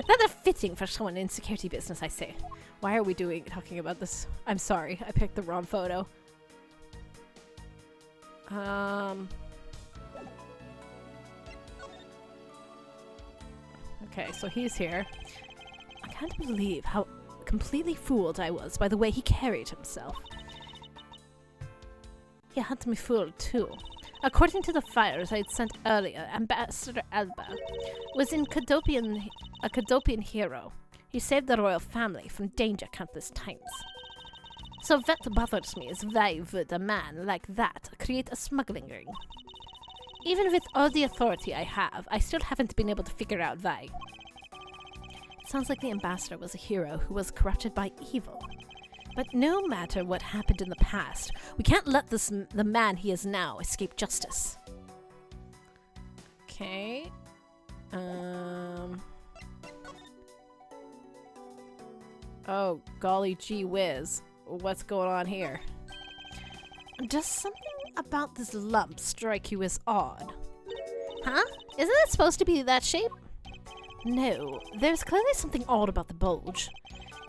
Rather fitting for someone in security business, I say. Why are we talking about this? I'm sorry, I picked the wrong photo. Okay, so he's here. I can't believe how completely fooled I was by the way he carried himself. He had me fooled too. According to the fires I had sent earlier, Ambassador Alba was a Cadopian hero. He saved the royal family from danger countless times. So what bothers me is why would a man like that create a smuggling ring? Even with all the authority I have, I still haven't been able to figure out why. It sounds like the ambassador was a hero who was corrupted by evil. But no matter what happened in the past, we can't let the man he is now escape justice. Okay. Oh, golly gee whiz. What's going on here? Does something about this lump strike you as odd? Huh? Isn't it supposed to be that shape? No, there's clearly something odd about the bulge.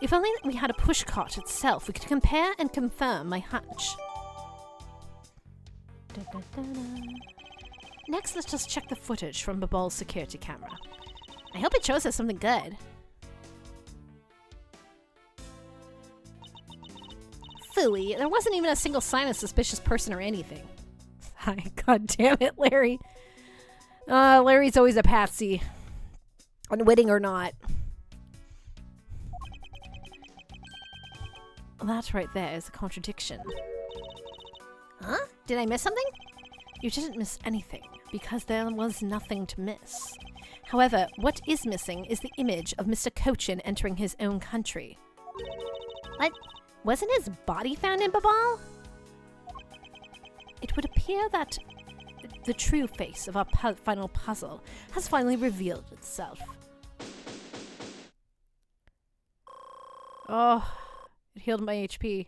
If only we had a pushcart itself, we could compare and confirm my hunch. Next, let's just check the footage from Babal's security camera. I hope it shows us something good. Phooey, there wasn't even a single sign of suspicious person or anything. God damn it, Larry. Larry's always a patsy. Unwitting or not. That right there is a contradiction. Huh? Did I miss something? You didn't miss anything, because there was nothing to miss. However, what is missing is the image of Mr. Cochin entering his own country. What? Wasn't his body found in Babal? It would appear that the true face of our final puzzle has finally revealed itself. Oh, it healed my HP.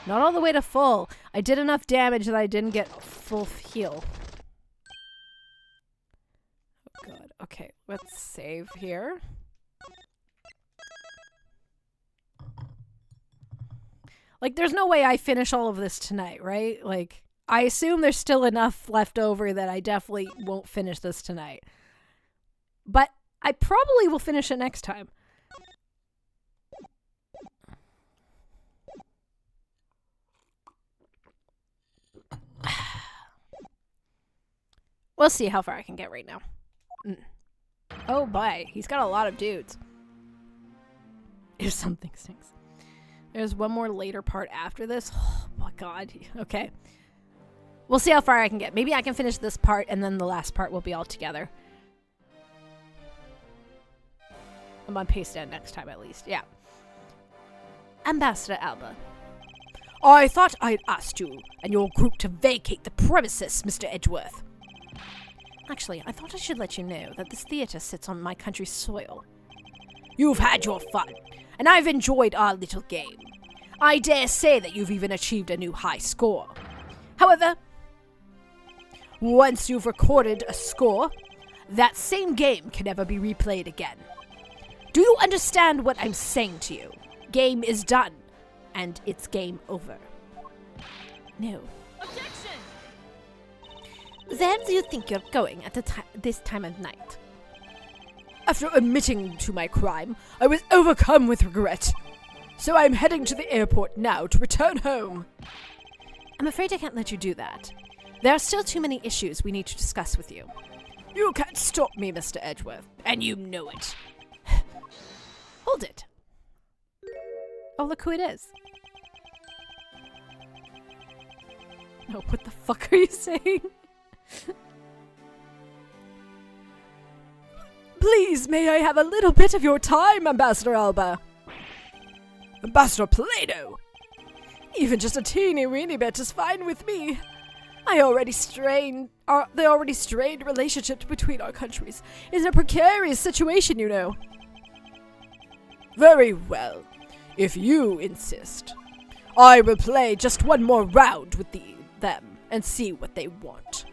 Not all the way to full. I did enough damage that I didn't get full heal. Oh god. Okay, let's save here. Like, there's no way I finish all of this tonight, right? Like, I assume there's still enough left over that I definitely won't finish this tonight. But I probably will finish it next time. We'll see how far I can get right now. Oh boy, he's got a lot of dudes. If something stinks. There's one more later part after this. Oh my god. Okay. We'll see how far I can get. Maybe I can finish this part and then the last part will be all together. I'm on pace down next time at least. Yeah. Ambassador Alba. I thought I'd asked you and your group to vacate the premises, Mr. Edgeworth. Actually, I thought I should let you know that this theater sits on my country's soil. You've had your fun, and I've enjoyed our little game. I dare say that you've even achieved a new high score. However, once you've recorded a score, that same game can never be replayed again. Do you understand what I'm saying to you? Game is done, and it's game over. No. Where do you think you're going at this time of night? After admitting to my crime, I was overcome with regret. So I'm heading to the airport now to return home. I'm afraid I can't let you do that. There are still too many issues we need to discuss with you. You can't stop me, Mr. Edgeworth, and you know it. Hold it. Oh, look who it is. Oh, what the fuck are you saying? Please, may I have a little bit of your time, Ambassador Alba? Ambassador Plato! Even just a teeny weeny bit is fine with me. The already strained relationship between our countries is a precarious situation, you know. Very well, if you insist. I will play just one more round with them and see what they want.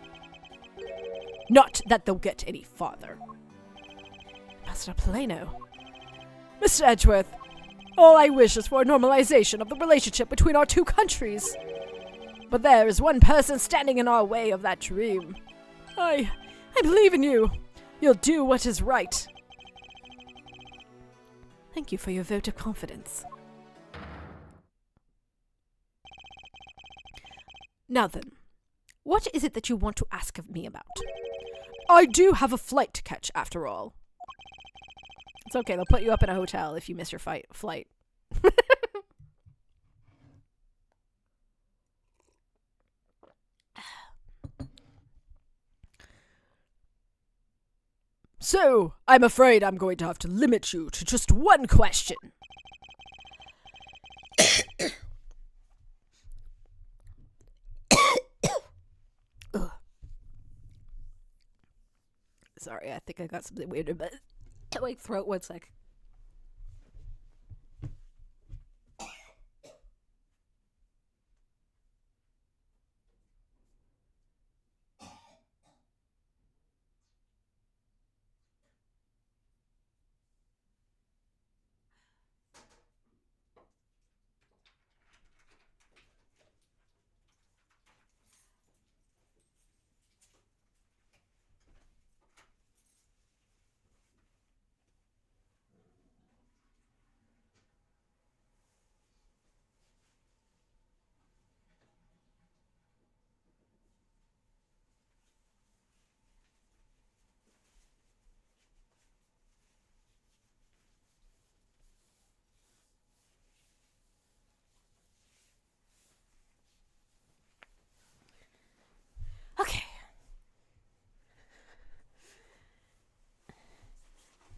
Not that they'll get any farther. Master Plano. Mr. Edgeworth, all I wish is for a normalization of the relationship between our two countries. But there is one person standing in our way of that dream. I believe in you. You'll do what is right. Thank you for your vote of confidence. Now then, what is it that you want to ask of me about? I do have a flight to catch, after all. It's okay, they'll put you up in a hotel if you miss your flight. So, I'm afraid I'm going to have to limit you to just one question. Sorry, I think I got something weird in my throat. 1 sec.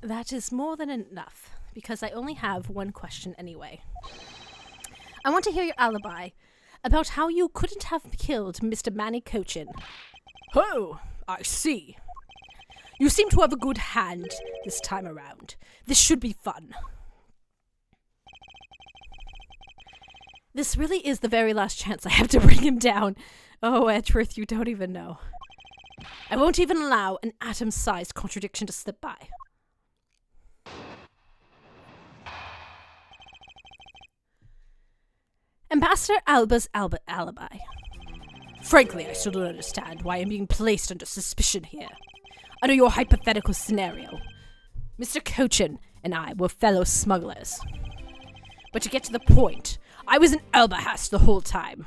That is more than enough, because I only have one question anyway. I want to hear your alibi about how you couldn't have killed Mr. Manny Cochin. Oh, I see. You seem to have a good hand this time around. This should be fun. This really is the very last chance I have to bring him down. Oh, Edgeworth, you don't even know. I won't even allow an atom-sized contradiction to slip by. Ambassador Alba's alibi. Frankly, I still don't understand why I'm being placed under suspicion here. Under your hypothetical scenario, Mr. Cochin and I were fellow smugglers. But to get to the point, I was in Albahast the whole time.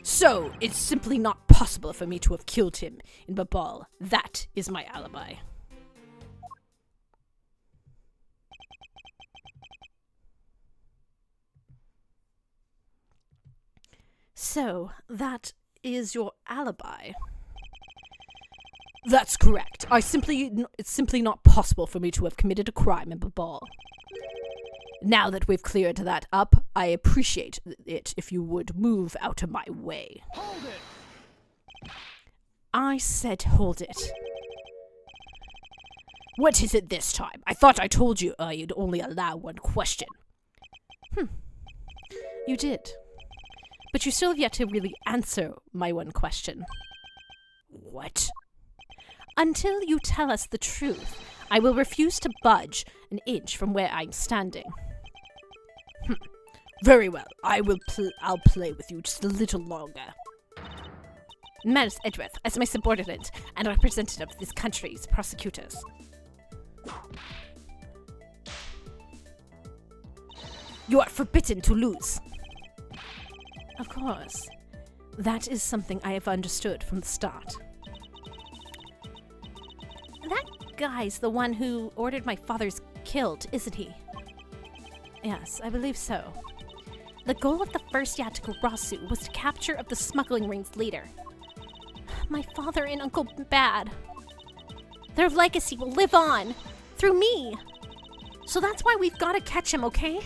So, it's simply not possible for me to have killed him in Babal. That is my alibi. So, that is your alibi? That's correct. It's simply not possible for me to have committed a crime in Babal. Now that we've cleared that up, I appreciate it if you would move out of my way. Hold it! I said hold it. What is it this time? I thought I told you you'd only allow one question. You did. But you still have yet to really answer my one question. What? Until you tell us the truth, I will refuse to budge an inch from where I'm standing. Very well. I'll play with you just a little longer. Manus Edgeworth, as my subordinate and representative of this country's prosecutors. You are forbidden to lose. Of course. That is something I have understood from the start. That guy's the one who ordered my father's killed, isn't he? Yes, I believe so. The goal of the first Yatagarasu was to capture of the smuggling ring's leader. My father and Uncle Bad. Their legacy will live on, through me. So that's why we've got to catch him, okay?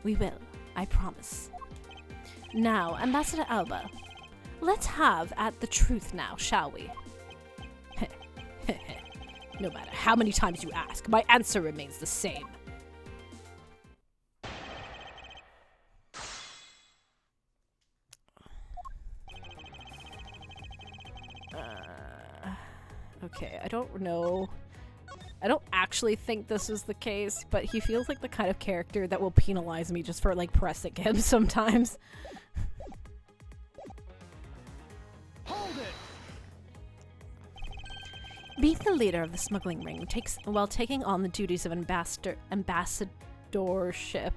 We will, I promise. Now, Ambassador Alba, let's have at the truth now, shall we? No matter how many times you ask, my answer remains the same. Okay, I don't know. I don't actually think this is the case, but he feels like the kind of character that will penalize me just for, like, pressing him sometimes. Hold it! Being the leader of the smuggling ring while taking on the duties of ambassadorship.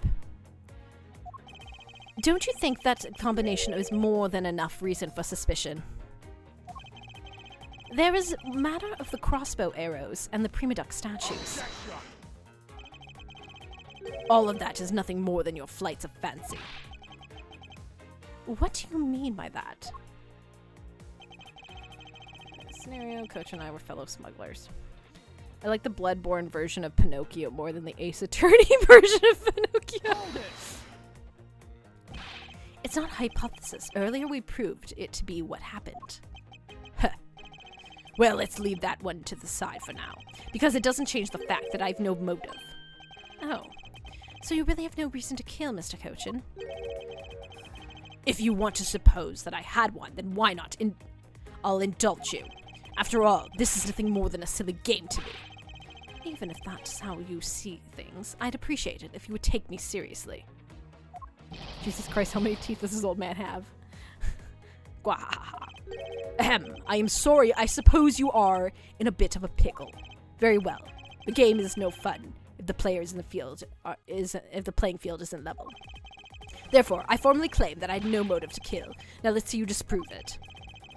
Don't you think that combination is more than enough reason for suspicion? There is matter of the crossbow arrows and the Prima Duck statues. All of that is nothing more than your flights of fancy. What do you mean by that? Scenario, Coach and I were fellow smugglers. I like the Bloodborne version of Pinocchio more than the Ace Attorney version of Pinocchio. It's not a hypothesis. Earlier we proved it to be what happened. Well, let's leave that one to the side for now, because it doesn't change the fact that I've no motive. Oh. So you really have no reason to kill Mr. Cochin? If you want to suppose that I had one, then why not? I'll indulge you. After all, this is nothing more than a silly game to me. Even if that's how you see things, I'd appreciate it if you would take me seriously. Jesus Christ, how many teeth does this old man have? Gwahaha. Ahem, I am sorry, I suppose you are in a bit of a pickle. Very well. The game is no fun if the players in the field if the playing field isn't level. Therefore, I formally claim that I had no motive to kill. Now let's see you disprove it.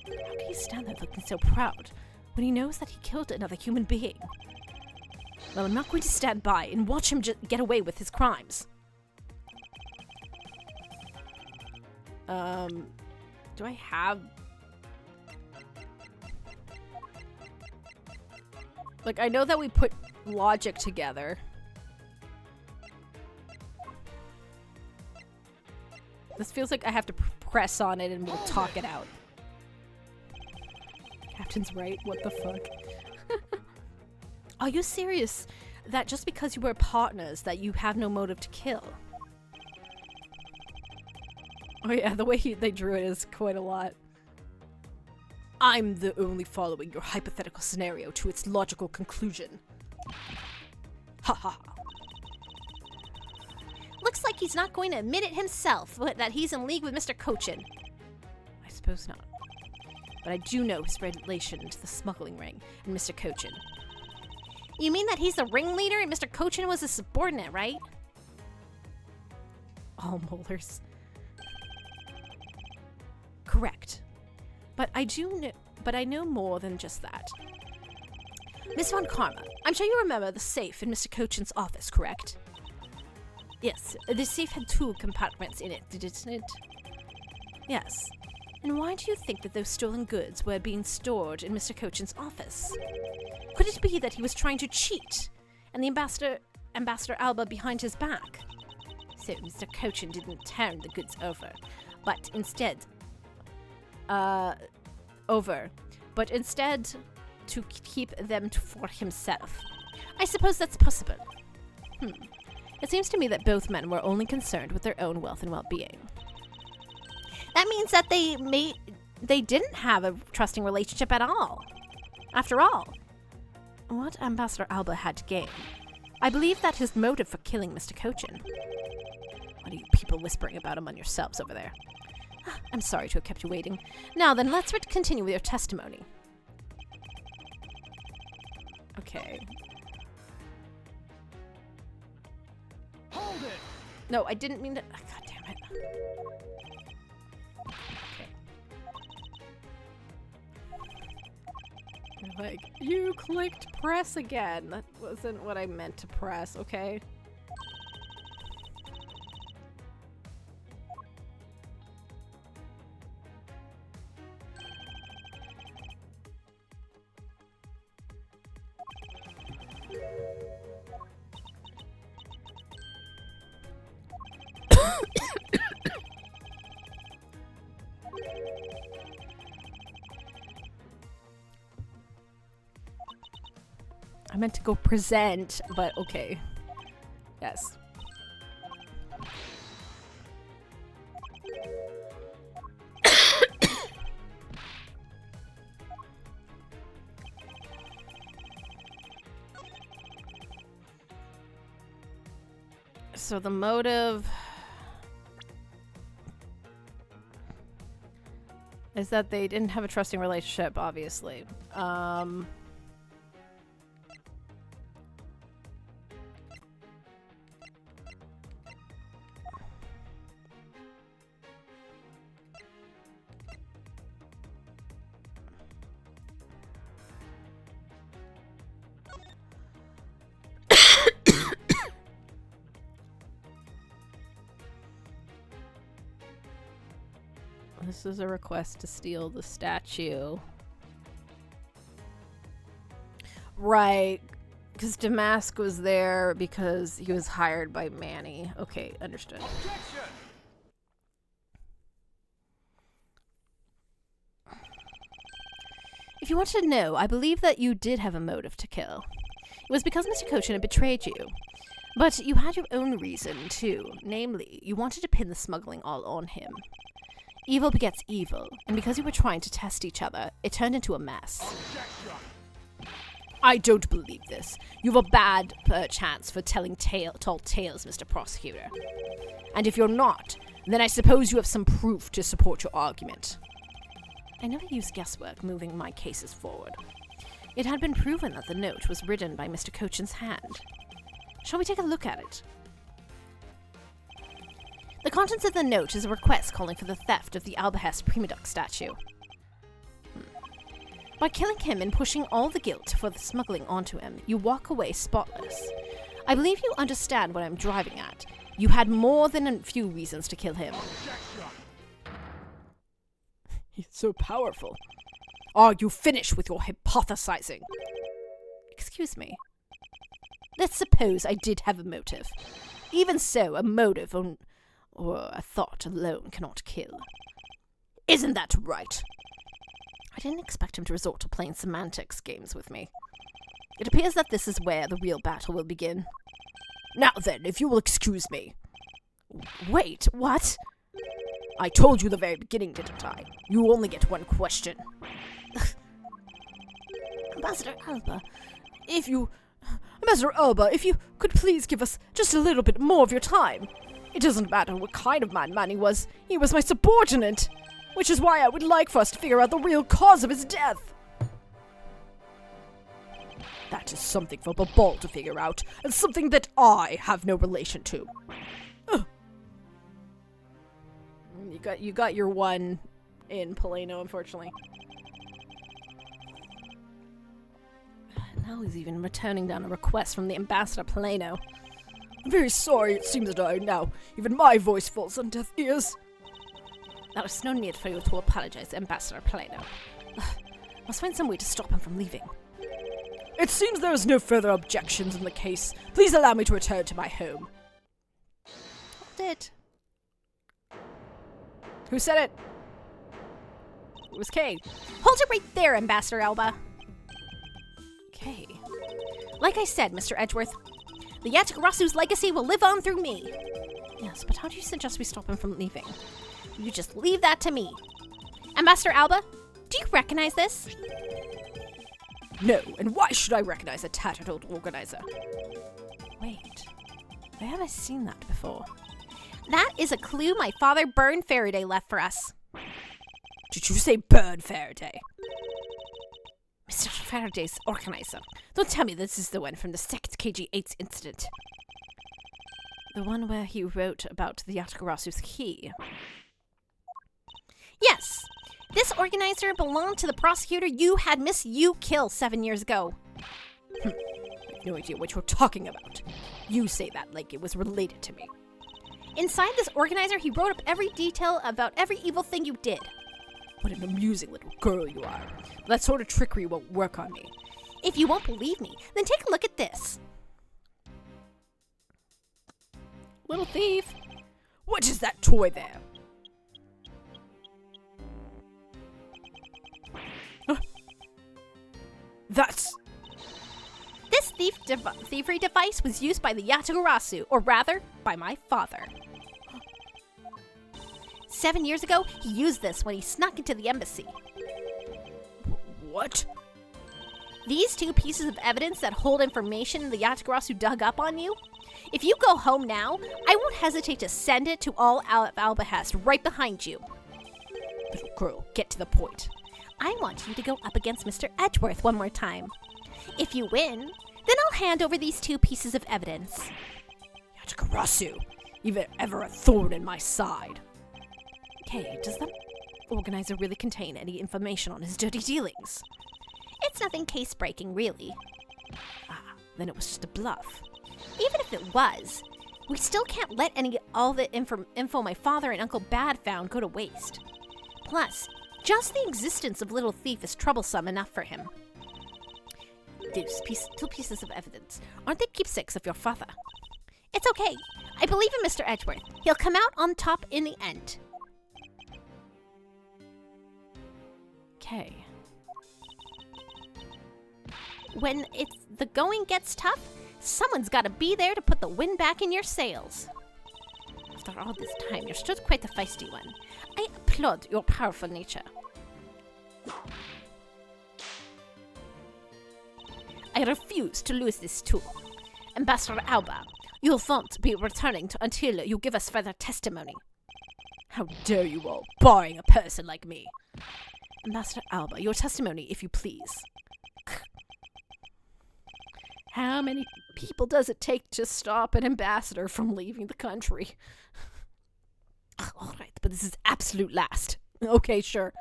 How can he stand there looking so proud when he knows that he killed another human being? Well, I'm not going to stand by and watch him get away with his crimes. Do I have... Like, I know that we put logic together. This feels like I have to press on it and we'll talk it out. Captain's right. What the fuck? Are you serious that just because you were partners that you have no motive to kill? Oh yeah, the way they drew it is quite a lot. I'm the only following your hypothetical scenario to its logical conclusion. Ha ha. Looks like he's not going to admit it himself that he's in league with Mr. Cochin. I suppose not. But I do know his relation to the smuggling ring and Mr. Cochin. You mean that he's the ringleader and Mr. Cochin was a subordinate, right? All molars. Correct. But I know more than just that. Miss Von Karma, I'm sure you remember the safe in Mr. Cochin's office, correct? Yes, the safe had 2 compartments in it, didn't it? Yes. And why do you think that those stolen goods were being stored in Mr. Cochin's office? Could it be that he was trying to cheat, and the Ambassador Alba behind his back? So Mr. Cochin didn't turn the goods over, but instead to keep them for himself. I suppose that's possible. It seems to me that both men were only concerned with their own wealth and well-being. That means that they didn't have a trusting relationship at all. After all. What Ambassador Alba had to gain? I believe that his motive for killing Mr. Cochin. What are you people whispering about among yourselves over there? I'm sorry to have kept you waiting. Now then, let's continue with your testimony. Okay. Hold it! No, I didn't mean to... Oh, God damn it. Okay. You're like, you clicked press again. That wasn't what I meant to press, okay? I meant to go present, but okay. Yes. So the motive is that they didn't have a trusting relationship, obviously. This is a request to steal the statue. Right, because Damask was there because he was hired by Manny. Okay, understood. Objection! If you want to know, I believe that you did have a motive to kill. It was because Mr. Cochin had betrayed you. But you had your own reason, too. Namely, you wanted to pin the smuggling all on him. Evil begets evil, and because you were trying to test each other, it turned into a mess. Objection! I don't believe this. You have a bad chance for telling tall tales, Mr. Prosecutor. And if you're not, then I suppose you have some proof to support your argument. I never use guesswork moving my cases forward. It had been proven that the note was written by Mr. Cochin's hand. Shall we take a look at it? The contents of the note is a request calling for the theft of the Albahest Prima Duck statue. By killing him and pushing all the guilt for the smuggling onto him, you walk away spotless. I believe you understand what I'm driving at. You had more than a few reasons to kill him. Objection! He's so powerful. Are you finished with your hypothesizing? Excuse me. Let's suppose I did have a motive. Even so, a motive or a thought alone cannot kill. Isn't that right? I didn't expect him to resort to playing semantics games with me. It appears that this is where the real battle will begin. Now then, if you will excuse me. Wait, what? I told you the very beginning, didn't I? You only get one question. Ambassador Alba, if you could please give us just a little bit more of your time. It doesn't matter what kind of man Manny was. He was my subordinate. Which is why I would like for us to figure out the real cause of his death. That is something for Babal to figure out, and something that I have no relation to. Ugh. You got your one in Polano, unfortunately. Now he's even returning down a request from the Ambassador Polano. I'm very sorry, it seems that now even my voice falls on deaf ears. There is no need for you to apologize, Ambassador Polano. Must find some way to stop him from leaving. It seems there is no further objections in the case. Please allow me to return to my home. Hold it. Who said it? It was Kay. Hold it right there, Ambassador Alba. Kay. Like I said, Mr. Edgeworth, the Yatagarasu's legacy will live on through me. Yes, but how do you suggest we stop him from leaving? You just leave that to me. Ambassador Alba, do you recognize this? No, and why should I recognize a tattered old organizer? Wait, where have I seen that before? That is a clue my father Byrne Faraday left for us. Did you say Byrne Faraday? Mr. Faraday's organizer. Don't tell me this is the one from the second KG-8's incident. The one where he wrote about the Yatagarasu's key. Yes, this organizer belonged to the prosecutor you had Miss Yu kill 7 years ago. I have no idea what you're talking about. You say that like it was related to me. Inside this organizer, he wrote up every detail about every evil thing you did. What an amusing little girl you are. That sort of trickery won't work on me. If you won't believe me, then take a look at this. Little thief. What is that toy there? That's... This thievery device was used by the Yatagarasu, or rather, by my father. 7 years ago, he used this when he snuck into the embassy. What? These two pieces of evidence that hold information the Yatagarasu dug up on you, if you go home now, I won't hesitate to send it to all Albahest right behind you. Little girl, get to the point. I want you to go up against Mr. Edgeworth one more time. If you win, then I'll hand over these two pieces of evidence. Yatagarasu, even ever a thorn in my side. Okay, does that organizer really contain any information on his dirty dealings? It's nothing case-breaking, really. Ah, then it was just a bluff. Even if it was, we still can't let all the info my father and Uncle Bad found go to waste. Plus, just the existence of Little Thief is troublesome enough for him. Those two pieces of evidence, aren't they keepsakes of your father? It's okay. I believe in Mr. Edgeworth. He'll come out on top in the end. Okay. When the going gets tough, someone's got to be there to put the wind back in your sails. After all this time, you're still quite a feisty one. I applaud your powerful nature. I refuse to lose this too. Ambassador Alba, you won't be returning until you give us further testimony. How dare you all, barring a person like me. Ambassador Alba, your testimony, if you please. How many people does it take to stop an ambassador from leaving the country? All right, but this is absolute last. Okay, sure.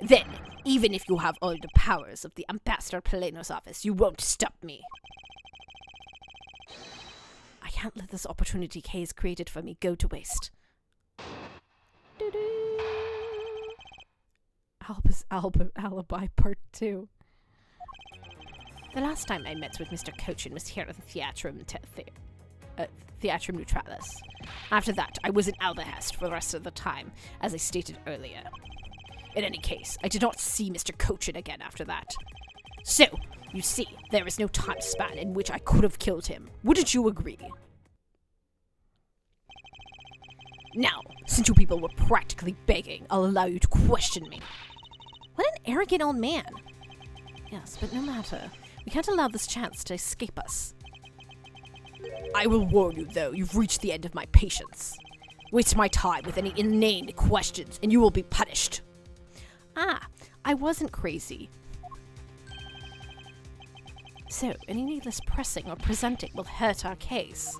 Then, even if you have all the powers of the Ambassador Polano's office, you won't stop me. I can't let this opportunity Kay has created for me go to waste. Alba's Alibi Part 2. The last time I met with Mr. Cochin was here at the Theatrum Neutralis. After that, I was in Albahest for the rest of the time, as I stated earlier. In any case, I did not see Mr. Cochin again after that. So, you see, there is no time span in which I could have killed him. Wouldn't you agree? Now, since you people were practically begging, I'll allow you to question me. What an arrogant old man. Yes, but no matter. We can't allow this chance to escape us. I will warn you, though, you've reached the end of my patience. Waste my time with any inane questions, and you will be punished. Ah, I wasn't crazy. So, any needless pressing or presenting will hurt our case.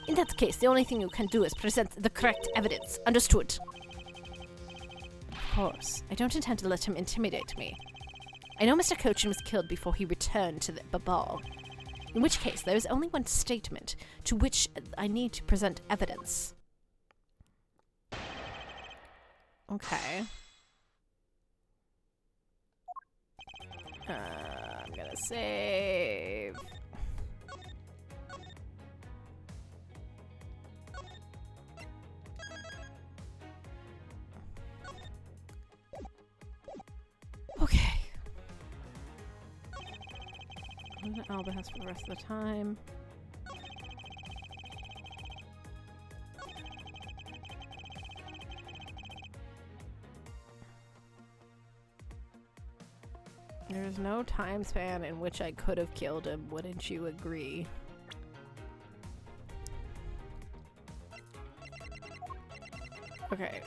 In that case, the only thing you can do is present the correct evidence. Understood? Of course. I don't intend to let him intimidate me. I know Mr. Cochin was killed before he returned to the Babal. In which case, there is only one statement to which I need to present evidence. Okay. I'm gonna save. Okay. Alba has for the rest of the time. There's no time span in which I could have killed him, wouldn't you agree? Okay.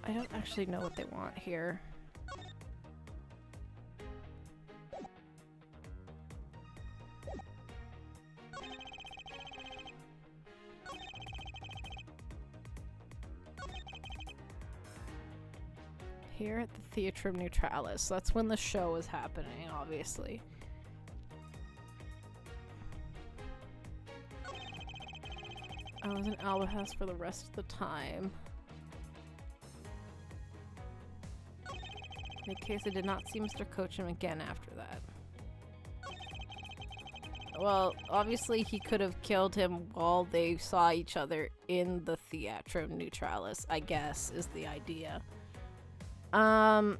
I don't actually know what they want here. Here at the Theatrum Neutralis. That's when the show is happening, obviously. I was in Albahest for the rest of the time. In case I did not see Mr. Cochin again after that. Well, obviously he could have killed him while they saw each other in the Theatrum Neutralis, I guess, is the idea. A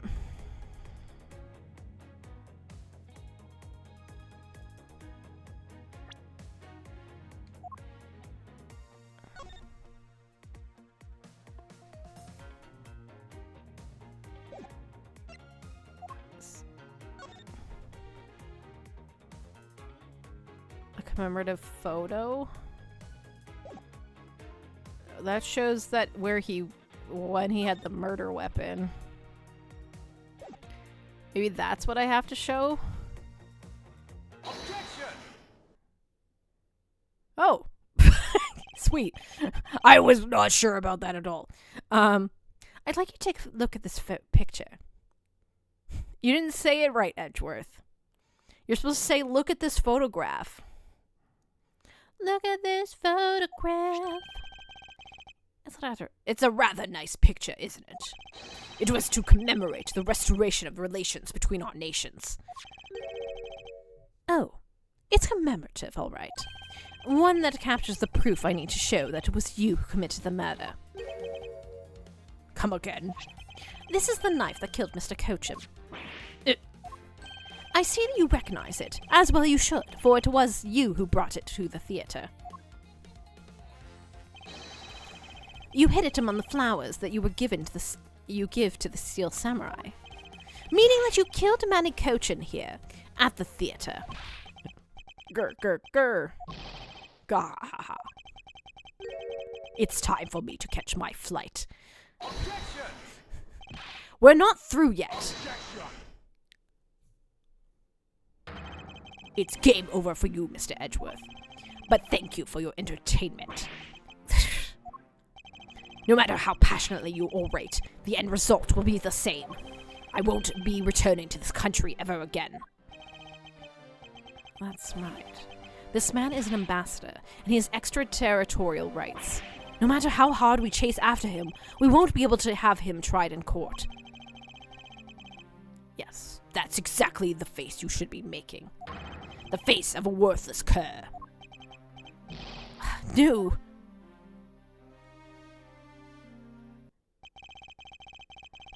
commemorative photo? That shows that when he had the murder weapon. Maybe that's what I have to show? Objection! Oh. Sweet. I was not sure about that at all. I'd like you to take a look at this picture. You didn't say it right, Edgeworth. You're supposed to say, look at this photograph. Look at this photograph. It's a rather nice picture, isn't it? It was to commemorate the restoration of relations between our nations. Oh, it's commemorative, all right. One that captures the proof I need to show that it was you who committed the murder. Come again. This is the knife that killed Mr. Cochin. I see that you recognize it, as well you should, for it was you who brought it to the theater. You hid it among the flowers that you were given to you give to the Steel Samurai, meaning that you killed Manny Cochin here at the theater. Grr, grr, grr. Gah, ha, ha. It's time for me to catch my flight. Objection! We're not through yet. Objection! It's game over for you, Mr. Edgeworth. But thank you for your entertainment. No matter how passionately you orate, the end result will be the same. I won't be returning to this country ever again. That's right. This man is an ambassador, and he has extraterritorial rights. No matter how hard we chase after him, we won't be able to have him tried in court. Yes, that's exactly the face you should be making. The face of a worthless cur. No.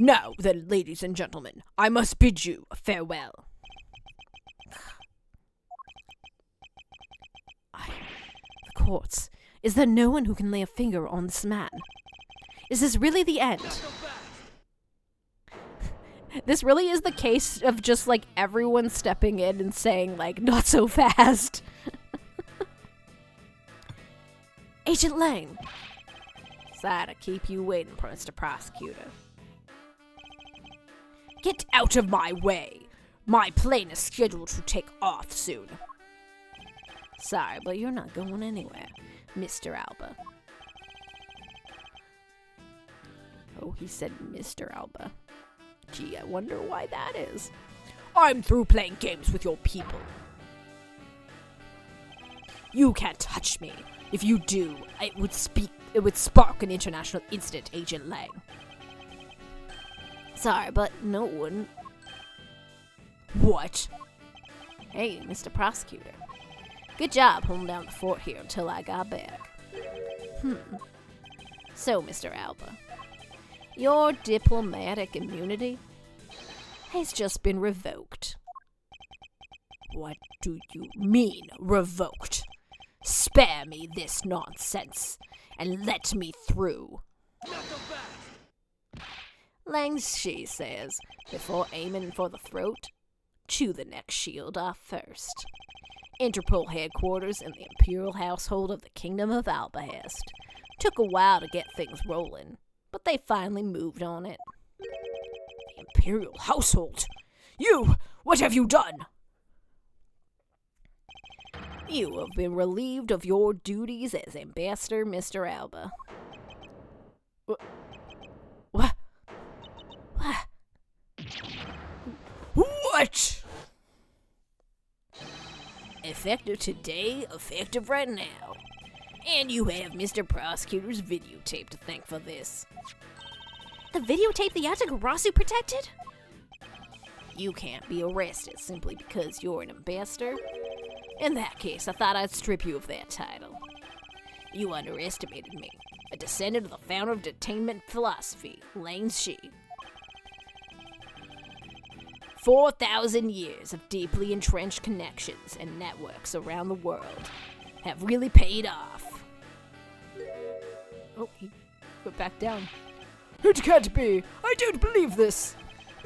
Now then, ladies and gentlemen, I must bid you farewell. The courts. Is there no one who can lay a finger on this man? Is this really the end? This really is the case of just, like, everyone stepping in and saying, like, not so fast. Agent Lang. Sorry to keep you waiting, Mr. Prosecutor. Get out of my way! My plane is scheduled to take off soon. Sorry, but you're not going anywhere, Mr. Alba. Oh, he said Mr. Alba. Gee, I wonder why that is. I'm through playing games with your people. You can't touch me. If you do, it would spark an international incident, Agent Lang. Sorry, but no, it wouldn't. What? Hey, Mr. Prosecutor. Good job holding down the fort here until I got back. So, Mr. Alba, your diplomatic immunity has just been revoked. What do you mean, revoked? Spare me this nonsense, and let me through. Lang Shi says, before aiming for the throat, chew the neck shield off first. Interpol headquarters in the Imperial household of the Kingdom of Albahest. Took a while to get things rolling, but they finally moved on it. The Imperial household? You! What have you done? You have been relieved of your duties as Ambassador, Mr. Alba. What? What? Effective today, effective right now. And you have Mr. Prosecutor's videotape to thank for this. The videotape the Yatagarasu protected? You can't be arrested simply because you're an ambassador. In that case, I thought I'd strip you of that title. You underestimated me, a descendant of the founder of detainment philosophy, Lang Shi. 4,000 years of deeply entrenched connections and networks around the world have really paid off. Oh, he put back down. It can't be! I don't believe this!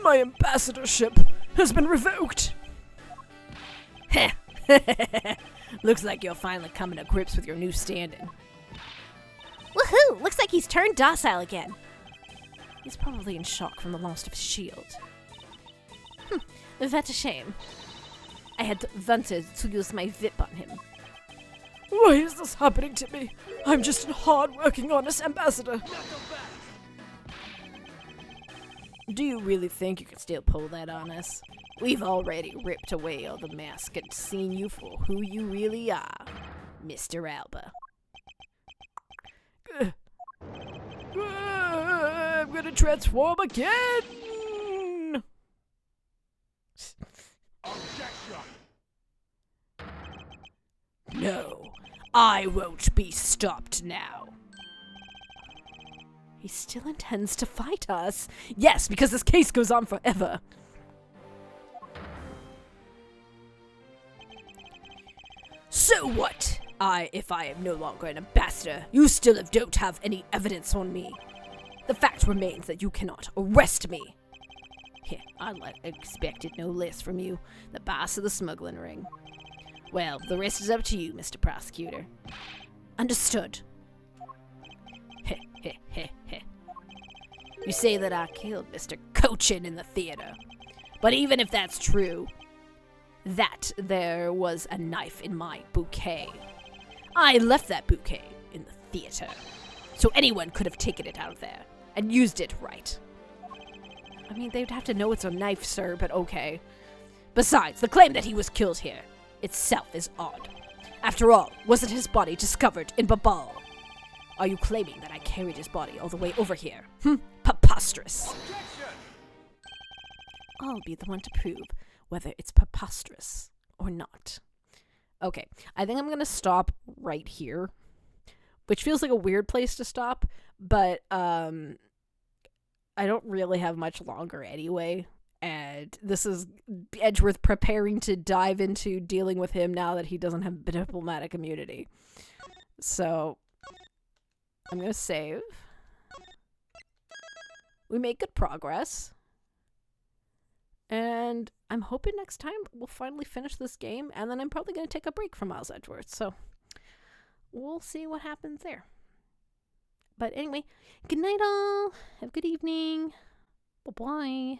My ambassadorship has been revoked! Looks like you're finally coming to grips with your new standing. Woohoo! Looks like he's turned docile again. He's probably in shock from the loss of his shield. That's a shame. I had wanted to use my whip on him. Why is this happening to me? I'm just a hard-working, honest ambassador. Do you really think you can still pull that on us? We've already ripped away all the mask and seen you for who you really are, Mr. Alba. I'm gonna transform again! Objection! No, I won't be stopped now. He still intends to fight us. Yes, because this case goes on forever. So what? If I am no longer an ambassador, you still don't have any evidence on me. The fact remains that you cannot arrest me. Yeah, I expected no less from you, the boss of the smuggling ring. Well, the rest is up to you, Mr. Prosecutor. Understood. Heh, heh, heh, heh. You say that I killed Mr. Cochin in the theater. But even if that's true, that there was a knife in my bouquet. I left that bouquet in the theater, so anyone could have taken it out of there and used it right. I mean, they'd have to know it's a knife, sir, but okay. Besides, the claim that he was killed here itself is odd. After all, wasn't his body discovered in Babal? Are you claiming that I carried his body all the way over here? Preposterous. Objection! I'll be the one to prove whether it's preposterous or not. Okay, I think I'm going to stop right here, which feels like a weird place to stop, but I don't really have much longer anyway, and this is Edgeworth preparing to dive into dealing with him now that he doesn't have diplomatic immunity. So, I'm going to save. We made good progress. And I'm hoping next time we'll finally finish this game, and then I'm probably going to take a break from Miles Edgeworth, so we'll see what happens there. But anyway, good night all. Have a good evening. Bye-bye.